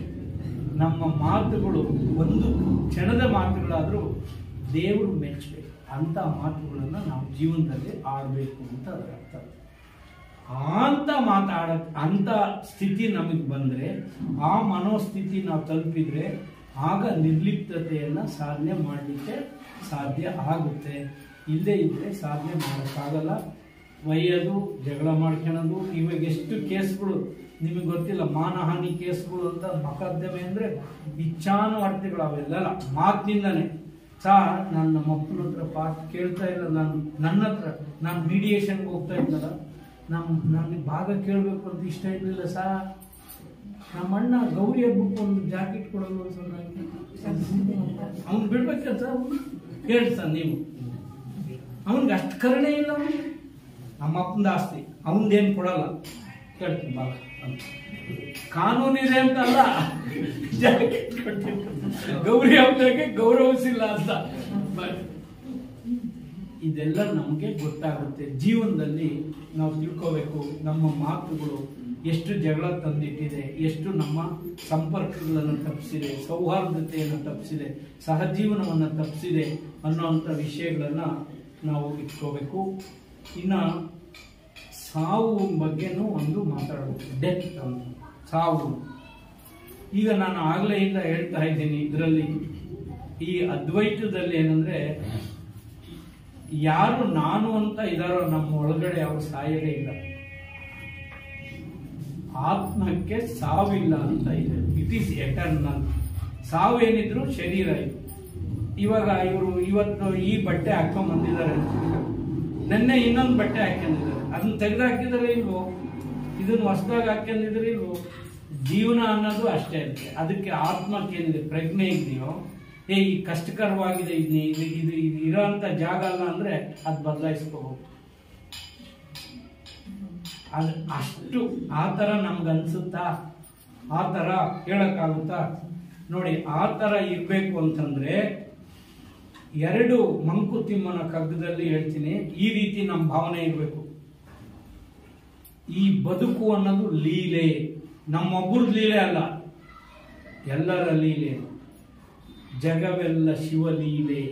ನಮ್ಮ ಮಾತುಗಳು ಒಂದು ಕ್ಷಣದ ಮಾತುಗಳಾದ್ರೂ ದೇವರು ಮೆಚ್ಚಬೇಕು. ಅಂತ ಮಾತುಗಳನ್ನ ನಾವು ಜೀವನದಲ್ಲಿ ಆಡಬೇಕು ಅಂತ ಅದರ ಅರ್ಥ. ಅಂತ ಸ್ಥಿತಿ ನಮಗೆ ಬಂದ್ರೆ, ಆ ಮನೋಸ್ಥಿತಿ ನಾವು ತಲುಪಿದ್ರೆ, ಆಗ ನಿರ್ಲಿಪ್ತತೆಯನ್ನ ಸಾಧನೆ ಮಾಡಲಿಕ್ಕೆ ಸಾಧ್ಯ ಆಗುತ್ತೆ. ಇಲ್ಲದೆ ಇದ್ರೆ ಸಾಧನೆ ಮಾಡೋಕ್ಕಾಗಲ್ಲ. ಒಯ್ಯೋದು, ಜಗಳ ಮಾಡ್ಕೊಳ್ಳೋದು, ಇವಾಗ ಎಷ್ಟು ಕೇಸ್ಗಳು ನಿಮಗೆ ಗೊತ್ತಿಲ್ಲ, ಮಾನಹಾನಿ ಕೇಸ್ಗಳು ಅಂತ ಮೊಕದ್ದಮೆ ಅಂದ್ರೆ ಇಚ್ಛಾನುವರ್ತಿಗಳು, ಅವೆಲ್ಲ ಮಾತಿನಿಂದಾನೆ. ನಾನು ನಮ್ಮ ಅಪ್ಪನ ಹತ್ರ ಕೇಳ್ತಾ ಇಲ್ಲ, ನನ್ನ ಹತ್ರ ನಾನು ಮೀಡಿಯೇಷನ್ಗೆ ಹೋಗ್ತಾ ಇದ್ದಲ್ಲ, ನನಗೆ ಭಾಗ ಕೇಳಬೇಕು ಅಂತ ಇಷ್ಟ ಇರಲಿಲ್ಲ ನಮ್ಮ ಅಣ್ಣ ಗೌರಿ ಹಬ್ಬಕ್ಕೆ ಒಂದು ಜಾಕೆಟ್ ಕೊಡೋದು ಅವ್ನು ಬಿಡ್ಬೇಕಂತ ಹೇಳ್ತ ನೀವು. ಅವನಿಗೆ ಅಷ್ಟು ಕರುಣೆ ಇಲ್ಲ. ನಮ್ಮ ಅಪ್ಪನ ಆಸ್ತಿ ಅವನದೇನು ಕೊಡಲ್ಲ, ಕೇಳ್ತೀನಿ ಭಾಗ ಅಂತ. ಕಾನೂನಿದೆ ಅಂತ ಅಲ್ಲ, ಜಾಕೆಟ್ ಕೊಟ್ಟಿರ್ತಾರೆ, ಗೌರಿ ಹಬ್ಬಕ್ಕೆ ಗೌರವಿಸಿಲ್ಲ ಅಂತ. ಇದೆಲ್ಲ ನಮಗೆ ಗೊತ್ತಾಗುತ್ತೆ. ಜೀವನದಲ್ಲಿ ನಾವು ತಿಳ್ಕೋಬೇಕು, ನಮ್ಮ ಮಾತುಗಳು ಎಷ್ಟು ಜಗಳ ತಂದಿಟ್ಟಿದೆ, ಎಷ್ಟು ನಮ್ಮ ಸಂಪರ್ಕಗಳನ್ನು ತಪ್ಪಿಸಿದೆ, ಸೌಹಾರ್ದತೆಯನ್ನು ತಪ್ಪಿಸಿದೆ, ಸಹಜೀವನವನ್ನು ತಪ್ಪಿಸಿದೆ ಅನ್ನೋಂಥ ವಿಷಯಗಳನ್ನ ನಾವು ಇಟ್ಕೋಬೇಕು. ಇನ್ನ ಸಾವು ಬಗ್ಗೆನೂ ಒಂದು ಮಾತಾಡಬೇಕು. ಡೆತ್ ಅಂತ, ಸಾವು. ಈಗ ನಾನು ಆಗ್ಲೆಯಿಂದ ಹೇಳ್ತಾ ಇದ್ದೀನಿ, ಇದರಲ್ಲಿ ಈ ಅದ್ವೈತದಲ್ಲಿ ಏನಂದ್ರೆ, ಯಾರು ನಾನು ಅಂತ ಇದಾರೋ ನಮ್ಮ ಒಳಗಡೆ ಅವ್ರು ಸಾಯಲೇ ಇಲ್ಲ. ಆತ್ಮಕ್ಕೆ ಸಾವಿಲ್ಲ ಅಂತ ಇದೆ. It is eternal. ಸಾವು ಏನಿದ್ರು ಶರೀರ ಇದು. ಇವಾಗ ಇವತ್ತು ಈ ಬಟ್ಟೆ ಹಾಕೊಂಡ್ ಬಂದಿದ್ದಾರೆ, ನೆನ್ನೆ ಇನ್ನೊಂದು ಬಟ್ಟೆ ಹಾಕೊಂಡಿದ್ದಾರೆ, ಅದನ್ನ ತೆಗೆದು ಹಾಕಿದರೆ ಇಲ್ವೋ, ಇದನ್ನ ಹೊಸದಾಗಿ ಹಾಕೊಂಡಿದ್ರೆ ಇಲ್ವೋ. ಜೀವನ ಅನ್ನೋದು ಅಷ್ಟೇ ಇರುತ್ತೆ. ಅದಕ್ಕೆ ಆತ್ಮಕ್ಕೆ ಏನಿದೆ, ಪ್ರಜ್ಞೆ ಇದೆಯೋ, ಈ ಕಷ್ಟಕರವಾಗಿದೆ, ಇದು ಇರೋಂಥ ಜಾಗ ಅಲ್ಲ ಅಂದ್ರೆ ಅದು ಬದಲಾಯಿಸ್ಕೋಬಹುದು. ಅದು ಅಷ್ಟು ಆ ಥರ ನಮ್ಗನ್ಸುತ್ತಾ, ಆ ಥರ ಹೇಳಕ್ಕಾಗುತ್ತಾ? ನೋಡಿ, ಆ ಥರ ಇರಬೇಕು ಅಂತಂದ್ರೆ, ಎರಡು ಮಂಕುತಿಮ್ಮನ ಕಗ್ಗದಲ್ಲಿ ಹೇಳ್ತೀನಿ, ಈ ರೀತಿ ನಮ್ಮ ಭಾವನೆ ಇರಬೇಕು. ಈ ಬದುಕು ಅನ್ನೋದು ಲೀಲೆ, ನಮ್ಮೊಬ್ಬರ ಲೀಲೆ ಅಲ್ಲ, ಎಲ್ಲರ ಲೀಲೆ. ಜಗವೆಲ್ಲ ಶಿವಲೀಲೆ.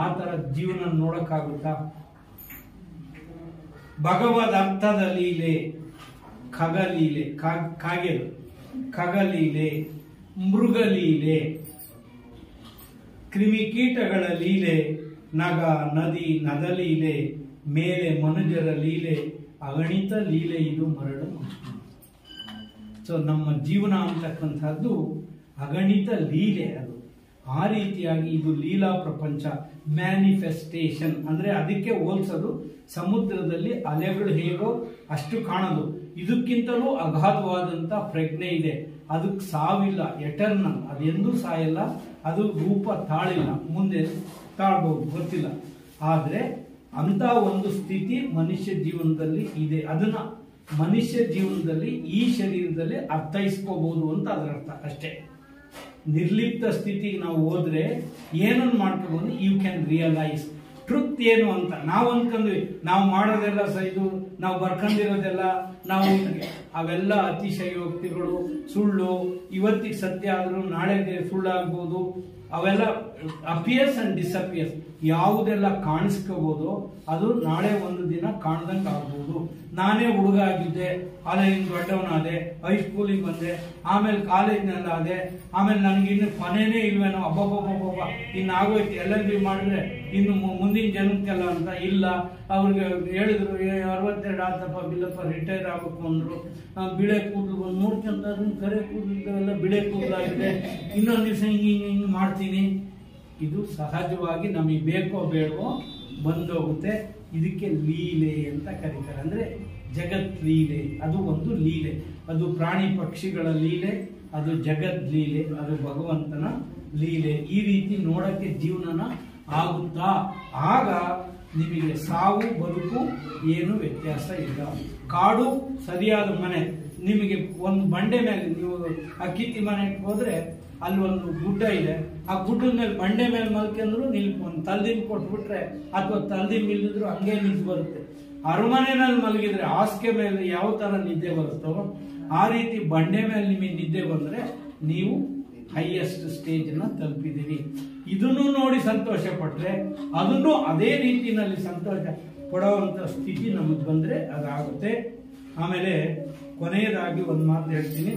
ಆ ತರ ಜೀವನ ನೋಡಕ್ಕಾಗುತ್ತಾ? ಭಗವದ್ ಅರ್ಥದ ಲೀಲೆ, ಖಗಲೀಲೆ, ಕಾಗೆದು ಖಗಲೀಲೆ, ಮೃಗಲೀಲೆ, ಕ್ರಿಮಿಕೀಟಗಳ ಲೀಲೆ, ನಗ ನದಿ ನದಲೀಲೆ, ಮೇಲೆ ಮನುಜರ ಲೀಲೆ, ಅಗಣಿತ ಲೀಲೆ ಇದು ಮರಳು. ಸೊ ನಮ್ಮ ಜೀವನ ಅಂತಕ್ಕಂಥದ್ದು ಅಗಣಿತ ಲೀಲೆ. ಅದು ಆ ರೀತಿಯಾಗಿ ಇದು ಲೀಲಾ ಪ್ರಪಂಚ, ಮ್ಯಾನಿಫೆಸ್ಟೇಷನ್. ಅಂದ್ರೆ ಅದಕ್ಕೆ ಹೋಲ್ಸೋದು, ಸಮುದ್ರದಲ್ಲಿ ಅಲೆಗಳು ಹೇಗೋ ಅಷ್ಟು ಕಾಣೋದು, ಇದಕ್ಕಿಂತಲೂ ಅಗಾಧವಾದಂತ ಪ್ರಜ್ಞೆ ಇದೆ. ಅದಕ್ಕೆ ಸಾವಿಲ್ಲ, ಎಟರ್ನಲ್, ಅದೆಂದೂ ಸಾಯಲ್ಲ, ಅದು ರೂಪ ತಾಳಿಲ್ಲ, ಮುಂದೆ ತಾಳ್ಬಹುದು ಗೊತ್ತಿಲ್ಲ. ಆದ್ರೆ ಅಂತ ಒಂದು ಸ್ಥಿತಿ ಮನುಷ್ಯ ಜೀವನದಲ್ಲಿ ಇದೆ. ಅದನ್ನ ಮನುಷ್ಯ ಜೀವನದಲ್ಲಿ ಈ ಶರೀರದಲ್ಲಿ ಅರ್ಥೈಸ್ಕೋಬಹುದು ಅಂತ ಅದರ ಅರ್ಥ ಅಷ್ಟೇ. ನಿರ್ಲಿಪ್ತ ಸ್ಥಿತಿಗೆ ನಾವು ಹೋದ್ರೆ ಏನನ್ನು ಮಾಡ್ಕೋಬಹುದು, ಯು ಕ್ಯಾನ್ ರಿಯಲೈಸ್ ಟ್ರುತ್ ಏನು ಅಂತ. ನಾವು ಅನ್ಕೊಂಡ್ವಿ ನಾವು ಮಾಡೋದೆಲ್ಲ ಇದು, ನಾವು ಬರ್ಕೊಂಡಿರೋದೆಲ್ಲ ನಾವು, ಅವೆಲ್ಲ ಅತಿಶಯೋಕ್ತಿಗಳು, ಸುಳ್ಳು. ಇವತ್ತಿಗೆ ಸತ್ಯ ಆದ್ರೂ ನಾಳೆಗೆ ಸುಳ್ಳಾಗ್ಬೋದು. ಅವೆಲ್ಲ ಅಪಿಯರ್ಸ್ ಅಂಡ್ ಡಿಸಪಿಯರ್ಸ್. ಯಾವುದೆಲ್ಲ ಕಾಣಿಸ್ಕೋಬಹುದು ಅದು ನಾಳೆ ಒಂದು ದಿನ ಕಾಣ್ದಂಗೆ ಆಗ್ಬೋದು. ನಾನೇ ಹುಡುಗ ಆಗಿದ್ದೆ, ಆಮೇಲೆ ದೊಡ್ಡವನಾದೆ, ಹೈಸ್ಕೂಲಿಗೆ ಬಂದೆ, ಆಮೇಲೆ ಕಾಲೇಜ್ನಲ್ಲಾದೆ, ಆಮೇಲೆ ನನಗೆ ಇನ್ನು ಕೊನೆನೇ ಇಲ್ವೇನೋ, ಅಬ್ಬಬ್ಬಬ್ಬಬ್ಬ ಇನ್ನು ಆಗೋಯ್ತು LLB ಮಾಡಿದ್ರೆ ಇನ್ನು ಮುಂದಿನ ಜನ್ಮಕ್ಕೆಲ್ಲ ಅಂತ ಇಲ್ಲ. ಅವ್ರಿಗೆ ಹೇಳಿದ್ರು 62 ಆತಪ್ಪ ಬಿಲ್ಲಪ್ಪ ರಿಟೈರ್ ಆಗಬೇಕು ಅಂದ್ರು. ಬಿಳೆ ಕೂದಲು ಒಂದು ನೋಡ್ಕೊಂತ ಅದನ್ನ ಕರೆ ಕೂದಲು ಬಿಳೆ ಕೂದಲಾಗಿದೆ, ಇನ್ನೊಂದು ದಿವಸ ಹಿಂಗೆ ಮಾಡ್ತೀನಿ. ಇದು ಸಹಜವಾಗಿ ನಮಗೆ ಬೇಕೋ ಬೇಡವೋ ಬಂದೋಗುತ್ತೆ. ಇದಕ್ಕೆ ಲೀಲೆ ಅಂತ ಕರೀತಾರೆ. ಅಂದ್ರೆ ಜಗತ್ ಲೀಲೆ, ಅದು ಒಂದು ಲೀಲೆ. ಅದು ಪ್ರಾಣಿ ಪಕ್ಷಿಗಳ ಲೀಲೆ, ಅದು ಜಗತ್ ಲೀಲೆ, ಅದು ಭಗವಂತನ ಲೀಲೆ. ಈ ರೀತಿ ನೋಡಕ್ಕೆ ಜೀವನನ ಆಗುತ್ತಾ, ಆಗ ನಿಮಗೆ ಸಾವು ಬದುಕು ಏನು ವ್ಯತ್ಯಾಸ ಇಲ್ಲ. ಕಾಡು ಸರಿಯಾದ ಮನೆ. ನಿಮಗೆ ಒಂದು ಬಂಡೆ ಮೇಲೆ, ನೀವು ಅಕ್ಕಿತಿ ಮನೆಗೆ ಹೋದ್ರೆ ಅಲ್ಲಿ ಒಂದು ಗುಡ್ಡ ಇದೆ, ಆ ಗುಡ್ಡದ ಮೇಲೆ ಬಂಡೆ ಮೇಲೆ ಮಲ್ಕೊಂಡ್ರು ಒಂದು ತಲ್ದಿಂಬು ಕೊಟ್ಬಿಟ್ರೆ ಅಥವಾ ತಲ್ದಿಂಬು ಇಲ್ದಿದ್ರು ಹಂಗೆ ನಿಂತು ಬರುತ್ತೆ. ಅರಮನೆಯಲ್ಲಿ ಮಲಗಿದ್ರೆ ಹಾಸಿಗೆ ಮೇಲೆ ಯಾವ ತರ ನಿದ್ದೆ ಬರುತ್ತೋ ಆ ರೀತಿ ಬಂಡೆ ಮೇಲೆ ನಿಮಗೆ ನಿದ್ದೆ ಬಂದ್ರೆ ನೀವು ಹೈಯೆಸ್ಟ್ ಸ್ಟೇಜ್ ನ ತಲುಪಿದ್ದೀರಿ. ಇದನ್ನು ನೋಡಿ ಸಂತೋಷ ಪಟ್ರೆ ಅದನ್ನು ಅದೇ ರೀತಿಯಲ್ಲಿ ಸಂತೋಷ ಪಡುವಂತ ಸ್ಥಿತಿ ನಮಗೆ ಬಂದ್ರೆ ಅದಾಗುತ್ತೆ. ಆಮೇಲೆ ಕೊನೆಯದಾಗಿ ಒಂದು ಮಾತು ಹೇಳ್ತೀನಿ,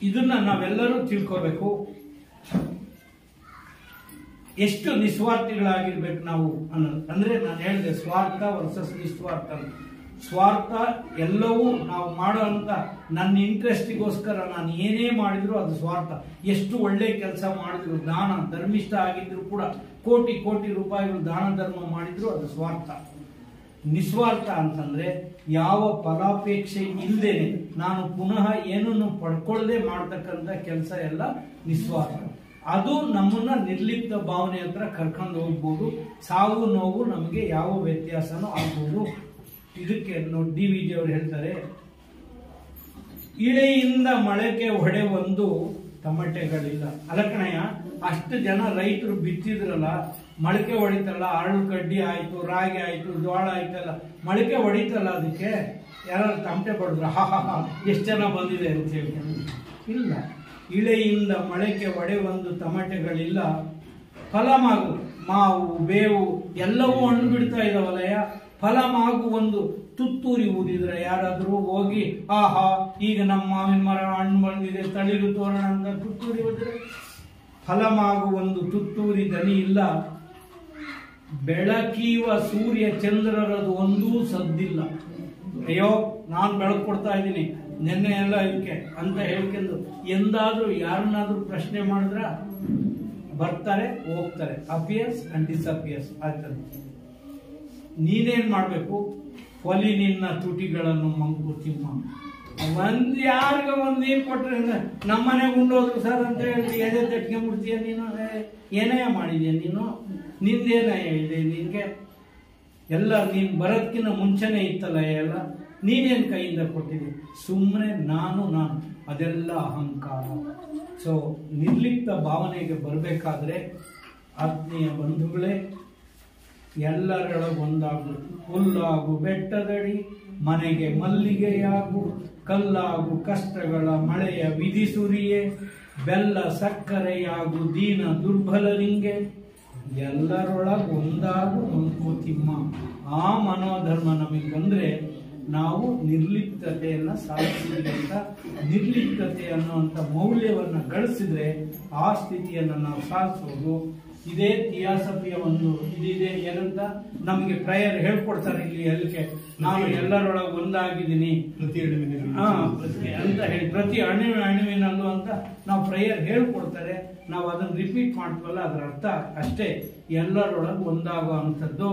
ಇದನ್ನ ನಾವೆಲ್ಲರೂ ತಿಳ್ಕೋಬೇಕು. ಎಷ್ಟು ನಿಸ್ವಾರ್ಥಿಗಳಾಗಿರ್ಬೇಕು ನಾವು ಅನ್ನೋದು. ಅಂದ್ರೆ ನಾನು ಹೇಳಿದೆ ಸ್ವಾರ್ಥ ವರ್ಸಸ್ ನಿಸ್ವಾರ್ಥ. ಸ್ವಾರ್ಥ ಎಲ್ಲವೂ ನಾವು ಮಾಡುವಂತ ನನ್ನ ಇಂಟ್ರೆಸ್ಟಿಗೋಸ್ಕರ ನಾನು ಏನೇ ಮಾಡಿದ್ರು ಅದು ಸ್ವಾರ್ಥ. ಎಷ್ಟು ಒಳ್ಳೆ ಕೆಲಸ ಮಾಡಿದ್ರು, ದಾನ ಧರ್ಮಿಷ್ಠ ಆಗಿದ್ರು ಕೂಡ, ಕೋಟಿ ಕೋಟಿ ರೂಪಾಯಿಗಳು ದಾನ ಧರ್ಮ ಮಾಡಿದ್ರು ಅದು ಸ್ವಾರ್ಥ. ನಿಸ್ವಾರ್ಥ ಅಂತಂದ್ರೆ ಯಾವ ಫಲಾಪೇಕ್ಷೆ ಇಲ್ಲದೇನೆ ನಾನು ಪುನಃ ಏನನ್ನು ಪಡ್ಕೊಳ್ಳದೆ ಮಾಡ್ತಕ್ಕಂಥ ಕೆಲಸ ಎಲ್ಲ ನಿಸ್ವಾರ್ಥ. ಅದು ನಮ್ಮನ್ನ ನಿರ್ಲಿಪ್ತ ಭಾವನೆ ಹತ್ರ ಕರ್ಕೊಂಡು ಹೋಗ್ಬೋದು. ಸಾವು ನೋವು ನಮಗೆ ಯಾವ ವ್ಯತ್ಯಾಸನೂ ಆಗ್ಬೋದು. ಇದಕ್ಕೆ DVG ಅವರು ಹೇಳ್ತಾರೆ, ಇಳೆಯಿಂದ ಮೊಳಕೆ ಹೊಡೆವೊಂದು ಟಮಟೆಗಳಿಲ್ಲ. ಅಲಕಣಯ್ಯ, ಅಷ್ಟು ಜನ ರೈತರು ಬಿತ್ತಿದ್ರಲ್ಲ, ಮೊಳಕೆ ಹೊಡಿತಲ್ಲ, ಅರಳು ಕಡ್ಡಿ ಆಯ್ತು, ರಾಗಿ ಆಯ್ತು, ಜೋಳ ಆಯ್ತಲ್ಲ, ಮೊಳಕೆ ಹೊಡಿತಲ್ಲ, ಅದಕ್ಕೆ ಯಾರು ಟಮಟೆ ಬಡಿದ್ರು ಎಷ್ಟು ಜನ ಬಂದಿದೆ ಅಂತ ಹೇಳಿ? ಇಲ್ಲ. ಇಳೆಯಿಂದ ಮೊಳಕೆ ಒಡೆವೊಂದು ಟಮಟೆಗಳಿಲ್ಲ. ಫಲಮಾಗು, ಮಾವು ಬೇವು ಎಲ್ಲವೂ ಹಣ್ಣು ಬಿಡ್ತಾ ಇದಾವಲ್ಲಯ್ಯ. ಫಲಮಾಗು ಒಂದು ತುತ್ತೂರಿ ಊದಿದ್ರೆ ಯಾರಾದ್ರೂ ಹೋಗಿ ಆಹಾ ಈಗ ನಮ್ಮ ಮಾವಿನ ಮರ ಹಣ್ಣು ಬಂದಿದೆ ತಳಿರು ತೋರಣ ಅಂತ ತುತ್ತೂರಿ ಊದಿದ್ರೆ? ಫಲಮಾಗು ಒಂದು ತುತ್ತೂರಿ ದನಿ ಇಲ್ಲ. ಬೆಳಕೀವ ಸೂರ್ಯ ಚಂದ್ರರದು ಒಂದೂ ಸದ್ದಿಲ್ಲ. ಅಯ್ಯೋ ನಾನು ಬೆಳಕು ಕೊಡ್ತಾ ಇದ್ದೀನಿ ನೆನ್ನೆ ಎಲ್ಲ ಇದಕ್ಕೆ ಅಂತ ಹೇಳ್ಕೊಂಡು ಎಂದಾದ್ರೂ ಯಾರನ್ನಾದ್ರೂ ಪ್ರಶ್ನೆ ಮಾಡಿದ್ರ? ಬರ್ತಾರೆ, ಹೋಗ್ತಾರೆ, ಅಪಿಯರ್ಸ್ ಅಂಡ್ ಡಿಸಪಿಯರ್ಸ್ ಆಗ್ತದೆ. ನೀನೇನ್ ಮಾಡ್ಬೇಕು? ಹೊಲಿ ನಿನ್ನ ತುಟಿಗಳನ್ನು ಮಂಕುತಿಮ್ಮ. ಯಾರಿಗ ಒಂದ್ ನೀರ್ ಕೊಟ್ರೆ ನಮ್ಮನೆಗೆ ಉಂಡೋದ್ರು ಸರ್ ಅಂತ ಹೇಳಿ ಎದೆ ತಟ್ಕೆ ಮುಡ್ತೀಯ ನೀನು? ಏನೇ ಮಾಡಿದ್ಯಾ ನೀನು? ನಿಂದೇನ ಇದೆ ನಿನ್ಗೆ? ಎಲ್ಲ ನೀನ್ ಬರೋದ್ಕಿಂತ ಮುಂಚೆನೆ ಇತ್ತಲ್ಲ ಎಲ್ಲ. ನೀನೇನ್ ಕೈಯಿಂದ ಕೊಟ್ಟಿದ್ದಿ? ಸುಮ್ಮನೆ ನಾನು ಅದೆಲ್ಲ ಅಹಂಕಾರ. ಸೊ ನಿರ್ಲಿಪ್ತ ಭಾವನೆಗೆ ಬರಬೇಕಾದ್ರೆ ಆತ್ಮೀಯ ಬಂಧುಗಳೇ, ಎಲ್ಲರೊಳಗೊಂದಾಗು. ಹುಲ್ಲಾಗು ಬೆಟ್ಟದಡಿ, ಮನೆಗೆ ಮಲ್ಲಿಗೆಯಾಗು, ಕಲ್ಲಾಗು ಕಷ್ಟಗಳ ಮಳೆಯ ವಿಧಿಸುರಿಯೇ, ಬೆಲ್ಲ ಸಕ್ಕರೆಯಾಗು ದೀನ ದುರ್ಬಲರಿಂಗೆ, ಎಲ್ಲರೊಳಗೊಂದಾಗು ಮಂಕುತಿಮ್ಮ. ಆ ಮನೋಧರ್ಮ ನಮಗೆ ಬಂದ್ರೆ ನಾವು ನಿರ್ಲಿಪ್ತತೆಯನ್ನ ಸಾಧಿಸಿದ್ರೆ ಅಂತ, ನಿರ್ಲಿಪ್ತತೆ ಅನ್ನುವಂಥ ಮೌಲ್ಯವನ್ನ ಗಳಿಸಿದ್ರೆ ಆ ಸ್ಥಿತಿಯನ್ನ ನಾವು ಸಾಧಿಸೋದು. ಇದೇ ಥಿಯಾಸಫಿಯ ಒಂದು ಇದಿದೆ. ಏನಂತ ನಮಗೆ ಪ್ರೇಯರ್ ಹೇಳ್ಕೊಡ್ತಾರೆ ಇಲ್ಲಿ. ಅದಕ್ಕೆ ನಾನು ಎಲ್ಲರೊಳಗೆ ಒಂದಾಗಿದ್ದೀನಿ ಅಂತ ಹೇಳಿ, ಪ್ರತಿ ಅಣುವಿನಲ್ಲೂ ಅಂತ ನಾವು ಪ್ರೇಯರ್ ಹೇಳ್ಕೊಡ್ತಾರೆ. ನಾವು ಅದನ್ನ ರಿಪೀಟ್ ಮಾಡ್ತೀವಲ್ಲ, ಅದರ ಅರ್ಥ ಅಷ್ಟೇ, ಎಲ್ಲರೊಳಗೆ ಒಂದಾಗೋ ಅಂಥದ್ದು.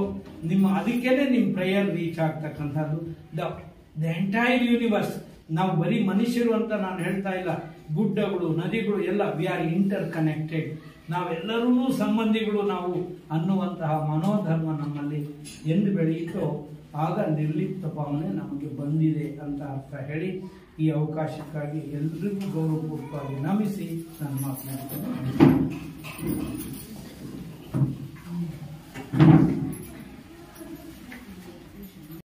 ಅದಕ್ಕೇನೆ ನಿಮ್ ಪ್ರೇಯರ್ ರೀಚ್ ಆಗ್ತಕ್ಕಂಥದ್ದು. The entire universe. ನಾವು ಬರೀ ಮನುಷ್ಯರು ಅಂತ ನಾನು ಹೇಳ್ತಾ ಇಲ್ಲ, ಗುಡ್ಡಗಳು ನದಿಗಳು ಎಲ್ಲ ವಿ ಆರ್ ಇಂಟರ್ ಕನೆಕ್ಟೆಡ್. ನಾವೆಲ್ಲರೂ ಸಂಬಂಧಿಗಳು ನಾವು ಅನ್ನುವಂತಹ ಮನೋಧರ್ಮ ನಮ್ಮಲ್ಲಿ ಎಂದು ಬೆಳೆಯಿತೋ ಆಗ ನಿರ್ಲಿಪ್ತ ಭಾವನೆ ನಮಗೆ ಬಂದಿದೆ ಅಂತ ಅರ್ಥ ಹೇಳಿ, ಈ ಅವಕಾಶಕ್ಕಾಗಿ ಎಲ್ರಿಗೂ ಗೌರವಪೂರ್ವಕವಾಗಿ ನಮಿಸಿ ನನ್ನ ಮಾತನಾಡ್ತೇನೆ.